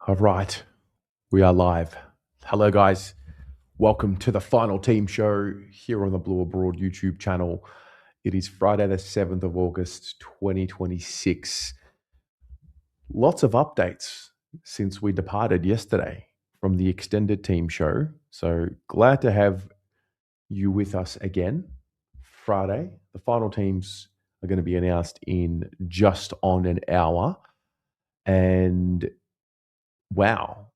All right, we are live. Hello, guys. Welcome to the final team show here on the Blue Abroad YouTube channel. It is Friday, the 7th of August, 2026. Lots of updates since we departed yesterday from the extended team show. So glad to have you with us again. Friday, the final teams are going to be announced in just on an hour. And wow,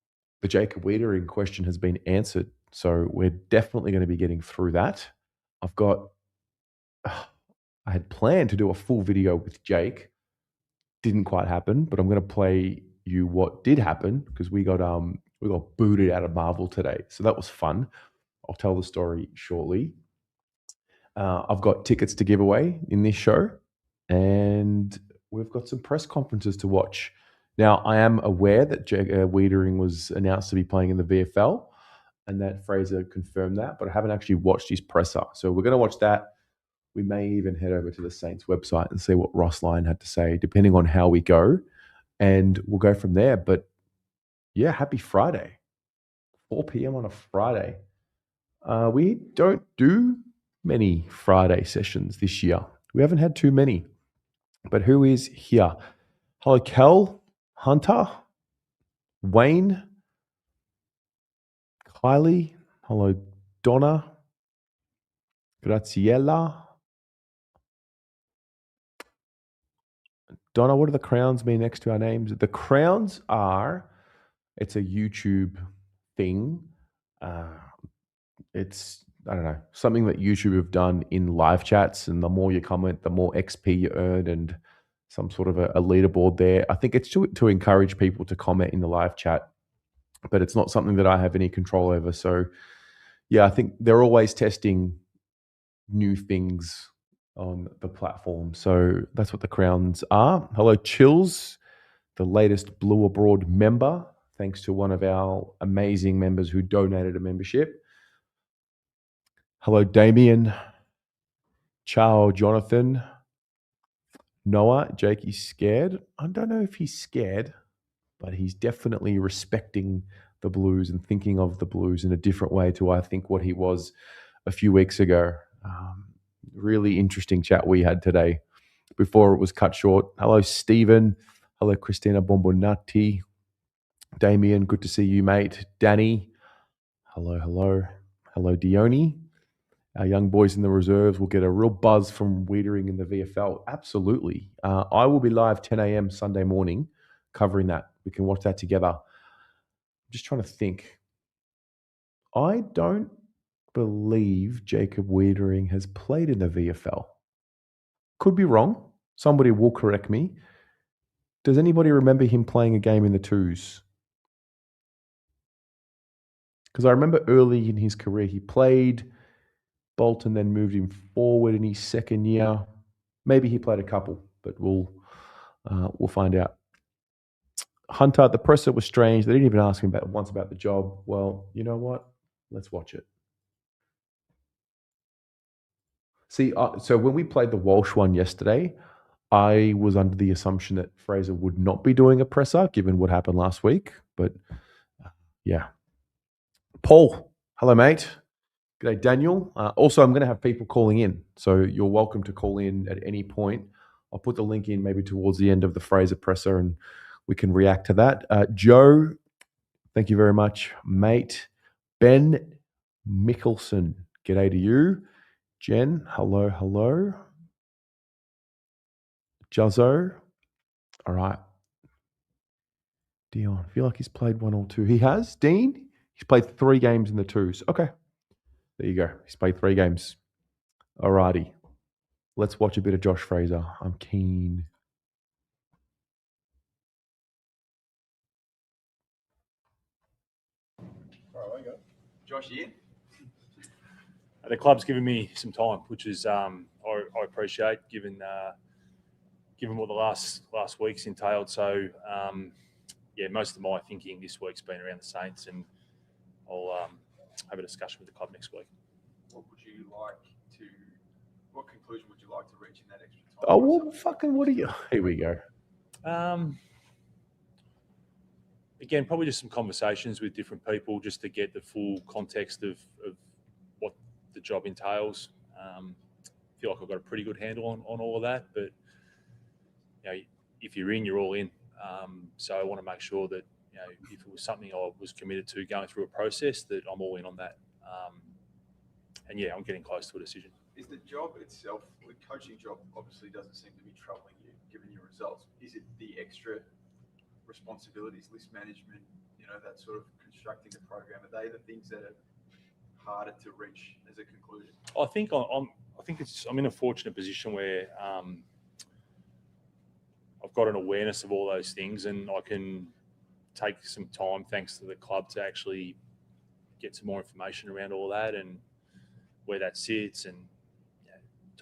the Jacob Wiedering question has been answered. So we're definitely going to be getting through that. I've got, I had planned to do a full video with Jake. Didn't quite happen, but I'm going to play you what did happen because we got booted out of Marvel today. So that was fun. I'll tell the story shortly. I've got tickets to give away in this show, and we've got some press conferences to watch. Now, I am aware that Wiedering was announced to be playing in the VFL, and that Fraser confirmed that, but I haven't actually watched his presser. So we're going to watch that. We may even head over to the Saints website and see what Ross Lyon had to say, depending on how we go, and we'll go from there. But yeah, happy Friday, 4 p.m. on a Friday. We don't do many Friday sessions this year. We haven't had too many. But who is here? Hello, Kel, Hunter, Wayne, Kylie. Hello, Donna, Graziella. Donna, what do the crowns mean next to our names? The crowns are, it's a YouTube thing. It's, I don't know, something that YouTube have done in live chats. And the more you comment, the more XP you earn and some sort of a leaderboard there. I think it's to encourage people to comment in the live chat, but it's not something that I have any control over. So, yeah, I think they're always testing new things on the platform. So that's what the crowns are. Hello, Chills, the latest Blue Abroad member, thanks to one of our amazing members who donated a membership. Hello, Damien, Ciao, Jonathan, Noah. Jake, he's scared. I don't know if he's scared, but he's definitely respecting the Blues and thinking of the Blues in a different way to, I think, what he was a few weeks ago. Really interesting chat we had today before it was cut short. Hello, Stephen. Hello, Christina Bombonati. Damien, good to see you, mate. Danny. Hello, hello. Hello, Dione. Our young boys in the reserves will get a real buzz from Wiedering in the VFL. Absolutely. I will be live 10 a.m. Sunday morning covering that. We can watch that together. I'm just trying to think. I don't believe Jacob Wiedering has played in the VFL. Could be wrong. Somebody will correct me. Does anybody remember him playing a game in the twos? Because I remember early in his career, he played. Bolton then moved him forward in his second year. Maybe he played a couple, but we'll find out. Hunter, the presser was strange. They didn't even ask him once about the job. Well, you know what? Let's watch it. See, so when we played the Walsh one yesterday, I was under the assumption that Fraser would not be doing a presser, given what happened last week. But yeah. Paul, hello, mate. G'day, Daniel. Also, I'm going to have people calling in, so you're welcome to call in at any point. I'll put the link in maybe towards the end of the Fraser presser, and we can react to that. Joe, thank you very much, mate. Ben Mickelson, g'day to you. Jen, hello, hello. Juzzo, all right. Dion, I feel like he's played one or two. He has. Dean, he's played 3 games in the twos. Okay, there you go. He's played 3 games. All righty. Let's watch a bit of Josh Fraser. I'm keen. Josh here. The club's given me some time, which is I appreciate, given what the last week's entailed. So yeah, most of my thinking this week's been around the Saints, and I'll have a discussion with the club next week. What conclusion would you like to reach in that extra time? Oh, well, fucking what are you? Here we go. again, probably just some conversations with different people just to get the full context of what the job entails. Feel like I've got a pretty good handle on all of that, but if you're in, you're all in. So I want to make sure that if it was something I was committed to going through a process, that I'm all in on that. And I'm getting close to a decision. Is the job itself, the coaching job, obviously doesn't seem to be troubling you, given your results? Is it the extra responsibilities, list management, that sort of constructing the program? Are they the things that are harder to reach as a conclusion? I think I'm in a fortunate position where I've got an awareness of all those things, and I can take some time, thanks to the club, to actually get some more information around all that and where that sits, and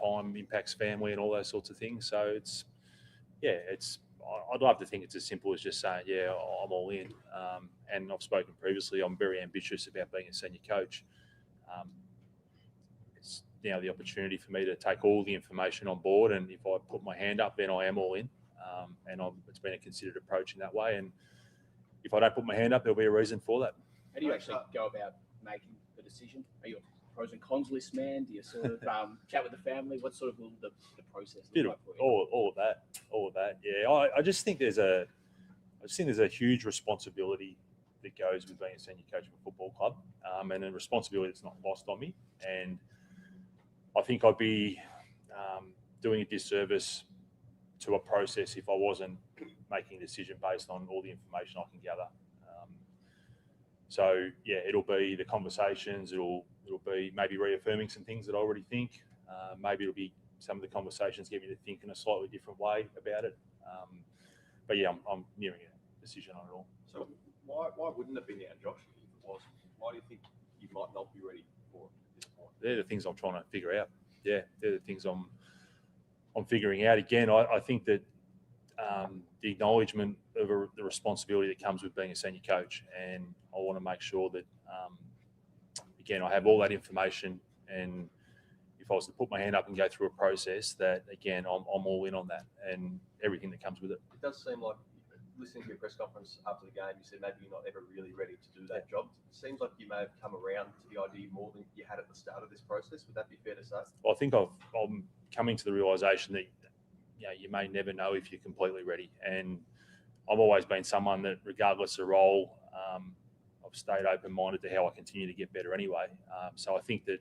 time impacts family and all those sorts of things. So I'd love to think it's as simple as just saying, I'm all in. And I've spoken previously, I'm very ambitious about being a senior coach. It's now the opportunity for me to take all the information on board, and if I put my hand up, then I am all in. And it's been a considered approach in that way. And if I don't put my hand up, there'll be a reason for that. How do you actually go about making the decision? Are you a pros and cons list man? Do you sort of chat with the family? What sort of the process look like for you? All of that. Yeah, I just think there's a huge responsibility that goes with being a senior coach of a football club, and a responsibility that's not lost on me. And I think I'd be doing a disservice to a process if I wasn't making a decision based on all the information I can gather. So it'll be the conversations. It'll be maybe reaffirming some things that I already think. Maybe it'll be some of the conversations get me to think in a slightly different way about it. But I'm nearing a decision on it all. So why wouldn't it be now, Josh? If it was, why do you think you might not be ready for it at this point? They're the things I'm trying to figure out. Yeah, they're the things I'm figuring out. Again, I think that the acknowledgement of the responsibility that comes with being a senior coach, and I want to make sure that again, I have all that information, and if I was to put my hand up and go through a process, that again, I'm all in on that and everything that comes with it. It does seem like, listening to your press conference after the game, you said maybe you're not ever really ready to do that job. It seems like you may have come around to the idea more than you had at the start of this process. Would that be fair to say? Well, I think I'm coming to the realisation that you may never know if you're completely ready. And I've always been someone that, regardless of role, I've stayed open-minded to how I continue to get better anyway. So I think that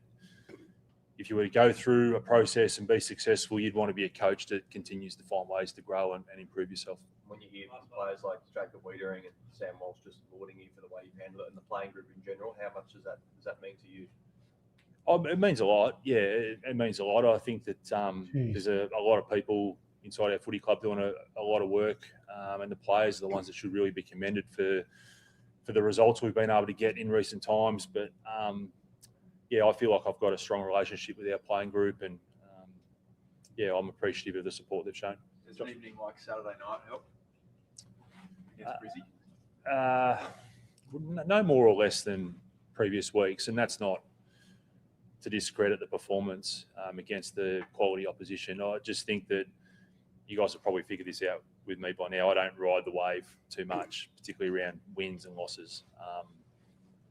if you were to go through a process and be successful, you'd want to be a coach that continues to find ways to grow and improve yourself. When you hear players like Jacob Wiedering and Sam Walsh just lauding you for the way you've handled it, and the playing group in general, how much does that mean to you? It means a lot. Yeah, it means a lot. I think that there's a lot of people inside our footy club doing a lot of work, and the players are the ones that should really be commended for the results we've been able to get in recent times. But I feel like I've got a strong relationship with our playing group, and I'm appreciative of the support they've shown. Does an evening like Saturday night help against Brizzy? No more or less than previous weeks, and that's not to discredit the performance against the quality opposition. I just think that you guys have probably figured this out with me by now. I don't ride the wave too much, particularly around wins and losses.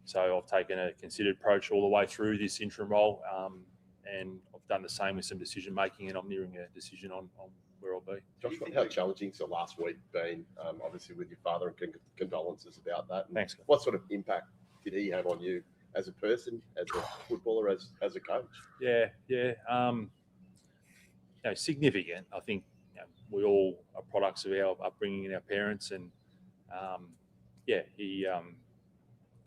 So I've taken a considered approach all the way through this interim role, and I've done the same with some decision making, and I'm nearing a decision on where I'll be. Josh, how challenging's the last week been? Obviously, with your father, and condolences about that. And thanks. What sort of impact did he have on you as a person, as a footballer, as a coach? Significant. I think we all are products of our upbringing and our parents, and he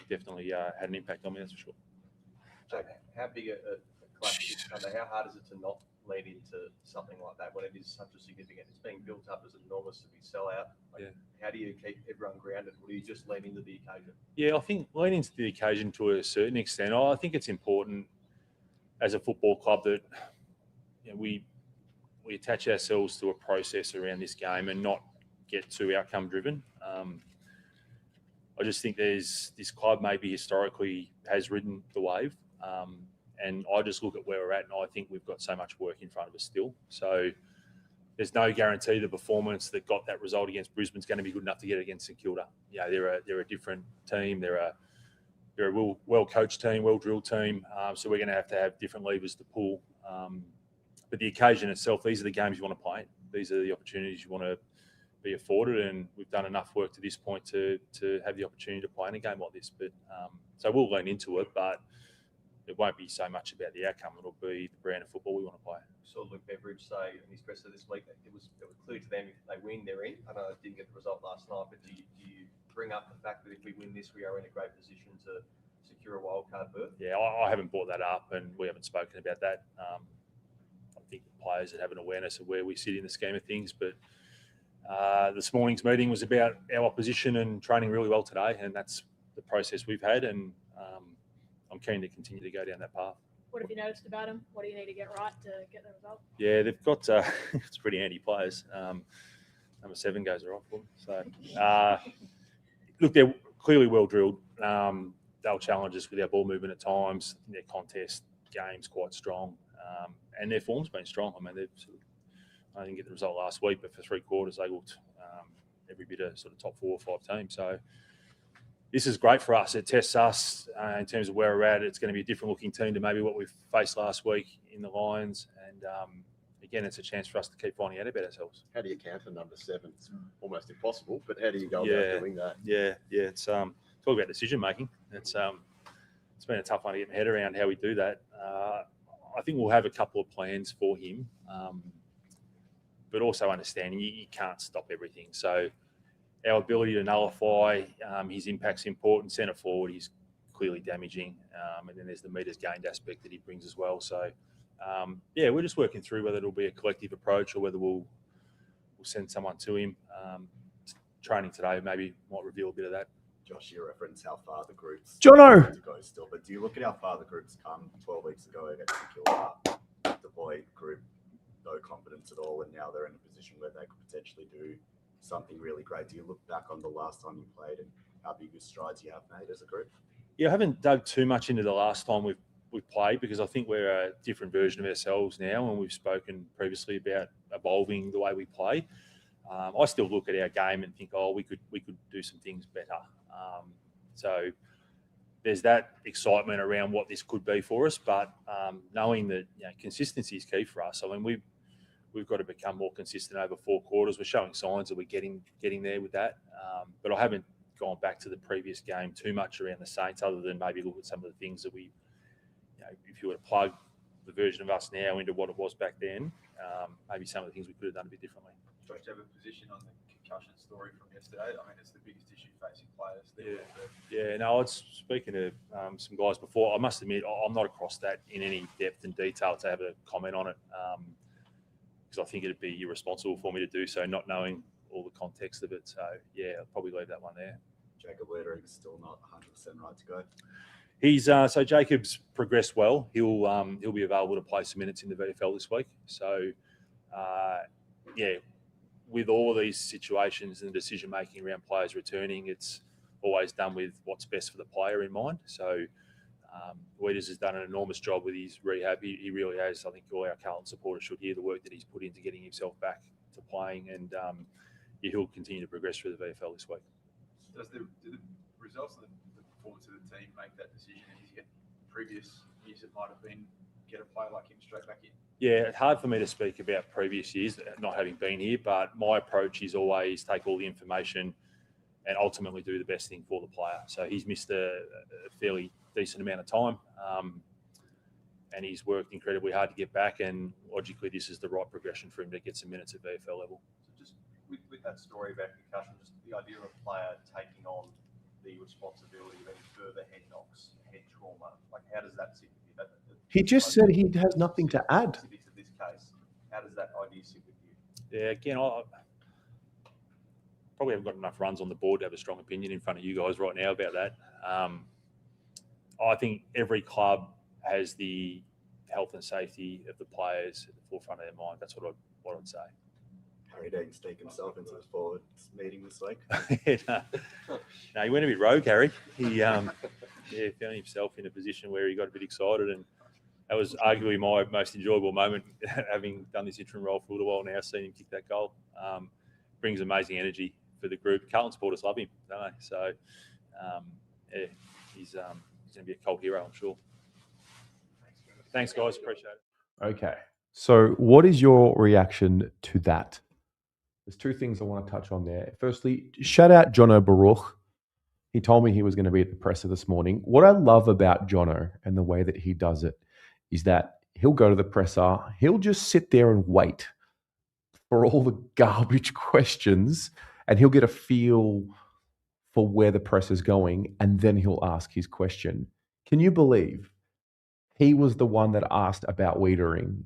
definitely had an impact on me, that's for sure. So how big a clash is it? How hard is it to not lean into something like that when it is such a significant? It's being built up as an enormous sellout. How do you keep everyone grounded? Or do you just lean into the occasion? Yeah, I think lean into the occasion to a certain extent. I think it's important as a football club that we attach ourselves to a process around this game and not get too outcome driven. I just think this club maybe historically has ridden the wave, and I just look at where we're at, and I think we've got so much work in front of us still. So there's no guarantee the performance that got that result against Brisbane is going to be good enough to get it against St Kilda. They're a different team. They're a well-coached team, well-drilled team. So we're going to have different levers to pull. But the occasion itself, these are the games you want to play. These are the opportunities you want to be afforded, and we've done enough work to this point to have the opportunity to play in a game like this. But so we'll lean into it, but it won't be so much about the outcome. It'll be the brand of football we want to play. Saw Luke Beveridge say in his presser this week that it was clear to them if they win, they're in. I know they didn't get the result last night, but do you bring up the fact that if we win this, we are in a great position to secure a wildcard berth? Yeah, I haven't brought that up, and we haven't spoken about that. I think the players that have an awareness of where we sit in the scheme of things, but this morning's meeting was about our opposition and training really well today, and that's the process we've had, and I'm keen to continue to go down that path. What have you noticed about them? What do you need to get right to get the result? Yeah, they've got it's pretty handy players. Number 7 goes right for them. So, look, they're clearly well drilled. They'll challenge us with our ball movement at times. Their contest game's quite strong, and their form's been strong. I mean, I didn't get the result last week, but for 3 quarters they looked every bit of sort of top 4 or 5 team. So this is great for us. It tests us in terms of where we're at. It's going to be a different looking team to maybe what we faced last week in the Lions. And again, it's a chance for us to keep finding out about ourselves. How do you counter number 7? It's almost impossible, but how do you go about doing that? Yeah. It's talk about decision making. It's been a tough one to get my head around how we do that. I think we'll have a couple of plans for him, but also understanding you can't stop everything. So our ability to nullify his impact's important. Centre forward, he's clearly damaging. And then there's the metres gained aspect that he brings as well. So, we're just working through whether it'll be a collective approach or whether we'll send someone to him. Training today maybe might reveal a bit of that. Josh, you reference how far the group's Jono! to go still, but do you look at how far the group's come 12 weeks ago against the Kilda? The boy group, no confidence at all, and now they're in a position where they could potentially do something really great. Do you look back on the last time you played and how big strides you have made as a group? Yeah, I haven't dug too much into the last time we've played because I think we're a different version of ourselves now, and we've spoken previously about evolving the way we play. I still look at our game and think, we could do some things better. So there's that excitement around what this could be for us, but knowing that consistency is key for us. I mean, we've got to become more consistent over 4 quarters. We're showing signs that we're getting there with that, but I haven't gone back to the previous game too much around the Saints, other than maybe look at some of the things that we, if you were to plug the version of us now into what it was back then, maybe some of the things we could have done a bit differently. Josh, do you have a position on the concussion story from yesterday? I mean, it's the biggest issue facing players. Yeah. No, I was speaking to some guys before. I must admit, I'm not across that in any depth and detail to have a comment on it, because I think it'd be irresponsible for me to do so, not knowing all the context of it. So, I'll probably leave that one there. Jacob Ledering's still not 100% right to go. He's so Jacob's progressed well. He'll be available to play some minutes in the VFL this week. So, with all of these situations and decision making around players returning, it's always done with what's best for the player in mind. So, Weeders has done an enormous job with his rehab. He really has. I think all our Carlton supporters should hear the work that he's put into getting himself back to playing, and he'll continue to progress through the VFL this week. Do the results of the performance of the team make that decision easier? Previous years it might have been get a player like him straight back in. Yeah, it's hard for me to speak about previous years, not having been here, but my approach is always take all the information and ultimately do the best thing for the player. So he's missed a fairly decent amount of time, and he's worked incredibly hard to get back, and logically this is the right progression for him to get some minutes at VFL level. So just with that story about concussion, just the idea of a player taking on the responsibility of any further head knocks, head trauma, like how does that sit with you? He just said he has nothing to add. Specifics of this case, how does that idea sit with you? Yeah, again, I probably haven't got enough runs on the board to have a strong opinion in front of you guys right now about that. I think every club has the health and safety of the players at the forefront of their mind. That's what I'd say. Harry Dean sneak himself into the forwards meeting this week. No, he went a bit rogue, Harry. He found himself in a position where he got a bit excited and that was arguably my most enjoyable moment, having done this interim role for a little while now, seeing him kick that goal. Brings amazing energy for the group. Carlton supporters love him, don't they? So, yeah, he's going to be a cult hero, I'm sure. Thanks, guys. Appreciate it. Okay. So, what is your reaction to that? There's two things I want to touch on there. Firstly, shout out Jono Baruch. He told me he was going to be at the presser this morning. What I love about Jono and the way that he does it is that he'll go to the presser, he'll just sit there and wait for all the garbage questions, and he'll get a feel for where the press is going, and then he'll ask his question. Can you believe he was the one that asked about Wiedering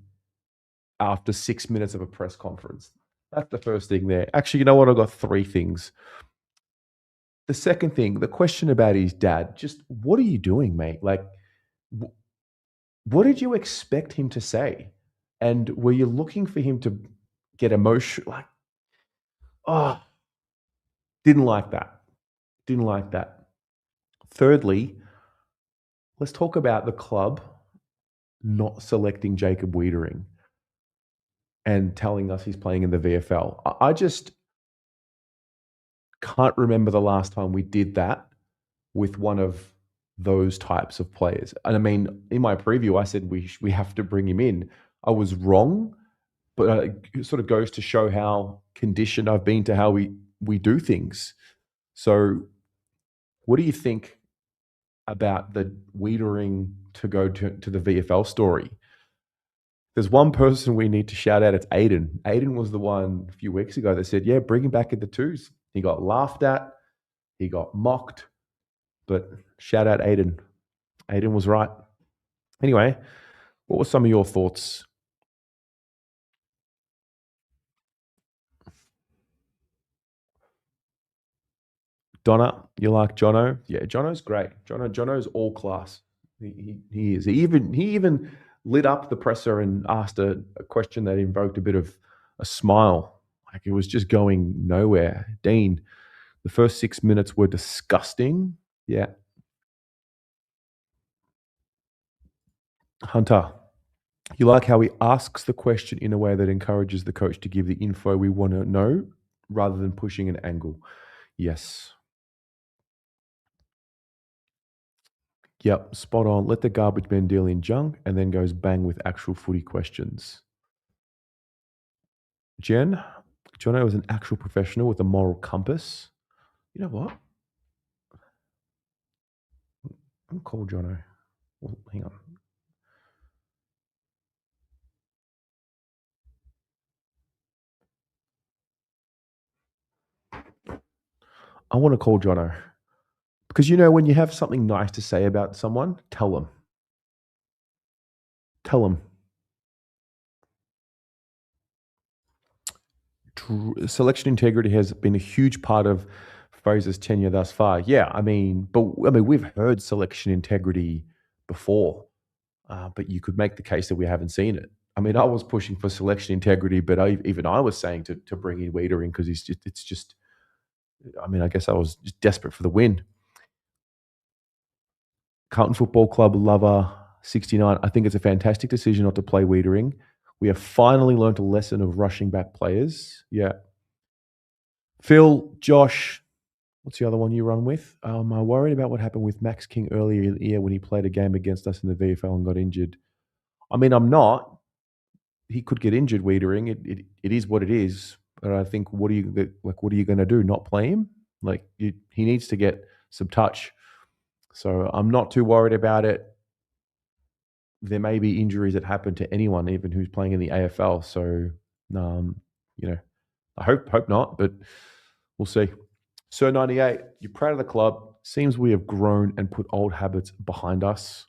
after 6 minutes of a press conference? That's the first thing there. Actually, you know what? I've got three things. The second thing, the question about his dad, just what are you doing, mate? Like, what did you expect him to say? And were you looking for him to get emotional? Like, oh, didn't like that. Didn't like that. Thirdly, let's talk about the club not selecting Jacob Wiedering and telling us he's playing in the VFL. I just can't remember the last time we did that with one of those types of players. And I mean, in my preview, I said we have to bring him in. I was wrong, but it sort of goes to show how conditioned I've been to how we do things. So what do you think about the Wiedering to go to the VFL story? There's one person we need to shout out. It's Aiden. Aiden was the one a few weeks ago that said, yeah, bring him back in the twos. He got laughed at. He got mocked. But shout out Aiden. Aiden was right. Anyway, what were some of your thoughts? Donna, you like Jono? Yeah, Jono's great. Jono's all class. He is. He even lit up the presser and asked a question that invoked a bit of a smile. Like it was just going nowhere. Dean, the first 6 minutes were disgusting. Yeah. Hunter, you like how he asks the question in a way that encourages the coach to give the info we want to know rather than pushing an angle. Yes. Yep, spot on. Let the garbage men deal in junk and then goes bang with actual footy questions. Jen, Jono was an actual professional with a moral compass. You know what? I'm call Jono. Well, hang on. I want to call Jono. Because when you have something nice to say about someone, tell them. Tell them. Selection integrity has been a huge part of Fraser's tenure thus far. Yeah, we've heard selection integrity before, but you could make the case that we haven't seen it. I mean, I was pushing for selection integrity, but even I was saying to bring in Wiedering because I guess I was just desperate for the win. Carlton Football Club lover 69. I think it's a fantastic decision not to play Wiedering. We have finally learned a lesson of rushing back players. Yeah. Phil, Josh, what's the other one you run with? Am I worried about what happened with Max King earlier in the year when he played a game against us in the VFL and got injured? I mean, I'm not. He could get injured, Wiedering. It is what it is. But I think, what are you going to do? Not play him? He needs to get some touch. So I'm not too worried about it. There may be injuries that happen to anyone, even who's playing in the AFL. So, I hope not, but we'll see. Sir 98, you're proud of the club. Seems we have grown and put old habits behind us.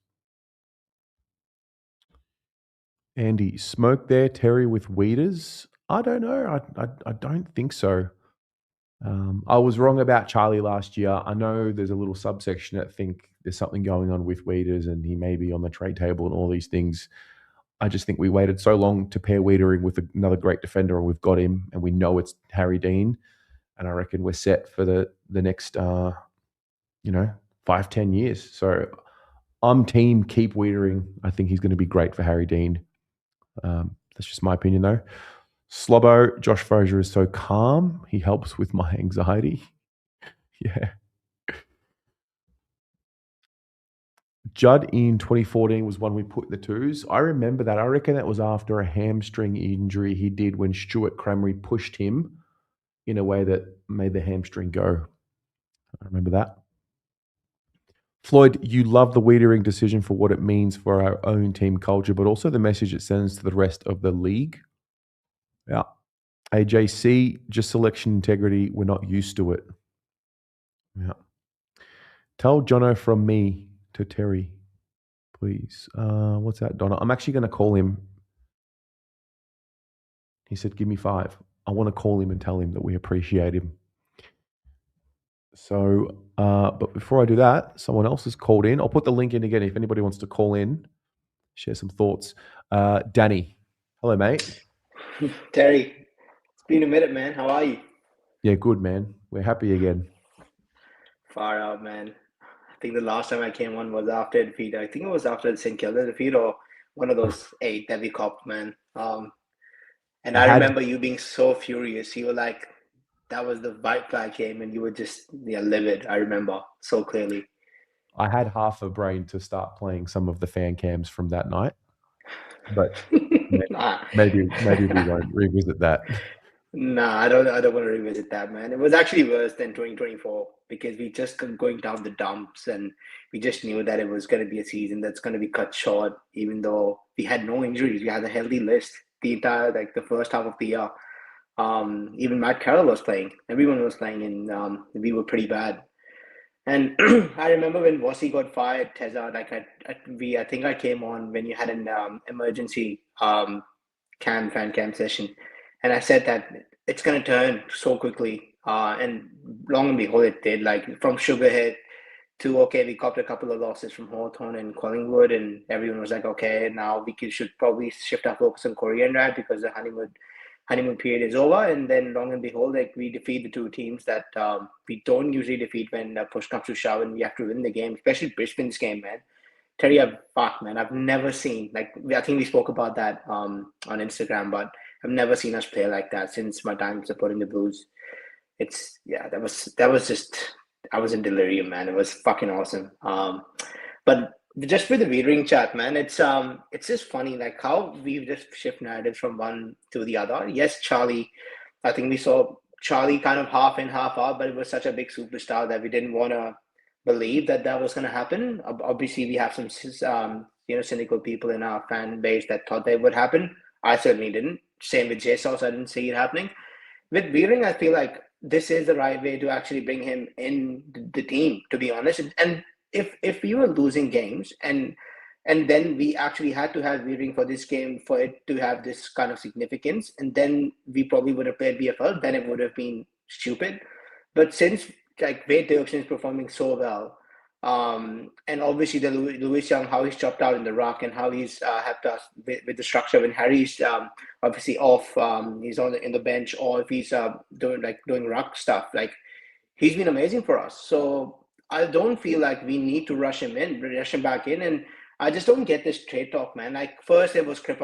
Andy, smoke there, Terry, with weeders? I don't know. I don't think so. I was wrong about Charlie last year. I know there's a little subsection that think there's something going on with Weeders and he may be on the trade table and all these things. I just think we waited so long to pair Wiedering with another great defender and we've got him and we know it's Harry Dean. And I reckon we're set for the next, 5-10 years. So I'm team keep Wiedering. I think he's going to be great for Harry Dean. That's just my opinion, though. Slobbo, Josh Fraser is so calm. He helps with my anxiety. Yeah. Judd in 2014 was one we put in the twos. I remember that. I reckon that was after a hamstring injury he did when Stuart Cramry pushed him in a way that made the hamstring go. I remember that. Floyd, you love the Wiedering decision for what it means for our own team culture, but also the message it sends to the rest of the league. Yeah. AJC, just selection integrity. We're not used to it. Yeah. Tell Jono from me to Terry, please. What's that, Donna? I'm actually going to call him. He said, give me 5. I want to call him and tell him that we appreciate him. So, but before I do that, someone else has called in. I'll put the link in again if anybody wants to call in, share some thoughts. Danny. Hello, mate. Terry, it's been a minute, man. How are you? Yeah, good, man. We're happy again. Far out, man. I think the last time I came on was after a defeat. I think it was after the St. Kilda defeat or one of those 8 that we copped, man. And I remember you being so furious. You were like, that was the white flag game, and you were just livid. I remember so clearly. I had half a brain to start playing some of the fan cams from that night, but maybe we won't revisit that. Nah, I don't want to revisit that, man. It was actually worse than 2024 because we just kept going down the dumps, and we just knew that it was going to be a season that's going to be cut short, even though we had no injuries. We had a healthy list the entire the first half of the year. Even Matt Carroll was playing. Everyone was playing, and we were pretty bad. And I remember when Vossi got fired, Teza, I think I came on when you had an emergency fan cam session, and I said that it's going to turn so quickly. And long and behold, it did. Like from Sugarhead to, okay, we copped a couple of losses from Hawthorn and Collingwood, and everyone was like, okay, now we should probably shift our focus on Coriander because the honeymoon period is over. And then long and behold, we defeat the 2 teams that we don't usually defeat when push comes to shove and we have to win the game, especially Brisbane's game, man. Terry, I've never seen, I think we spoke about that on Instagram, but I've never seen us play like that since my time supporting the Blues. That was just, I was in delirium, man. It was fucking awesome. But just with the Wiedering chat, man, it's just funny, like how we've just shift narratives from one to the other. Yes, Charlie, I think we saw Charlie kind of half in, half out, but it was such a big superstar that we didn't want to believe that was going to happen. Obviously, we have some cynical people in our fan base that thought that would happen. I certainly didn't. Same with Jesus, I didn't see it happening. With Wiedering, I feel like this is the right way to actually bring him in the team, to be honest. And if we were losing games and then we actually had to have Wiedering for this game for it to have this kind of significance, and then we probably would have played BFL, then it would have been stupid. But since Wade Dirksen is performing so well, and obviously the Lewis Young, how he's chopped out in the ruck and how he's helped us with the structure when Harry's obviously off, he's in the bench, or if he's doing ruck stuff, he's been amazing for us. So I don't feel like we need to rush him back in, and I just don't get this trade talk, man. Like first it was trade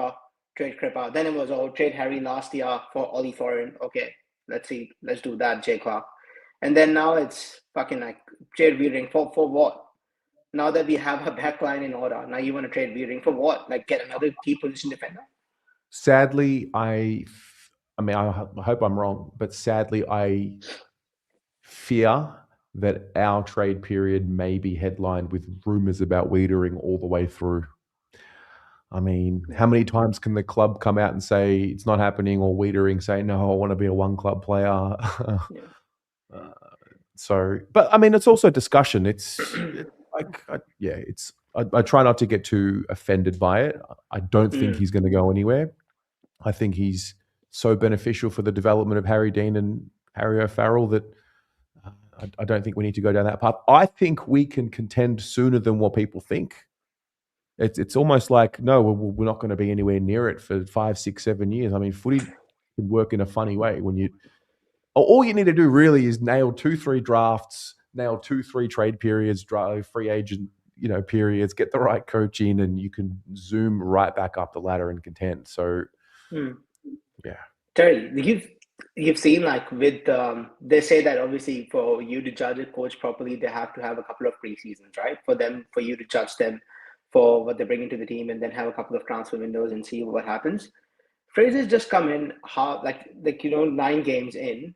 Cripper, then it was trade Harry last year for Ollie Foreign. Okay, let's do that, Jay Clark. And then now it's fucking trade Wiedering for what? Now that we have a backline in order, now you want to trade Wiedering for what? Get another key position defender? Sadly, I hope I'm wrong, but sadly, I fear that our trade period may be headlined with rumors about Wiedering all the way through. I mean, how many times can the club come out and say it's not happening, or Wiedering say, no, I want to be a one club player? But I mean, it's also discussion. I try not to get too offended by it. I don't think he's going to go anywhere. I think he's so beneficial for the development of Harry Dean and Harry O'Farrell that I don't think we need to go down that path. I think we can contend sooner than what people think. It's almost like, no, we're not going to be anywhere near it for 5, 6, 7 years. I mean, footy can work in a funny way when all you need to do really is nail 2, 3 drafts, nail 2, 3 trade periods, free agent periods, get the right coach in, and you can zoom right back up the ladder and contend. So, yeah. Terry, you've seen like with they say that obviously for you to judge a coach properly, they have to have a couple of preseasons, right? For you to judge them for what they bring into the team, and then have a couple of transfer windows and see what happens. Fraser's just come in 9 games in,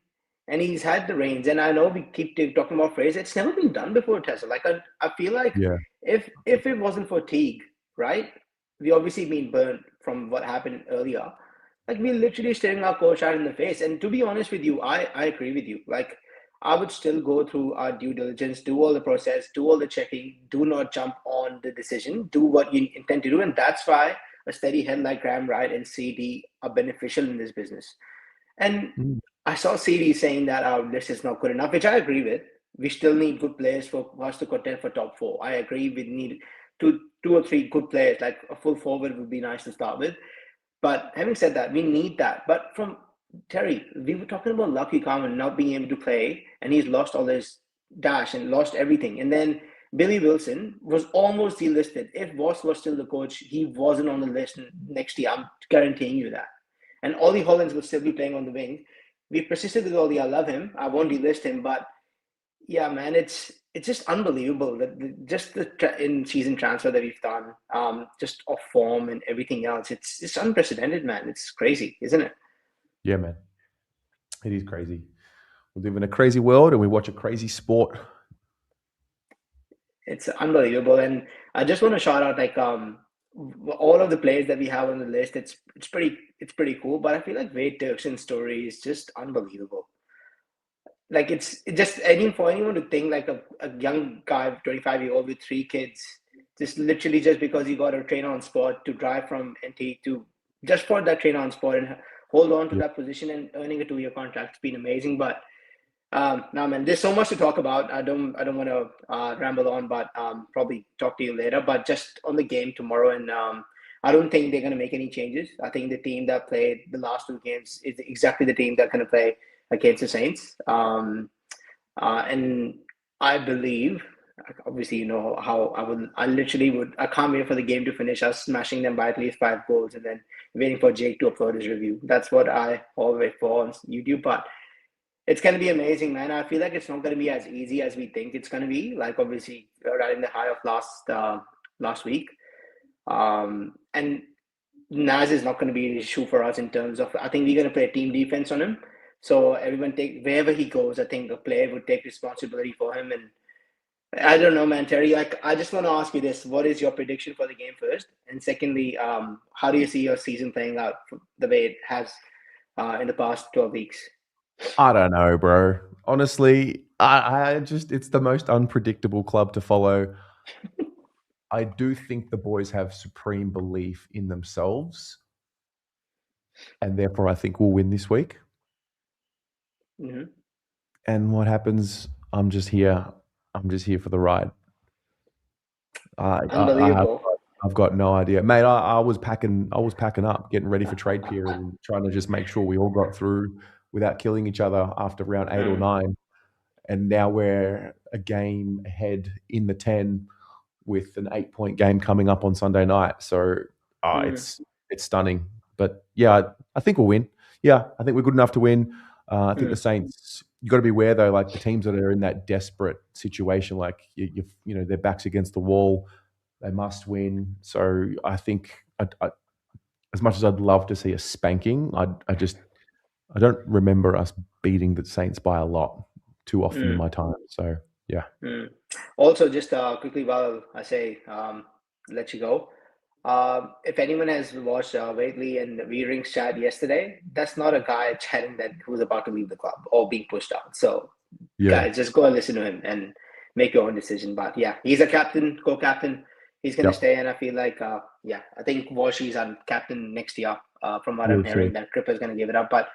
and he's had the reins. And I know we keep talking about Fraser. It's never been done before, Tessa. Like I feel like if it wasn't for Teague, right? We obviously been burnt from what happened earlier. Like we're literally staring our coach out in the face. And to be honest with you, I agree with you. Like I would still go through our due diligence, do all the process, do all the checking, do not jump on the decision, do what you intend to do. And that's why a steady head like Graham Wright and CD are beneficial in this business. And I saw CD saying that our list is not good enough, which I agree with. We still need good players for us to contend for top 4. I agree we need two or three good players, like a full forward would be nice to start with. But having said that, we need that. But from Terry, we were talking about Lucky Carmen not being able to play, and he's lost all his dash and lost everything. And then Billy Wilson was almost delisted. If Voss was still the coach, he wasn't on the list next year. I'm guaranteeing you that. And Ollie Hollins will still be playing on the wing. We persisted with Ollie. I love him. I won't delist him. But yeah, man, it's just unbelievable that just the in-season transfer that we've done, just off form and everything else. It's unprecedented, man. It's crazy, isn't it? Yeah, man. It is crazy. We live in a crazy world and we watch a crazy sport. It's unbelievable. And I just want to shout out like all of the players that we have on the list. It's pretty cool. But I feel like Wade Dirkson's story is just unbelievable. Like it's just for anyone to think like a young guy, 25-year-old with 3 kids, just literally just because he got a trainer on spot to drive from NT to just for that trainer on spot and hold on to that position and earning a 2-year contract. It's been amazing. But now, man, there's so much to talk about. I don't want to ramble on, but probably talk to you later. But just on the game tomorrow, and I don't think they're going to make any changes. I think the team that played the last 2 games is exactly the team that's going to play against the Saints. And I believe, obviously, you know how I can't wait for the game to finish, us smashing them by at least 5 goals and then waiting for Jake to upload his review. That's what I always for on YouTube. But it's going to be amazing, man. I feel like it's not going to be as easy as we think it's going to be. Like, obviously, riding the high of last week. And Naz is not going to be an issue for us in terms of, I think we're going to play team defense on him. So everyone wherever he goes, I think the player would take responsibility for him. And I don't know, man, Terry, like, I just want to ask you this. What is your prediction for the game first? And secondly, how do you see your season playing out the way it has in the past 12 weeks? I don't know, bro. Honestly, I just, it's the most unpredictable club to follow. I do think the boys have supreme belief in themselves. And therefore, I think we'll win this week. Mm-hmm. And what happens, I'm just here for the ride. Unbelievable. I've got no idea. Mate, I was packing up, getting ready for trade period and trying to just make sure we all got through without killing each other after round 8 or 9. And now we're a game ahead in the 10 with an 8-point game coming up on Sunday night. So it's stunning. But yeah, I think we'll win. Yeah, I think we're good enough to win. I think the Saints, you got to be aware though, like the teams that are in that desperate situation, like you know, their backs against the wall, they must win. So I think, as much as I'd love to see a spanking, I don't remember us beating the Saints by a lot too often in my time. So yeah. Also, just quickly while I say let you go, if anyone has watched Waitley and Weering's chat yesterday, that's not a guy chatting that who's about to leave the club or being pushed out. So guys, just go and listen to him and make your own decision. But yeah, he's a captain, co-captain. He's going to stay, and I feel like I think Washi's on captain next year. From what I'm hearing, that Cripper's going to give it up. But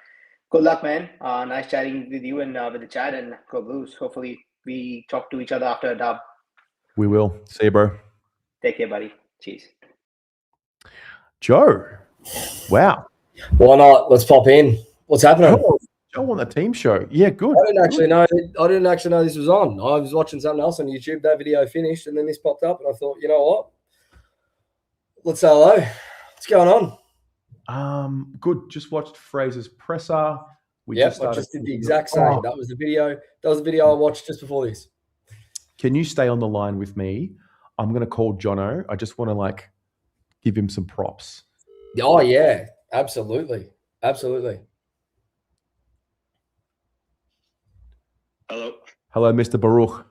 good luck, man. Nice chatting with you and with the chat, and go Blues. Hopefully we talk to each other after a dub. We will. See you, bro. Take care, buddy. Cheers. Joe. Wow. Why not? Let's pop in. What's happening? Oh, Joe on the team show. Yeah, good. I didn't actually know this was on. I was watching something else on YouTube. That video finished, and then this popped up, and I thought, you know what? Let's say hello. What's going on? Good. Just watched Fraser's presser. I just did the exact same. That was the video. That was the video I watched just before this. Can you stay on the line with me? I'm going to call Jono. I just want to give him some props. Oh yeah, absolutely. Hello, Mr. Baruch.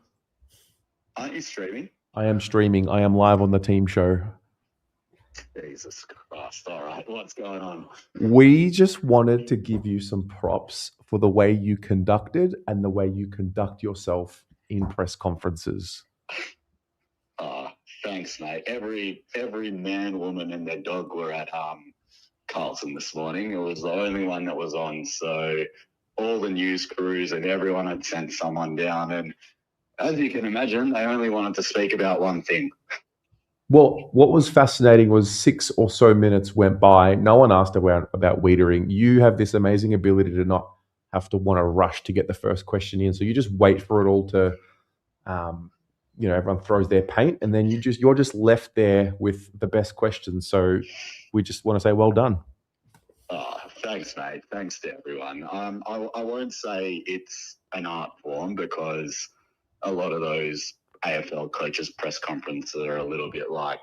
aren't you streaming? I am streaming. I am live on the team show. Jesus Christ! All right, what's going on? We just wanted to give you some props for the way you conducted and the way you conduct yourself in press conferences. Thanks, mate. Every man, woman, and their dog were at Carlton this morning. It was the only one that was on, so all the news crews and everyone had sent someone down, and as you can imagine, they only wanted to speak about one thing. Well, what was fascinating was 6 or so minutes went by. No one asked about weedering. You have this amazing ability to not have to want to rush to get the first question in. So you just wait for it all to, everyone throws their paint, and then you're just left there with the best questions. So we just want to say, well done. Thanks, mate. Thanks to everyone. I won't say it's an art form because a lot of those AFL coaches' press conferences are a little bit like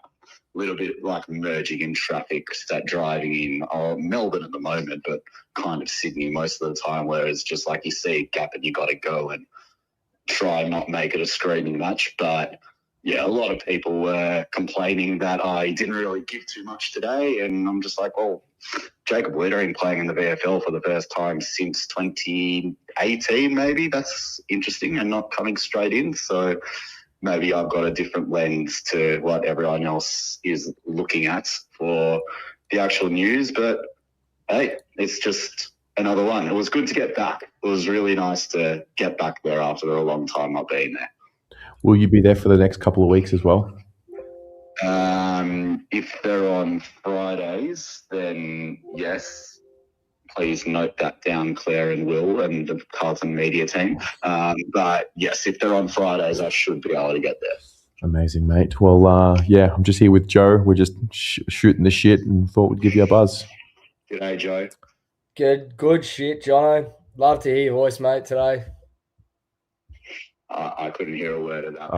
merging in traffic, that driving in Melbourne at the moment, but kind of Sydney most of the time, where it's just like you see a gap and you got to go and try and not make it a screaming match. But yeah, a lot of people were complaining that I didn't really give too much today, and I'm just like, well, Jacob Wiedering playing in the VFL for the first time since 2018, maybe. That's interesting, and not coming straight in. So maybe I've got a different lens to what everyone else is looking at for the actual news. But hey, it's just another one. It was good to get back. It was really nice to get back there after a long time not being there. Will you be there for the next couple of weeks as well? If they're on Fridays, then yes. Please note that down, Claire and Will and the Carlton media team. But yes, if they're on Fridays, I should be able to get there. Amazing, mate. Well, I'm just here with Joe. We're just shooting the shit and thought we'd give you a buzz. G'day, Joe. Good shit, Jono. Love to hear your voice, mate, today. I couldn't hear a word of that.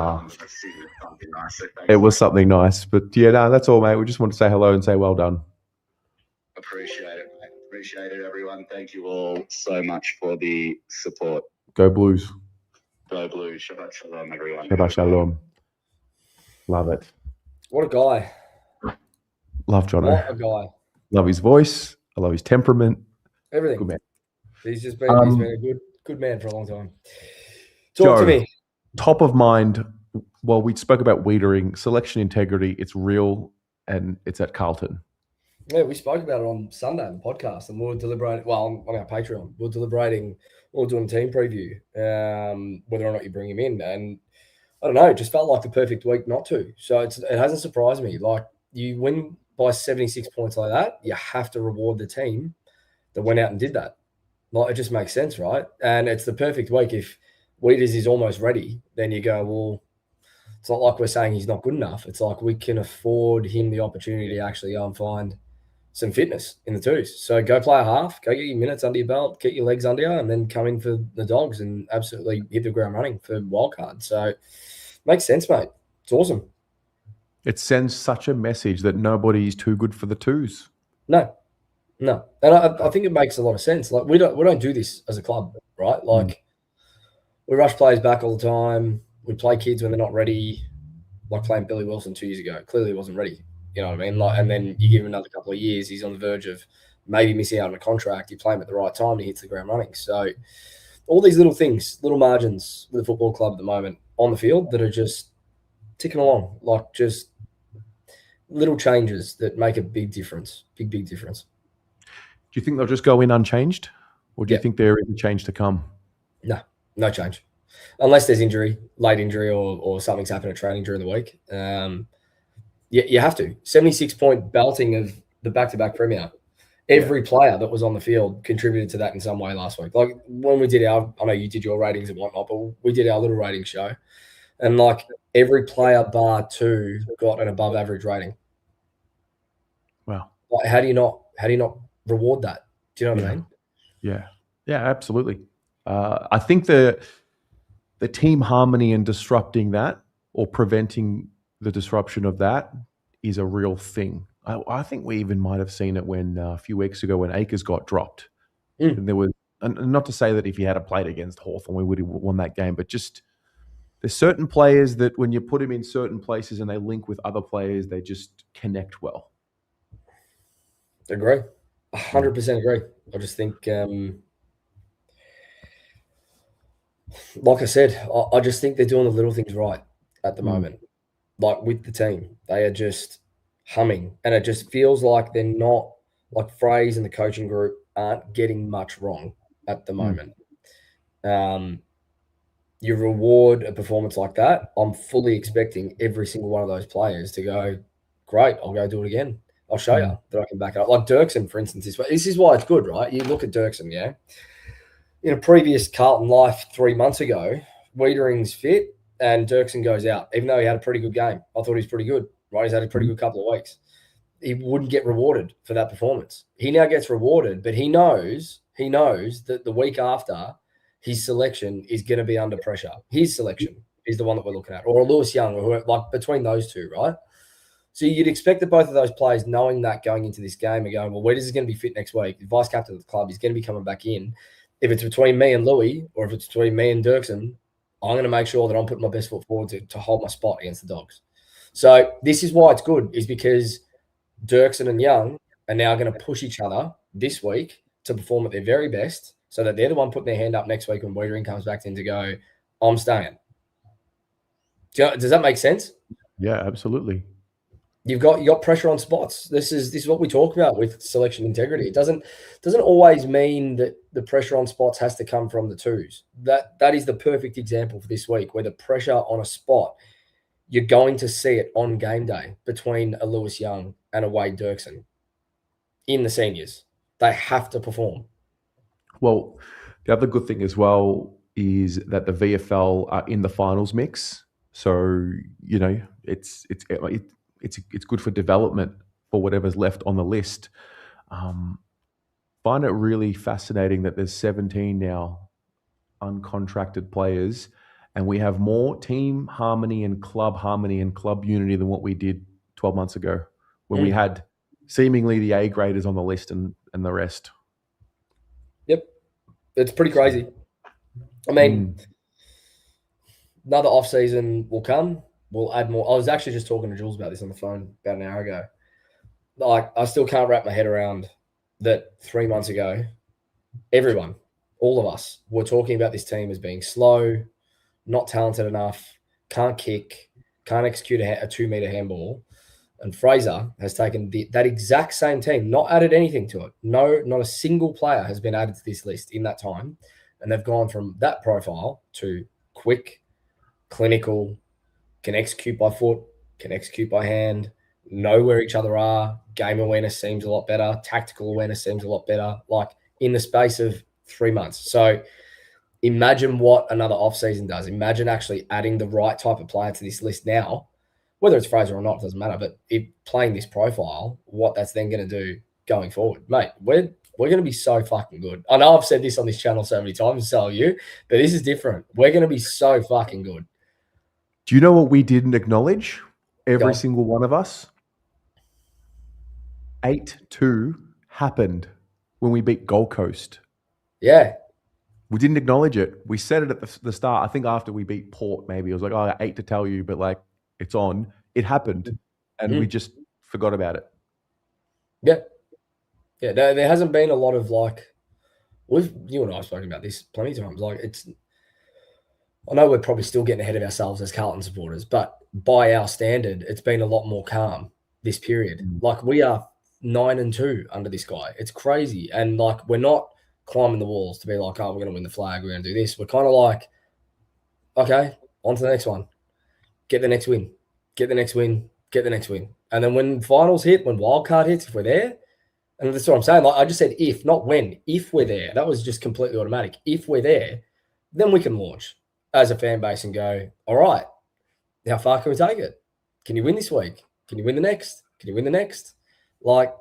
Something nice, so it was something nice. But yeah, no, that's all, mate. We just want to say hello and say well done. Appreciate it, mate. Appreciate it, everyone. Thank you all so much for the support. Go Blues. Go Blues. Shabbat shalom, everyone. Shabbat shalom. Love it. What a guy. Love Jono. What a guy. Love his voice. I love his temperament. Everything. Good man. He's been a good man for a long time. Talk to me. Top of mind, well, we spoke about weedering, selection integrity. It's real, and it's at Carlton. Yeah, we spoke about it on Sunday on the podcast, and we were deliberating, on our Patreon, we were doing a team preview, whether or not you bring him in. And I don't know, it just felt like the perfect week not to. So it hasn't surprised me. Like, you win by 76 points like that, you have to reward the team that went out and did that. Like, it just makes sense, right? And it's the perfect week. If Weeders is almost ready, then you go, well, it's not like we're saying he's not good enough. It's like we can afford him the opportunity to actually go and find some fitness in the twos. So go play a half, go get your minutes under your belt, get your legs under you, and then come in for the Dogs and absolutely hit the ground running for wildcard. So makes sense, mate. It's awesome. It sends such a message that nobody's too good for the twos. No. And I think it makes a lot of sense. Like, we don't do this as a club, right? Like, we rush players back all the time. We play kids when they're not ready. Like playing Billy Wilson 2 years ago. Clearly he wasn't ready. You know what I mean? Like, and then you give him another couple of years, he's on the verge of maybe missing out on a contract. You play him at the right time, he hits the ground running. So all these little things, little margins with the football club at the moment on the field that are just ticking along, like just little changes that make a big difference, big difference. Do you think they'll just go in unchanged? Or do you think there is a change to come? No change. Unless there's late injury or something's happened at training during the week. You have to. 76-point belting of the back-to-back premier. Every player that was on the field contributed to that in some way last week. Like when we did I know you did your ratings and whatnot, but we did our little rating show, and like every player bar 2 got an above average rating. Wow. Like, how do you not reward that? Do you know what I mean? Yeah, absolutely. I think the team harmony and disrupting that, or preventing the disruption of that, is a real thing. I think we even might have seen it when a few weeks ago when Akers got dropped. And there was, and not to say that if he had played against Hawthorn, we would have won that game, but just there's certain players that when you put them in certain places and they link with other players, they just connect well. Agree. 100% agree. I just think, like I said, I just think they're doing the little things right at the moment. Like with the team, they are just humming, and it just feels like they're not, like Fraze and the coaching group aren't getting much wrong at the moment. You reward a performance like that, I'm fully expecting every single one of those players to go, great, I'll go do it again. I'll show you that I can back it up. Like Dirksen, for instance, this is why it's good, right? You look at Dirksen, yeah. In a previous Carlton life 3 months ago, Wiedering's fit and Dirksen goes out, even though he had a pretty good game. I thought he was pretty good, right? He's had a pretty good couple of weeks. He wouldn't get rewarded for that performance. He now gets rewarded, but he knows that the week after, his selection is going to be under pressure. His selection is the one that we're looking at, or a Lewis Young, or whoever, like between those two, right? So you'd expect that both of those players, knowing that going into this game and going, well, Weeders is going to be fit next week. The vice captain of the club is going to be coming back in. If it's between me and Louis, or if it's between me and Dirksen, I'm going to make sure that I'm putting my best foot forward to hold my spot against the Dogs. So this is why it's good, is because Dirksen and Young are now going to push each other this week to perform at their very best, so that they're the one putting their hand up next week when Wiedering comes back in to go, I'm staying. Does that make sense? Yeah, absolutely. You got pressure on spots. This is what we talk about with selection integrity. It doesn't always mean that the pressure on spots has to come from the twos. That is the perfect example for this week, where the pressure on a spot, you're going to see it on game day between a Lewis Young and a Wade Dirksen in the seniors. They have to perform. Well, the other good thing as well is that the VFL are in the finals mix, so you know it's good for development for whatever's left on the list. Find it really fascinating that there's 17 now uncontracted players, and we have more team harmony and club unity than what we did 12 months ago, when we had seemingly the A graders on the list and the rest. Yep. It's pretty crazy. I mean, another off season will come. We'll add more. I was actually just talking to Jules about this on the phone about an hour ago. Like, I still can't wrap my head around that 3 months ago, everyone, all of us, were talking about this team as being slow, not talented enough, can't kick, can't execute a 2-meter handball. And Fraser has taken that exact same team, not added anything to it. No, not a single player has been added to this list in that time. And they've gone from that profile to quick, clinical, can execute by foot, can execute by hand, know where each other are. Game awareness seems a lot better. Tactical awareness seems a lot better, like in the space of 3 months. So imagine what another offseason does. Imagine actually adding the right type of player to this list now. Whether it's Fraser or not, doesn't matter. But if playing this profile, what that's then going to do going forward, mate, we're going to be so fucking good. I know I've said this on this channel so many times, so are you, but this is different. We're going to be so fucking good. Do you know what we didn't acknowledge? Every single one of us? 8-2 happened when we beat Gold Coast. Yeah. We didn't acknowledge it. We said it at the start. I think after we beat Port, maybe. It was like, I hate to tell you, but like, it's on. It happened. And we just forgot about it. Yeah. Yeah. There hasn't been a lot of like, you and I have spoken about this plenty of times. Like, I know we're probably still getting ahead of ourselves as Carlton supporters, but by our standard, it's been a lot more calm this period. Like, we are 9-2 under this guy. It's crazy. And like, we're not climbing the walls to be like, oh, we're going to win the flag, we're going to do this. We're kind of like, okay, on to the next one. Get the next win. Get the next win. Get the next win. And then when finals hit, when wildcard hits, if we're there, And that's what I'm saying. Like I just said if, not when. If we're there, that was just completely automatic. If we're there, then we can launch as a fan base and go, all right, how far can we take it? Can you win this week? Can you win the next? Can you win the next? Like,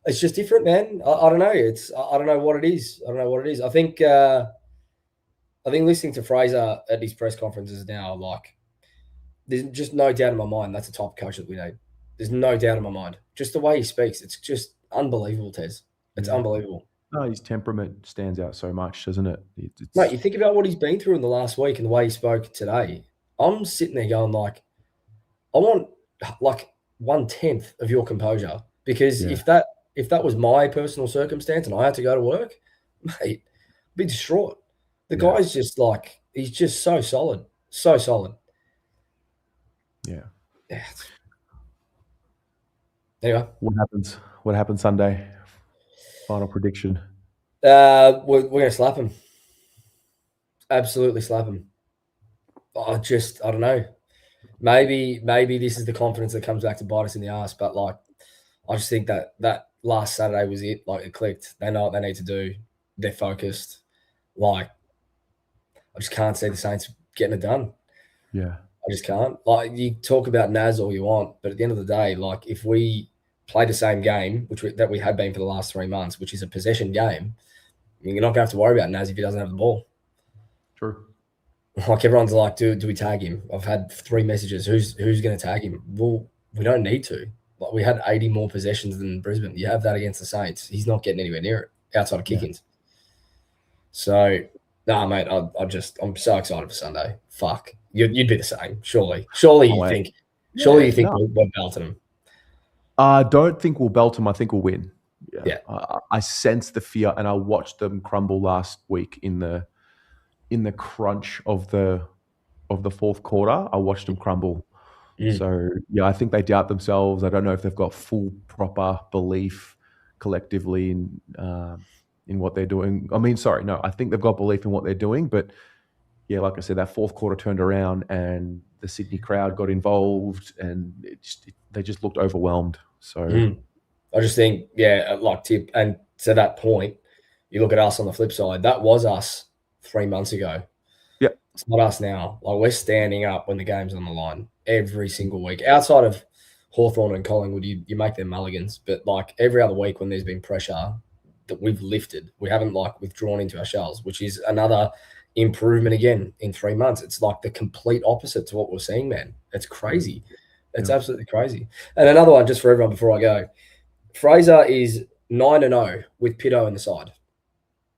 it's just different, man. I don't know. I don't know what it is. I think listening to Fraser at these press conferences now, like, there's just no doubt in my mind that's the type of coach that we need. There's no doubt in my mind. Just the way he speaks, it's just unbelievable, Tez. It's unbelievable. No, his temperament stands out so much, doesn't it? Mate, you think about what he's been through in the last week and the way he spoke today. I'm sitting there going like, I want like 1/10 of your composure, because if that was my personal circumstance and I had to go to work, mate, I'd be distraught. The guy's just like, he's just so solid. Yeah. Anyway. What happens Sunday? Final prediction. We're going to slap him. Absolutely slap him. I don't know. Maybe this is the confidence that comes back to bite us in the ass. But like, I just think that last Saturday was it. Like, it clicked. They know what they need to do. They're focused. Like, I just can't see the Saints getting it done. Yeah. I just can't. Like, you talk about Naz all you want, but at the end of the day, like, if we play the same game, that we have been for the last 3 months, which is a possession game, I mean, you're not going to have to worry about Naz if he doesn't have the ball. True. Like, everyone's like, do we tag him? I've had 3 messages. Who's going to tag him? Well, we don't need to. Like, we had 80 more possessions than Brisbane. You have that against the Saints. He's not getting anywhere near it outside of kick-ins. So, nah, mate, I'm so excited for Sunday. Fuck. You'd be the same, surely. Surely you think we're belting them. I don't think we'll belt them. I think we'll win. Yeah. I sense the fear, and I watched them crumble last week in the crunch of the fourth quarter. I watched them crumble. So yeah, I think they doubt themselves. I don't know if they've got full proper belief collectively in what they're doing. I think they've got belief in what they're doing, but yeah, like I said, that fourth quarter turned around and the Sydney crowd got involved, and they just looked overwhelmed. So I just think, like Tip, and to that point, you look at us on the flip side. That was us 3 months ago. Yeah, it's not us now. Like, we're standing up when the game's on the line every single week. Outside of Hawthorn and Collingwood, you make them mulligans, but like every other week when there's been pressure that we've lifted, we haven't like withdrawn into our shells, which is another improvement again in 3 months. It's like the complete opposite to what we're seeing, man. It's crazy. It's absolutely crazy. And another one just for everyone before I go. Fraser is 9-0 with Pitto in the side.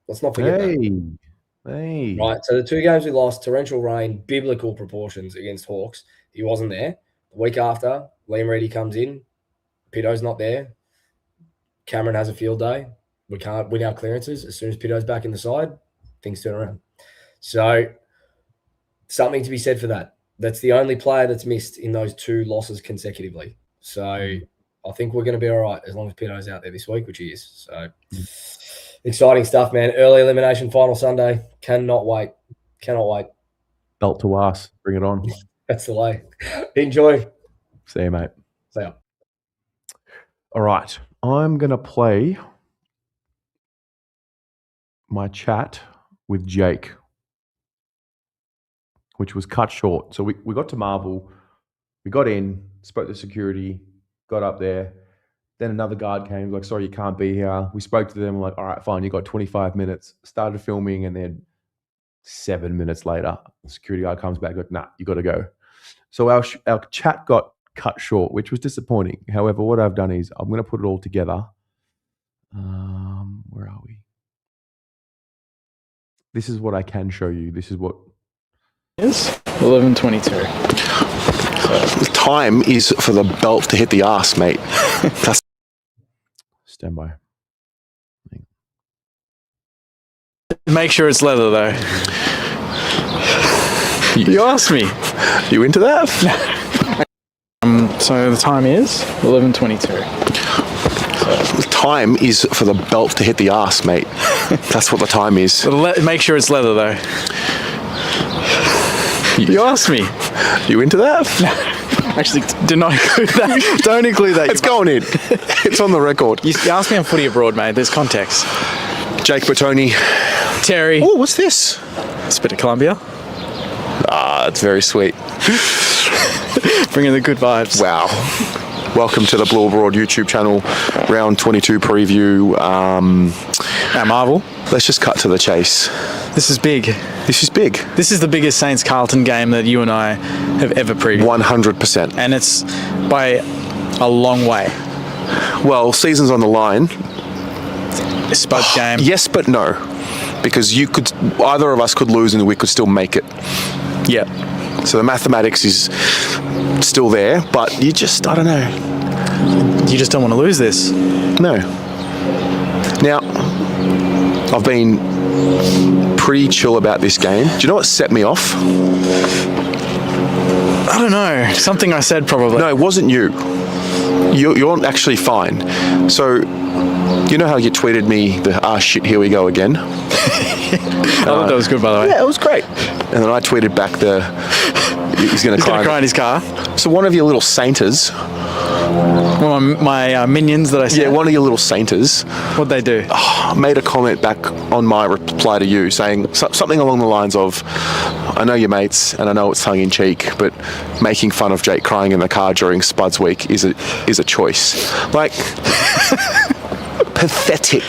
Let's not forget that. Hey. Right. So the 2 games we lost, torrential rain, biblical proportions against Hawks. He wasn't there. The week after, Liam Reedy comes in. Pitto's not there. Cameron has a field day. We can't win our clearances. As soon as Pitto's back in the side, things turn around. So something to be said for that. That's the only player that's missed in those 2 losses consecutively. So I think we're going to be all right as long as Pitto's out there this week, which he is. So exciting stuff, man. Early elimination final Sunday. Cannot wait. Belt to ass. Bring it on. That's the way. Enjoy. See you, mate. See ya. All right. I'm going to play my chat with Jake, which was cut short. So we got to Marvel, we got in, spoke to security, got up there. Then another guard came, like, sorry, you can't be here. We spoke to them, like, all right, fine, you got 25 minutes. Started filming, and then 7 minutes later, the security guard comes back, like, nah, you got to go. So our chat got cut short, which was disappointing. However, what I've done is I'm going to put it all together. Where are we? This is what I can show you. This is what is 11:22. The time is for the belt to hit the ass, mate. Stand by. Make sure it's leather, though. You asked me. You into that? So the time is 11:22. The time is for the belt to hit the ass, mate. That's what the time is. Make sure it's leather, though. You asked me. You into that? Actually, do not include that. Don't include that. It's going in. It's on the record. You asked me on Footy Abroad, mate. There's context. Jake Bertoni. Terry. Oh, what's this? It's a bit of Columbia. Ah, it's very sweet. Bringing the good vibes. Wow. Welcome to the Blue Abroad YouTube channel, round 22 preview. At Marvel. Let's just cut to the chase. This is big. This is big. This is the biggest Saints Carlton game that you and I have ever previewed. 100%. And it's by a long way. Well, season's on the line. Spud game. Yes, but no. Because either of us could lose and we could still make it. Yeah. So the mathematics is still there, but I don't know. You just don't want to lose this. No. Now, I've been pretty chill about this game. Do you know what set me off? I don't know. Something I said probably. No, it wasn't you. You're actually fine. So, you know how you tweeted me the shit, here we go again? I thought that was good, by the way. Yeah, it was great. And then I tweeted back he's going to cry in his car. So one of your little sainters. One of my minions that I said. Yeah, one of your little sainters. What'd they do? Made a comment back on my reply to you saying something along the lines of, I know you're mates and I know it's tongue in cheek, but making fun of Jake crying in the car during Spuds week is a choice. Like, pathetic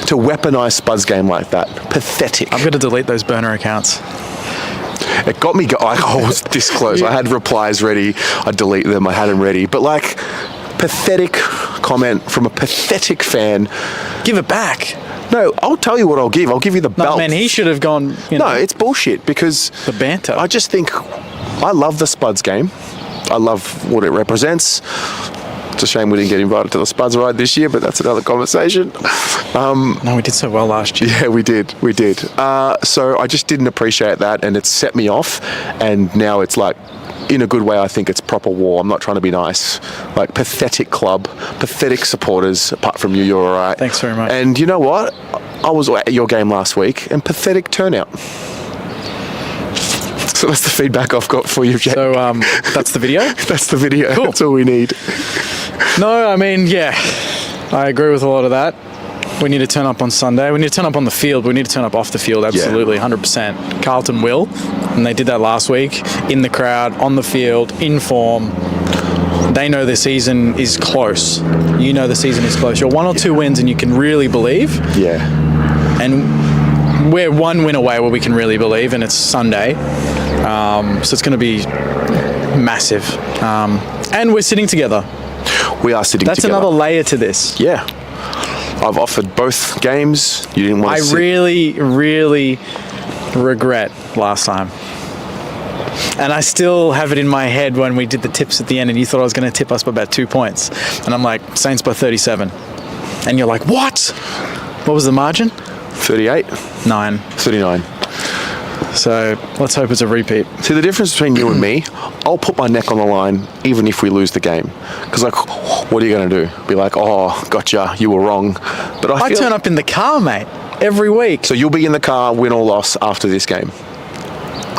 to weaponize Spuds game like that. Pathetic. I'm going to delete those burner accounts. It got me I was this close. I had replies ready. I delete them. I had them ready. But like, pathetic comment from a pathetic fan. Give it back. No, I'll tell you what I'll give. I'll give you the belt. Man, he should have gone. No, it's bullshit because the banter. I just think I love the Spuds game. I love what it represents. It's a shame we didn't get invited to the Spuds ride this year, but that's another conversation. No, we did so well last year. Yeah, we did. So I just didn't appreciate that, and it set me off. And now it's like, in a good way, I think it's proper war. I'm not trying to be nice. Like, pathetic club, pathetic supporters. Apart from you, you're all right. Thanks very much. And you know what? I was at your game last week, and pathetic turnout. So that's the feedback I've got for you, Jake. So that's the video? That's the video. Cool. That's all we need. No, I mean, yeah, I agree with a lot of that. We need to turn up on Sunday. We need to turn up on the field. We need to turn up off the field, absolutely, 100%. Carlton will, and they did that last week, in the crowd, on the field, in form. They know the season is close. You know the season is close. You're 1 or 2 wins and you can really believe. Yeah. And we're 1 win away where we can really believe, and it's Sunday. So it's going to be massive. And we're sitting together. We are sitting That's together. another layer to this. Yeah. I've offered both games. You didn't want to sit. really, really regret last time. And I still have it in my head when we did the tips at the end and you thought I was going to tip us by about 2 points. And I'm like, Saints by 37. And you're like, what? What was the margin? 38? 39. So let's hope it's a repeat. See, the difference between you and me, I'll put my neck on the line even if we lose the game. Because, like, what are you going to do? Be like, oh, gotcha, you were wrong. But I turn up in the car, mate, every week. So you'll be in the car, win or loss, after this game?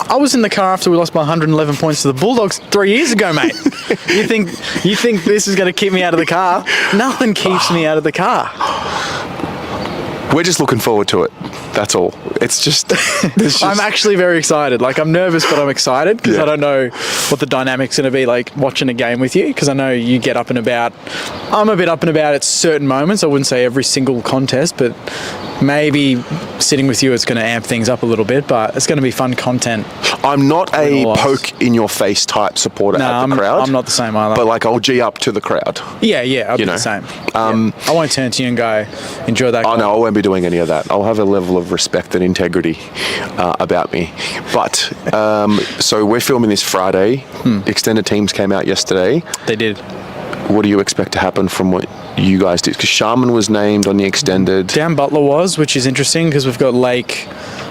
I was in the car after we lost by 111 points to the Bulldogs 3 years ago, mate. You think this is going to keep me out of the car? Nothing keeps me out of the car. We're just looking forward to it. That's all. It's just... I'm actually very excited. Like, I'm nervous, but I'm excited because I don't know what the dynamic's going to be like watching a game with you, because I know you get up and about. I'm a bit up and about at certain moments. I wouldn't say every single contest, but maybe sitting with you, it's going to amp things up a little bit, but it's going to be fun content. I'm not a poke-in-your-face type supporter at the crowd. I'm not the same either. But, like, I'll G up to the crowd. Yeah, I'll be the same. I won't turn to you and go, enjoy that. Oh, no, I won't be doing any of that. I'll have a level of respect and integrity about me. But, so we're filming this Friday. Extended teams came out yesterday. They did. What do you expect to happen from what you guys did? Because Sharman was named on the extended. Dan Butler was, which is interesting because we've got Lake,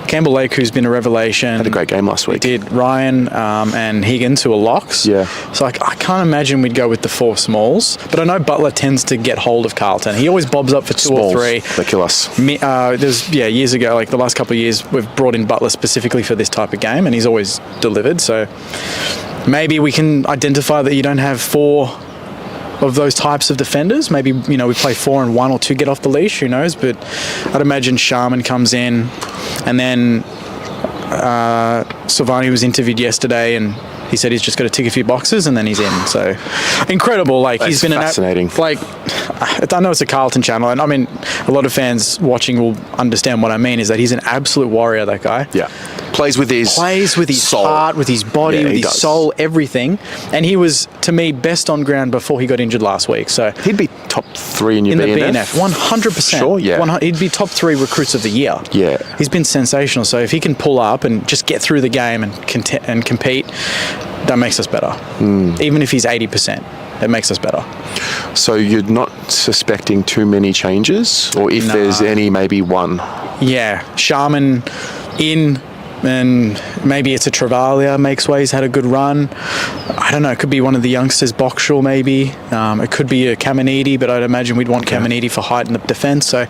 Campbell Lake, who's been a revelation. Had a great game last week. Did Ryan and Higgins, who are locks. Yeah. So I can't imagine we'd go with the 4 smalls. But I know Butler tends to get hold of Carlton. He always bobs up for 2 Smalls, or 3. they kill us. There's years ago, like the last couple of years, we've brought in Butler specifically for this type of game, and he's always delivered. So maybe we can identify that you don't have 4 of those types of defenders. Maybe, we play 4 and 1 or 2 get off the leash, who knows? But I'd imagine Sharman comes in, and then Silvani was interviewed yesterday, and he said he's just got to tick a few boxes and then he's in. So incredible. Like, That's he's been fascinating. I know it's a Carlton channel, and I mean, a lot of fans watching will understand what I mean, is that he's an absolute warrior, that guy. Yeah. Plays with his soul, heart, with his body, with his soul, everything. And he was, to me, best on ground before he got injured last week. So he'd be top 3 in your BNF. 100%. Sure, yeah. He'd be top 3 recruits of the year. Yeah. He's been sensational. So if he can pull up and just get through the game and compete, that makes us better. Even if he's 80%, it makes us better. So you're not suspecting too many changes? Or if there's any, maybe one? Yeah. Sharman in, and maybe it's a Travalia makes way. He's had a good run. I don't know. It could be one of the youngsters, Boxall maybe. It could be a Caminiti, but I'd imagine we'd want Caminiti for height in the defence. So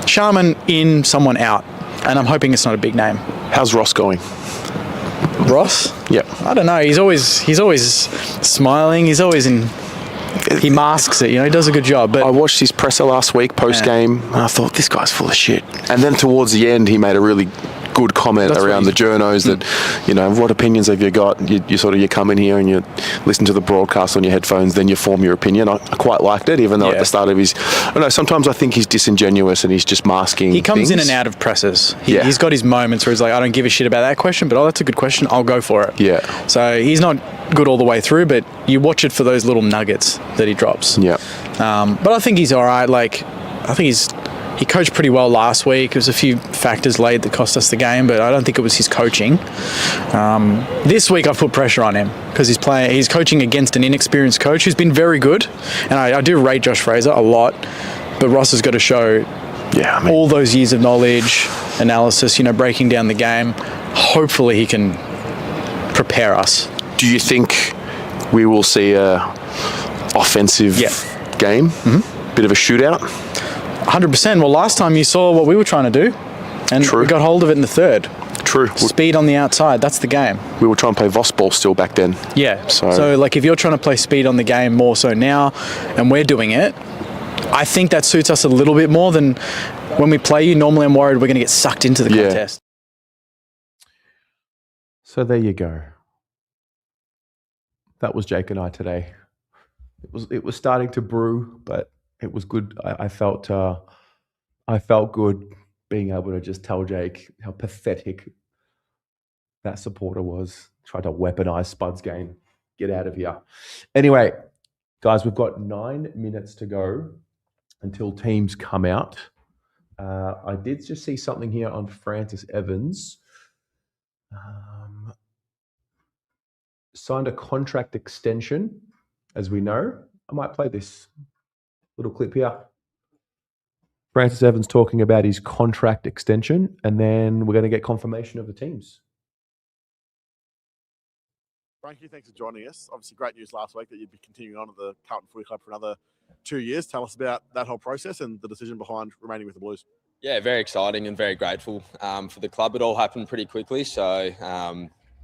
Sharman in, someone out. And I'm hoping it's not a big name. How's Ross going? Ross? Yeah. I don't know. He's always smiling. He's always in. He masks it. He does a good job. But I watched his presser last week post game, and I thought, this guy's full of shit. And then towards the end, he made a really good comment around the journos that, what opinions have you got? You come in here and you listen to the broadcast on your headphones, then you form your opinion. I quite liked it, even though at the start of his, I don't know, sometimes I think he's disingenuous and he's just masking. He comes things. in and out of presses. He's got his moments where he's like, I don't give a shit about that question, but that's a good question. I'll go for it. Yeah. So he's not good all the way through, but you watch it for those little nuggets that he drops. Yeah. But I think he's all right. I think he coached pretty well last week. There was a few factors late that cost us the game, but I don't think it was his coaching. This week I've put pressure on him because he's coaching against an inexperienced coach who's been very good. And I do rate Josh Fraser a lot, but Ross has got to show all those years of knowledge, analysis, breaking down the game. Hopefully he can prepare us. Do you think we will see a offensive game? Mm-hmm. Bit of a shootout? 100%. Well, last time you saw what we were trying to do, and we got hold of it in the third. True. Speed on the outside, that's the game. We were trying to play Voss ball still back then. Yeah. So if you're trying to play speed on the game more so now, and we're doing it, I think that suits us a little bit more than when we play you. Normally I'm worried we're going to get sucked into the contest. So there you go. That was Jake and I today. It was starting to brew, but it was good. I felt good being able to just tell Jake how pathetic that supporter was. Tried to weaponize Spud's game. Get out of here. Anyway, guys, we've got 9 minutes to go until teams come out. I did just see something here on Francis Evans. Signed a contract extension, as we know. I might play this little clip here. Francis Evans talking about his contract extension, and then we're going to get confirmation of the teams. Frankie, thanks for joining us. Obviously, great news last week that you'd be continuing on at the Carlton Footy Club for another 2 years. Tell us about that whole process and the decision behind remaining with the Blues. Yeah, very exciting and very grateful for the club. It all happened pretty quickly, so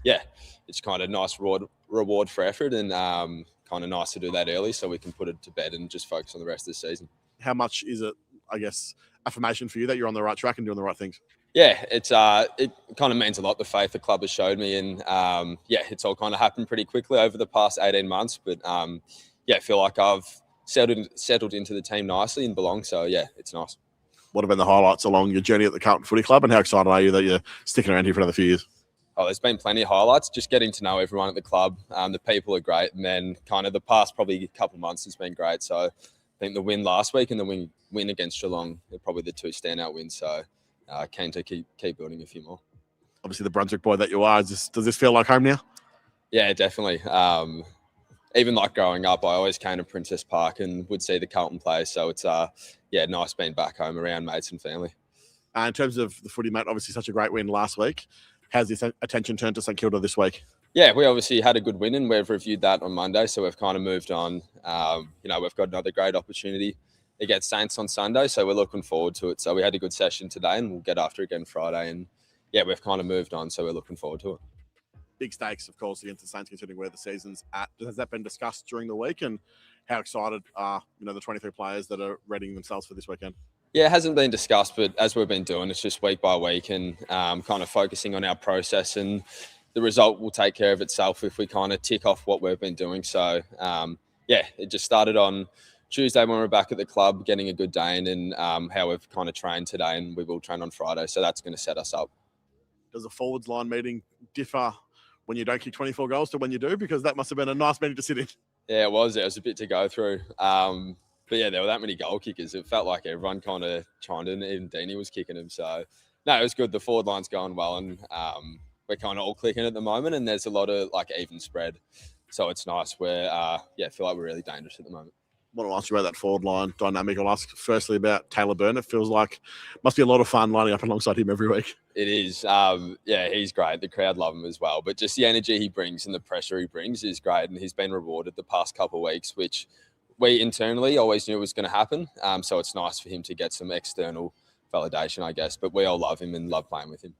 it's kind of nice reward for effort, and kind of nice to do that early so we can put it to bed and just focus on the rest of the season. How much is it, I guess, affirmation for you that you're on the right track and doing the right things? Yeah, it kind of means a lot, the faith the club has showed me, and it's all kind of happened pretty quickly over the past 18 months, but I feel like I've settled into the team nicely and belong, so it's nice. What have been the highlights along your journey at the Carlton Footy Club, and how excited are you that you're sticking around here for another few years? Oh, there's been plenty of highlights. Just getting to know everyone at the club. The people are great, and then kind of the past probably couple of months has been great. So I think the win last week and the win against Geelong are probably the 2 standout wins. So keen to keep building a few more. Obviously, the Brunswick boy that you are, does this feel like home now? Yeah, definitely. Even like growing up, I always came to Princess Park and would see the Carlton play. So it's nice being back home around mates and family. In terms of the footy, mate, obviously such a great win last week. How's the attention turned to St Kilda this week? Yeah, we obviously had a good win and we've reviewed that on Monday, so we've kind of moved on. We've got another great opportunity against Saints on Sunday, so we're looking forward to it. So we had a good session today and we'll get after it again Friday. And yeah, we've kind of moved on, so we're looking forward to it. Big stakes, of course, against the Saints, considering where the season's at. Has that been discussed during the week, and how excited are the 23 players that are readying themselves for this weekend? Yeah, it hasn't been discussed, but as we've been doing, it's just week by week and kind of focusing on our process, and the result will take care of itself if we kind of tick off what we've been doing. So, it just started on Tuesday when we were back at the club, getting a good day in, and how we've kind of trained today, and we will train on Friday. So that's going to set us up. Does the forwards line meeting differ when you don't kick 24 goals to when you do? Because that must have been a nice meeting to sit in. Yeah, it was. It was a bit to go through. But yeah, there were that many goal kickers. It felt like everyone kind of chimed in. Even Deanie was kicking them. So, no, it was good. The forward line's going well, and we're kind of all clicking at the moment. And there's a lot of even spread. So it's nice. I feel like we're really dangerous at the moment. I want to ask you about that forward line dynamic. I'll ask firstly about Taylor Byrne. It feels like must be a lot of fun lining up alongside him every week. It is. He's great. The crowd love him as well. But just the energy he brings and the pressure he brings is great. And he's been rewarded the past couple of weeks, which we internally always knew was going to happen. So it's nice for him to get some external validation, I guess. But we all love him and love playing with him.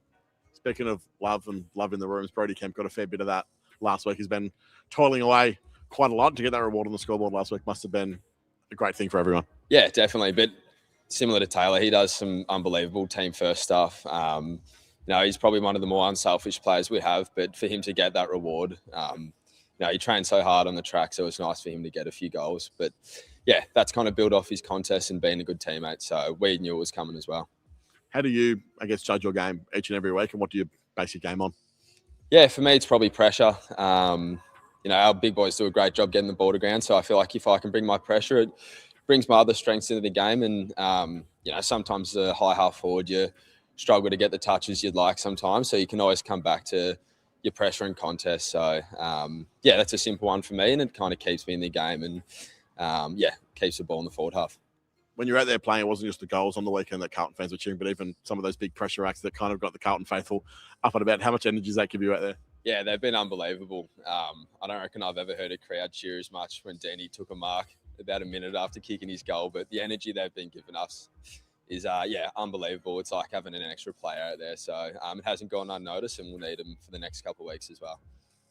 Speaking of love and love in the rooms, Brody Kemp got a fair bit of that last week. He's been toiling away quite a lot. To get that reward on the scoreboard last week must have been a great thing for everyone. Yeah, definitely. But similar to Taylor, he does some unbelievable team first stuff. He's probably one of the more unselfish players we have. But for him to get that reward, he trained so hard on the track, so it's nice for him to get a few goals. But yeah, that's kind of built off his contest and being a good teammate. So we knew it was coming as well. How do you, judge your game each and every week, and what do you base your game on? Yeah, for me, it's probably pressure. Our big boys do a great job getting the ball to ground. So I feel like if I can bring my pressure, it brings my other strengths into the game. And, sometimes the high half forward, you struggle to get the touches you'd like sometimes. So you can always come back to your pressure and contest. So, that's a simple one for me. And it kind of keeps me in the game and, keeps the ball in the forward half. When you're out there playing, it wasn't just the goals on the weekend that Carlton fans were cheering, but even some of those big pressure acts that kind of got the Carlton faithful up and about. How much energy does that give you out there? Yeah, they've been unbelievable. I don't reckon I've ever heard a crowd cheer as much when Deanie took a mark about a minute after kicking his goal. But the energy they've been giving us is, unbelievable. It's like having an extra player out there. So it hasn't gone unnoticed, and we'll need them for the next couple of weeks as well.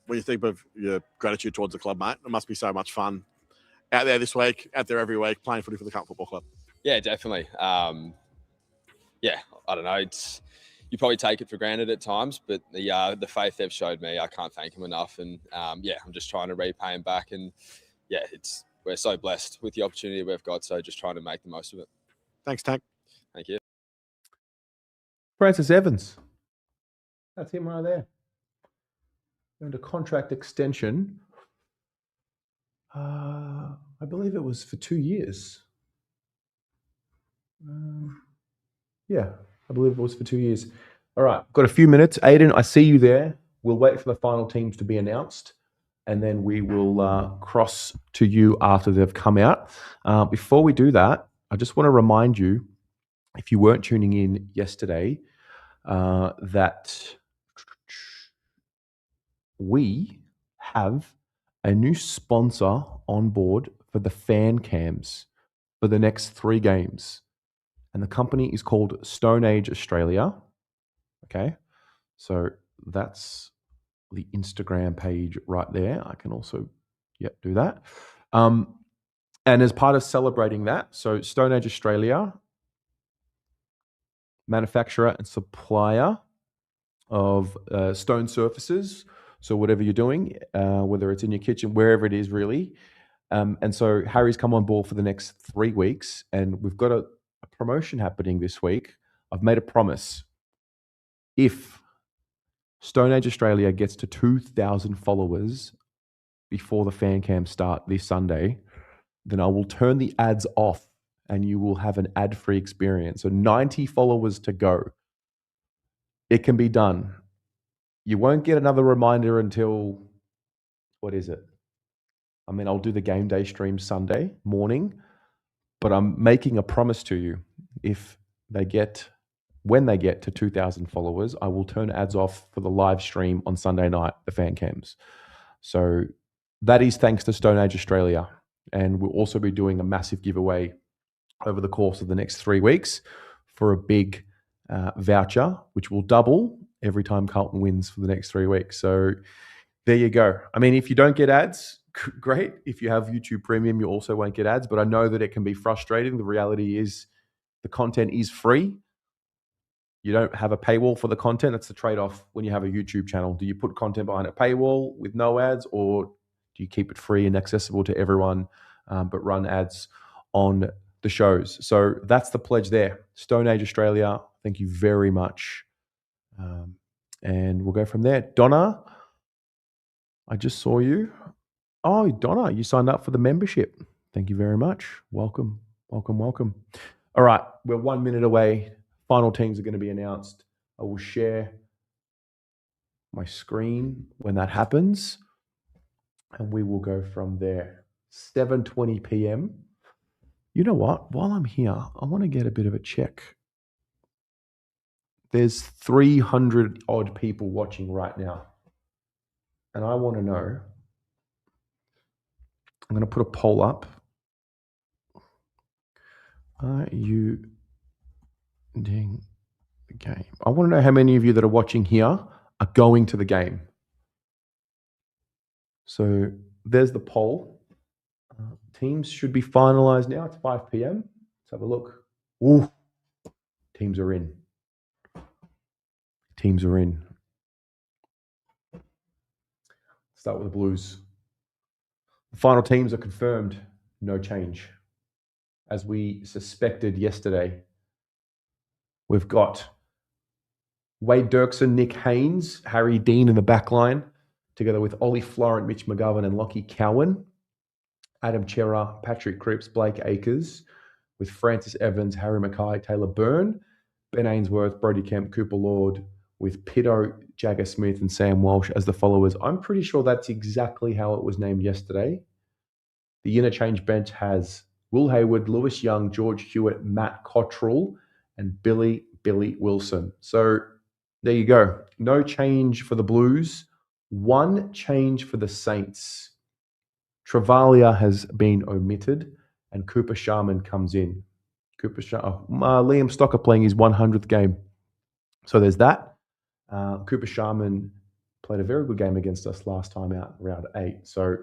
When you think of your gratitude towards the club, mate, it must be so much fun out there this week, out there every week, playing footy for the Carlton Football Club. Yeah, definitely. I don't know. You probably take it for granted at times, but the faith they've showed me, I can't thank them enough. And I'm just trying to repay them back. And we're so blessed with the opportunity we've got. So just trying to make the most of it. Thanks, Tank. Thank you. Francis Evans. That's him right there. Earned a contract extension. I believe it was for 2 years. I believe it was for 2 years. All right, got a few minutes. Aiden, I see you there. We'll wait for the final teams to be announced, and then we will cross to you after they've come out. Before we do that, I just want to remind you, if you weren't tuning in yesterday, that we have a new sponsor on board for the fan cams for the next 3 games. And the company is called Stone Age Australia. Okay. So that's the Instagram page right there. I can also, do that. And as part of celebrating that, so Stone Age Australia, manufacturer and supplier of stone surfaces. So whatever you're doing, whether it's in your kitchen, wherever it is really. And so Harry's come on board for the next 3 weeks, and we've got a promotion happening this week. I've made a promise. If Stone Age Australia gets to 2,000 followers before the fan cam start this Sunday, then I will turn the ads off and you will have an ad-free experience. So 90 followers to go. It can be done. You won't get another reminder until, what is it? I'll do the game day stream Sunday morning, but I'm making a promise to you. If they get when they get to 2,000 followers, I will turn ads off for the live stream on Sunday night, the fan cams. So that is thanks to Stone Age Australia. And we'll also be doing a massive giveaway over the course of the next 3 weeks for a big voucher, which will double every time Carlton wins for the next 3 weeks. So there you go. I mean, if you don't get ads, great. If you have YouTube Premium, you also won't get ads. But I know that it can be frustrating. The reality is the content is free. You don't have a paywall for the content. That's the trade-off when you have a YouTube channel. Do you put content behind a paywall with no ads, or do you keep it free and accessible to everyone, but run ads on the shows? So that's the pledge there. Stone Age Australia, thank you very much. And we'll go from there. Donna, I just saw you. Oh, Donna, you signed up for the membership. Thank you very much. Welcome, welcome, welcome. All right, we're 1 minute away. Final teams are going to be announced. I will share my screen when that happens, and we will go from there. 7:20 p.m. You know what? While I'm here, I want to get a bit of a check. There's 300 odd people watching right now, and I want to know. I'm going to put a poll up. Are you doing the game? I want to know how many of you that are watching here are going to the game. So there's the poll. Teams should be finalized now. It's 5 p.m. Let's have a look. Ooh, teams are in. Teams are in. Start with the Blues. The final teams are confirmed. No change. As we suspected yesterday, we've got Wade Dirksen, Nick Haynes, Harry Dean in the back line, together with Ollie Florent, Mitch McGovern, and Lockie Cowan. Adam Chera, Patrick Cripps, Blake Acres, with Francis Evans, Harry Mackay, Taylor Byrne, Ben Ainsworth, Brody Kemp, Cooper Lord, with Pitto, Jagger Smith, and Sam Walsh as the followers. I'm pretty sure that's exactly how it was named yesterday. The interchange bench has Will Hayward, Lewis Young, George Hewitt, Matt Cottrell, and Billy Wilson. So there you go. No change for the Blues. One change for the Saints. Travalia has been omitted, and Cooper Sharman comes in. Liam Stocker playing his 100th game. So there's that. Cooper Sharman played a very good game against us last time out, round 8. So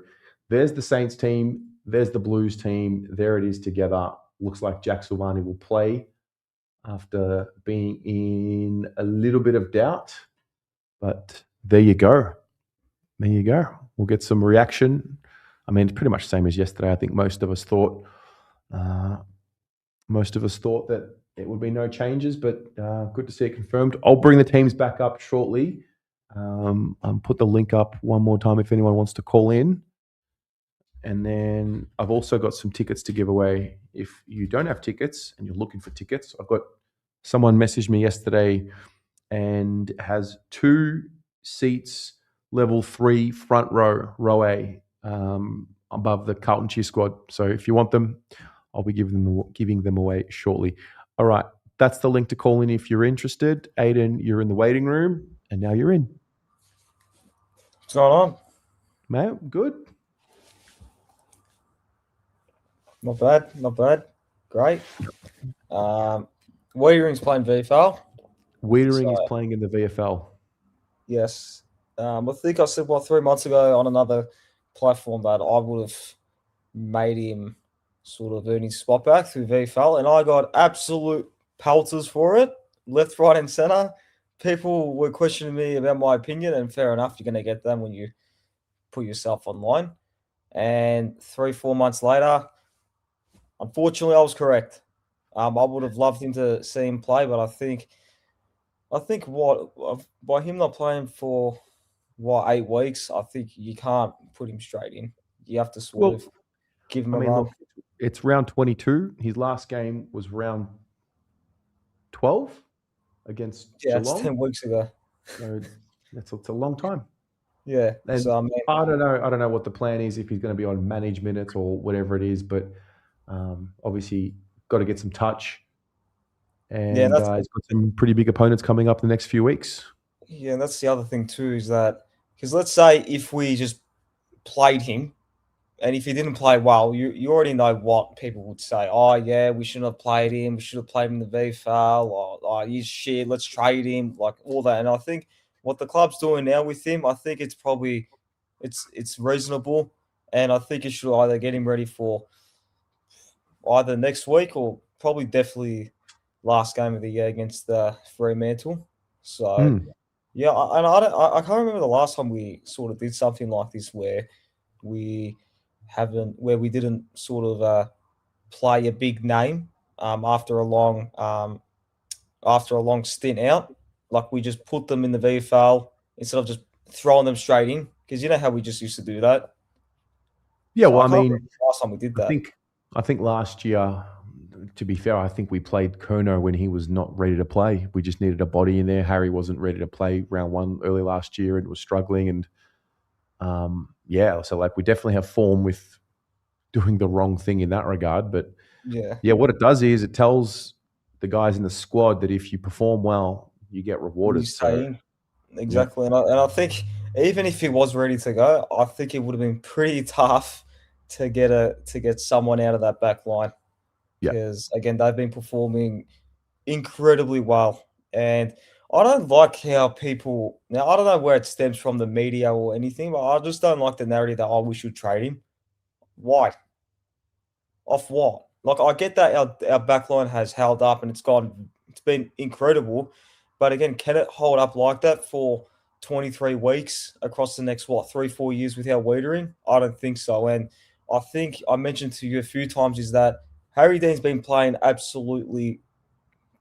there's the Saints team. There's the Blues team. There it is together. Looks like Jack Silvani will play after being in a little bit of doubt. But there you go. There you go. We'll get some reaction. I mean, it's pretty much the same as yesterday. I think most of us thought that it would be no changes, but good to see it confirmed. I'll bring the teams back up shortly. I'll put the link up one more time if anyone wants to call in. And then I've also got some tickets to give away. If you don't have tickets and you're looking for tickets, I've got someone messaged me yesterday and has 2 seats, level 3, front row A, above the Carlton cheer squad. So if you want them, I'll be giving them away shortly. All right, that's the link to call in if you're interested. Aiden, you're in the waiting room, and now you're in. What's going on? Mate, good. Not bad. Great. Weitering's playing VFL. Weitering is playing in the VFL. Yes. I think I said, 3 months ago on another platform that I would have made him sort of earn his spot back through VFL, and I got absolute pelters for it, left, right, and centre. People were questioning me about my opinion, and fair enough, you're going to get them when you put yourself online. And 3-4 months later, unfortunately, I was correct. I would have loved him to see him play, but I think by him not playing for 8 weeks, I think you can't put him straight in. You have to sort of give him a run. Look, it's round 22. His last game was round 12 against Geelong. It's 10 weeks ago. So it's a long time. Yeah. And So I don't know what the plan is, if he's going to be on managed minutes or whatever it is, but obviously got to get some touch. And that's he's got some pretty big opponents coming up in the next few weeks. yeah, that's the other thing too, is that because let's say if we just played him, and if he didn't play well, you already know what people would say. Oh yeah, we shouldn't have played him. We should have played him in the VFL. Or oh, he's shit. Let's trade him. Like all that. And I think what the club's doing now with him, I think it's probably it's reasonable, and I think it should either get him ready for either next week or probably definitely last game of the year against the Fremantle. So yeah, I can't remember the last time we sort of did something like this where we didn't sort of play a big name after a long stint out. Like we just put them in the VFL instead of just throwing them straight in, because you know how we just used to do that. Yeah, So well, I can't mean, remember the last time we did that. I think last year, to be fair, I think we played Kerno when he was not ready to play. We just needed a body in there. Harry wasn't ready to play round one early last year and was struggling. And so like we definitely have form with doing the wrong thing in that regard. But yeah, what it does is it tells the guys in the squad that if you perform well, you get rewarded. you stay in. Exactly, and I think even if he was ready to go, I think it would have been pretty tough to get someone out of that back line, because again they've been performing incredibly well, and I don't like how people now. I don't know where it stems from, the media or anything, but I just don't like the narrative that we should trade him. Why? Off what? Like I get that our back line has held up and it's been incredible, but again, can it hold up like that for 23 weeks across the next 3-4 years without Wiedering? I don't think so. And I think I mentioned to you a few times is that Harry Dean's been playing absolutely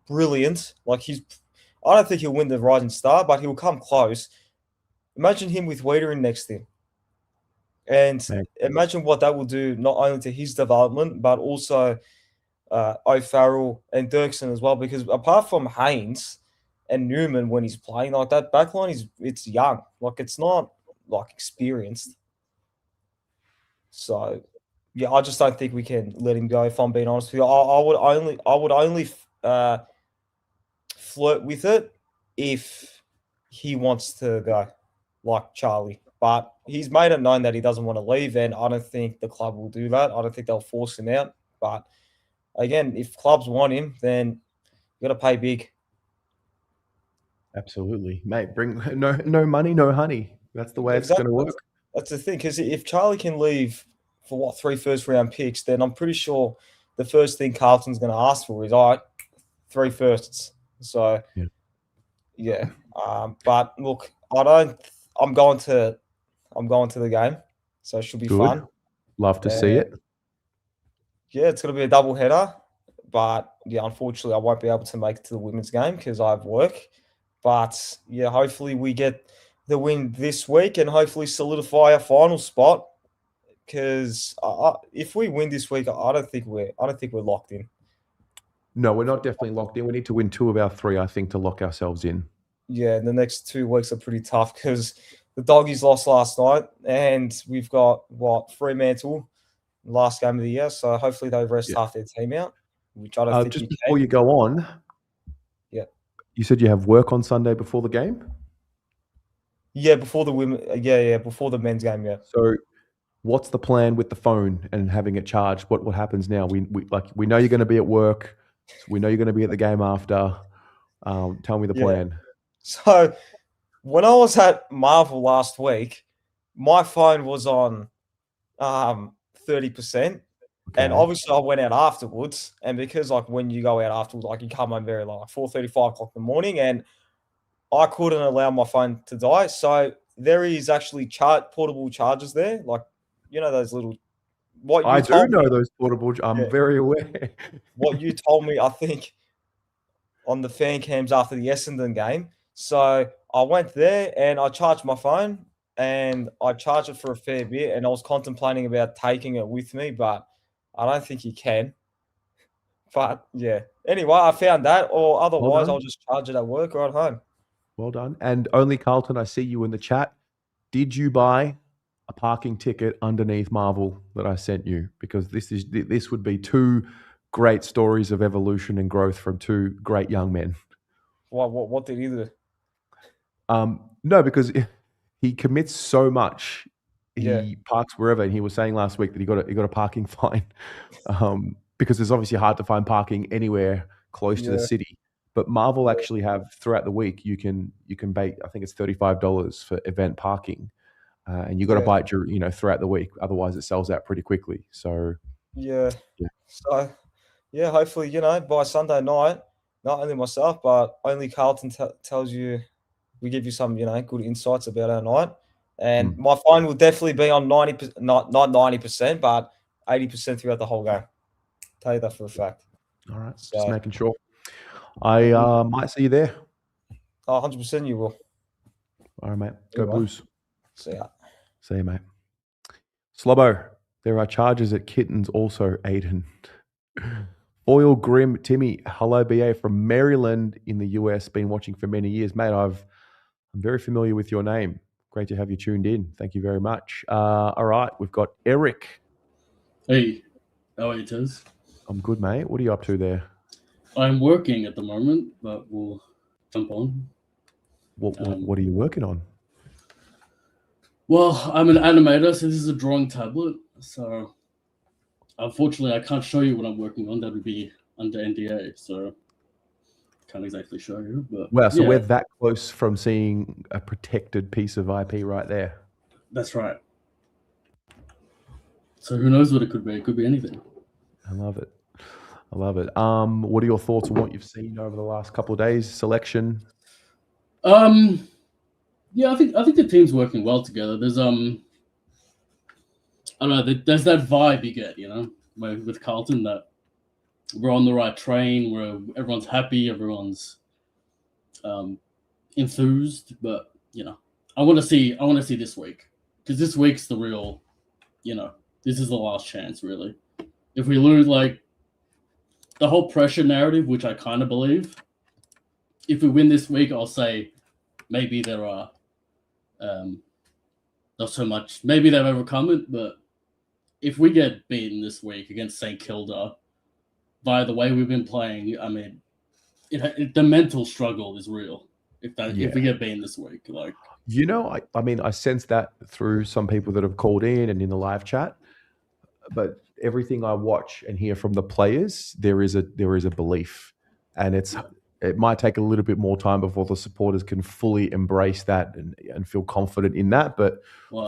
brilliant. Like I don't think he'll win the Rising Star, but he'll come close. Imagine him with Wiedering next to him. And imagine what that will do not only to his development, but also O'Farrell and Dirksen as well. Because apart from Haynes and Newman, when he's playing like that, backline it's young. Like it's not like experienced. So yeah, I just don't think we can let him go. If I'm being honest with you, I would only flirt with it if he wants to go, like Charlie. But he's made it known that he doesn't want to leave, and I don't think the club will do that. I don't think they'll force him out. But again, if clubs want him, then you got to pay big. Absolutely, mate. Bring no money, no honey. That's the way it's going to work. That's the thing, because if Charlie can leave for 3 first-round picks, then I'm pretty sure the first thing Carlton's going to ask for is 3 firsts. So yeah. But look, I'm going to the game, so it should be fun. Love to see it. Yeah, it's going to be a double header, but yeah, unfortunately, I won't be able to make it to the women's game because I have work. But yeah, hopefully we get the win this week and hopefully solidify our final spot. Because if we win this week, I don't think we're locked in. No, we're not definitely locked in. We need to win 2 of our 3, I think, to lock ourselves in. Yeah, and the next 2 weeks are pretty tough because the Doggies lost last night, and we've got Fremantle last game of the year. So hopefully they rest half their team out, which I don't think just you before can. you go on, you said you have work on Sunday before the game. Yeah, before the women. Before the men's game. Yeah. So, what's the plan with the phone and having it charged? What happens now? We know you're going to be at work. So we know you're going to be at the game after. Tell me the plan. So, when I was at Marvel last week, my phone was on 30%. And obviously I went out afterwards. And because when you go out afterwards, you come home very late, 4:30, 5 o'clock in the morning, and I couldn't allow my phone to die. So there is actually portable chargers there. Those little I do know those portable. I'm very aware. What you told me, I think, on the fan cams after the Essendon game. So I went there and I charged my phone and I charged it for a fair bit, and I was contemplating about taking it with me, but I don't think you can. But yeah. Anyway, I found that, or otherwise I'll just charge it at work or at home. Well done. And only Carlton, I see you in the chat. Did you buy a parking ticket underneath Marvel that I sent you? Because this would be 2 great stories of evolution and growth from two great young men. What did he do? No, because he commits so much. He Yeah. parks wherever, and he was saying last week that he got a parking fine because it's obviously hard to find parking anywhere close to the Yeah. city. But Marvel actually have throughout the week you can pay, I think it's $35 for event parking, and you got to Yeah. buy it throughout the week. Otherwise, it sells out pretty quickly. So Yeah. So, yeah, hopefully, by Sunday night, not only myself, but only Carlton tells you, we give you some, good insights about our night. And my phone will definitely be on 90%, not 90%, but 80% throughout the whole game. Tell you that for a fact. All right, So, just making sure. I might see you there. 100% you will. All right, mate. Go Anyway, Blues. see ya. See you, mate. Slobbo, there are charges at Kittens also, Aiden. Oil Grim Timmy, hello BA from Maryland in the US, been watching for many years. Mate, I'm very familiar with your name. Great to have you tuned in. Thank you very much. All right, we've got Eric. Hey, how are you, Tiz? I'm good, mate. What are you up to there? I'm working at the moment, but we'll jump on. What are you working on? Well, I'm an animator, so this is a drawing tablet. So unfortunately, I can't show you what I'm working on. That would be under NDA, so can't exactly show you. But Wow, so yeah, we're that close from seeing a protected piece of IP right there. that's right. So who knows what it could be? It could be anything. I love it. I love it. What are your thoughts on what you've seen over the last couple of days? Selection? Yeah, I think the team's working well together. There's I don't know, there's that vibe you get, with Carlton, that we're on the right train, where everyone's happy, everyone's enthused. But I want to see this week, because this week's the real, this is the last chance, really. If we lose, like, the whole pressure narrative, which I kind of believe, if we win this week, I'll say maybe there are not so much. Maybe they've overcome it, but if we get beaten this week against St. Kilda, by the way we've been playing, I mean, the mental struggle is real. If we get beaten this week, like, I mean, I sense that through some people that have called in and in the live chat, but everything I watch and hear from the players, there is a belief, and it might take a little bit more time before the supporters can fully embrace that and feel confident in that. But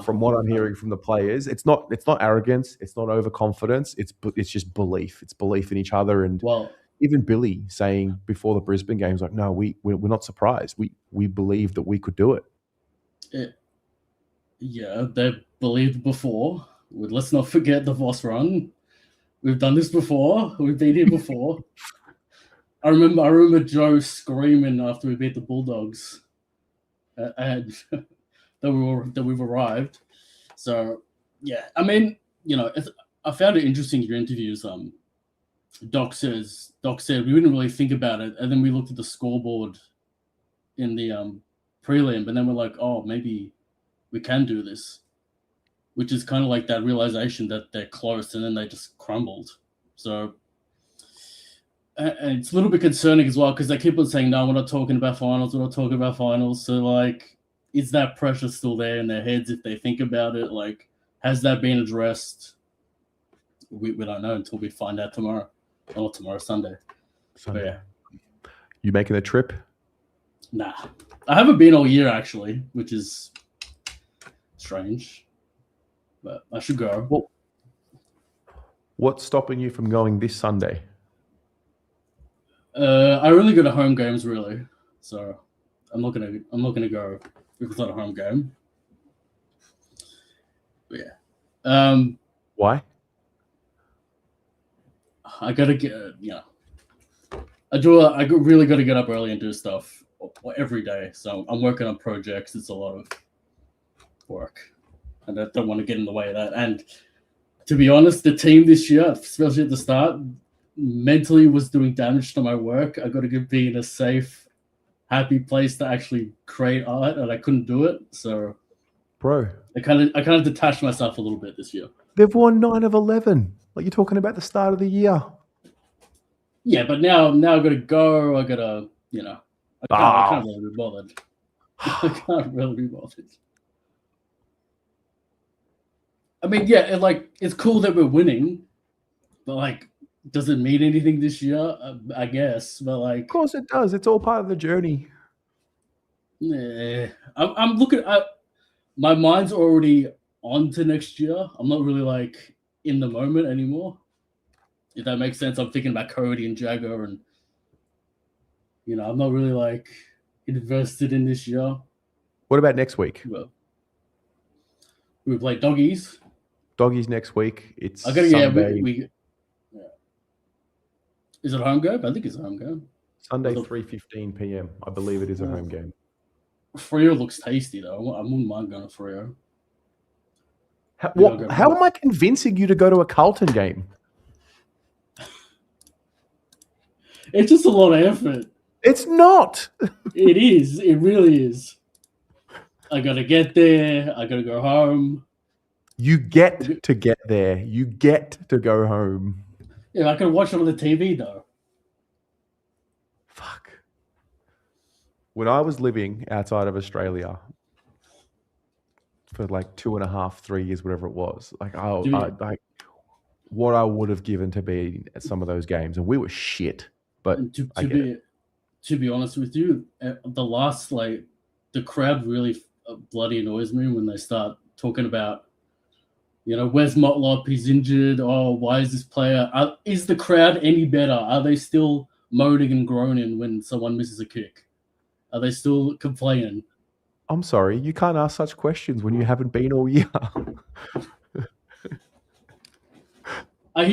from what I'm hearing from the players, it's not arrogance, it's not overconfidence, it's just belief. It's belief in each other. And even Billy saying before the Brisbane game, was like, no, we're not surprised. We believe that we could do it. Yeah, they've believed before. Let's not forget the Voss run. We've done this before. We've been here before. I remember Joe screaming after we beat the Bulldogs, and that we've arrived. So yeah, I mean, I found it interesting your interviews. Doc said we didn't really think about it, and then we looked at the scoreboard in the prelim, and then we're like, oh, maybe we can do this, which is kind of like that realization that they're close, and then they just crumbled. So. And it's a little bit concerning as well, because they keep on saying, no, we're not talking about finals. We're not talking about finals. So, like, is that pressure still there in their heads if they think about it? Like, has that been addressed? We don't know until we find out tomorrow. Or tomorrow, Sunday. But, yeah. You making a trip? Nah. I haven't been all year, actually, which is strange. But I should go. Well, what's stopping you from going this Sunday? I only go to home games, really, so I'm not gonna go if it's not a home game. But yeah. Why? I gotta get I really gotta get up early and do stuff every day. So I'm working on projects. It's a lot of work, and I don't want to get in the way of that. And to be honest, the team this year, especially at the start, mentally was doing damage to my work. I got to be in a safe, happy place to actually create art, and I couldn't do it. So, bro, I kind of detached myself a little bit this year. They've won 9 of 11. Like, you're talking about the start of the year. Yeah, but now I've got to go. I got to, I can't really be bothered. I can't really be bothered. I mean, yeah, it's cool that we're winning, but does it mean anything this year? I guess, but Of course it does. It's all part of the journey. yeah, I'm looking at my mind's already on to next year. I'm not really in the moment anymore. If that makes sense, I'm thinking about Cody and Jagger, and I'm not really invested in this year. What about next week? Well, we play doggies. Doggies next week. It's I gotta Sunday. Yeah. Is it a home game? I think it's a home game. Sunday, 3:15 p.m. I believe it is a home game. Freo looks tasty though. I wouldn't mind going to Freo. How am I convincing you to go to a Carlton game? It's just a lot of effort. It's not. It is. It really is. I gotta get there. I gotta go home. You get to get there. You get to go home. Yeah, I can watch it on the TV though. Fuck. When I was living outside of Australia for 2.5, 3 years, whatever it was, what I would have given to be at some of those games, and we were shit. But to be honest with you, the last the crowd really bloody annoys me when they start talking about, where's Motlop? He's injured. Oh, why is this player? Is the crowd any better? Are they still moaning and groaning when someone misses a kick? Are they still complaining? I'm sorry, you can't ask such questions when you haven't been all year. I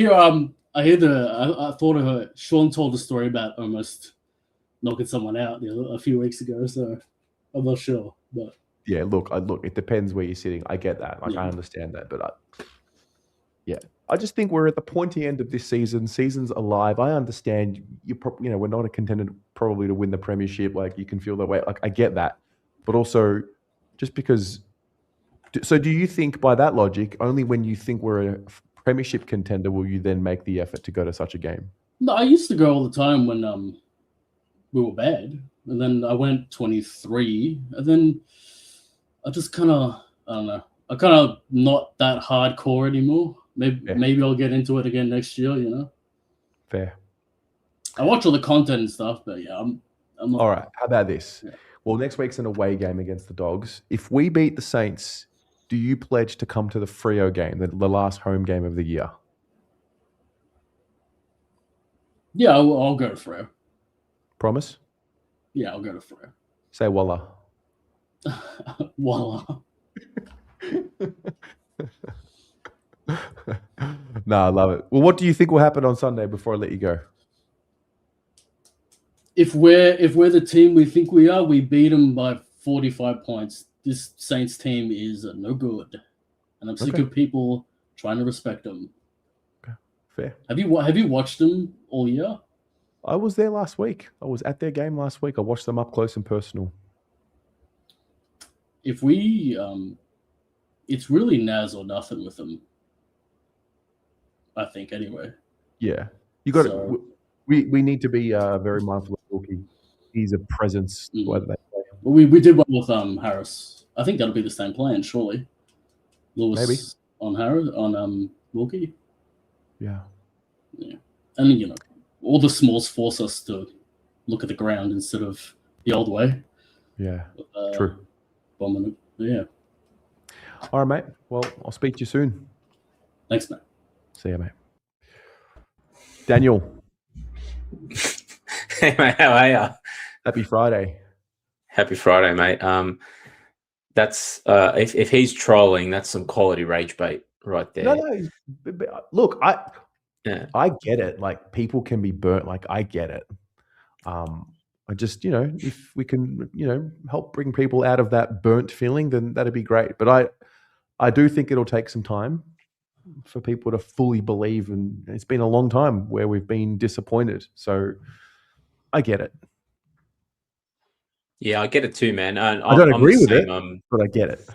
thought Sean told a story about almost knocking someone out a few weeks ago, so I'm not sure. But yeah, look, it depends where you're sitting. I get that. I understand that, but I just think we're at the pointy end of this season. Season's alive. I understand we're not a contender probably to win the premiership. You can feel that way. I get that, but also just because. So, do you think by that logic, only when you think we're a premiership contender will you then make the effort to go to such a game? No, I used to go all the time when we were bad, and then I went 23, and then I just kind of I don't know. I kind of not that hardcore anymore. Maybe I'll get into it again next year. Fair. I watch all the content and stuff, but yeah, I'm not. All right. How about this? Yeah. Well, next week's an away game against the Dogs. If we beat the Saints, do you pledge to come to the Freo game, the last home game of the year? Yeah, I'll go to Freo. Promise? Yeah, I'll go to Freo. Say Walla. Walla. No, I love it. Well, what do you think will happen on Sunday before I let you go? If we're the team we think we are, we beat them by 45 points. This Saints team is no good, and I'm sick of people trying to respect them. Okay, fair. Have you watched them all year? I was there last week. I was at their game last week. I watched them up close and personal. If we, it's really Naz or nothing with them. I think anyway. Yeah, you got to. We need to be very mindful of Wilkie. He's a presence. Whether they play. Well, we did well with Harris. I think that'll be the same plan, surely. Lewis Maybe on Harris on Wilkie. Yeah. And all the smalls force us to look at the ground instead of the old way. Yeah. True. Bombing it. Yeah. All right, mate. Well, I'll speak to you soon. Thanks, mate. See you, mate. Daniel. Hey, mate. How are you? Happy Friday. Happy Friday, mate. That's if he's trolling, that's some quality rage bait right there. No. Look, I get it. People can be burnt. I get it. I just, if we can, help bring people out of that burnt feeling, then that'd be great. But I do think it'll take some time for people to fully believe, and it's been a long time where we've been disappointed. So I get it. Yeah, I get it too, man. And I don't agree with it, but I get it.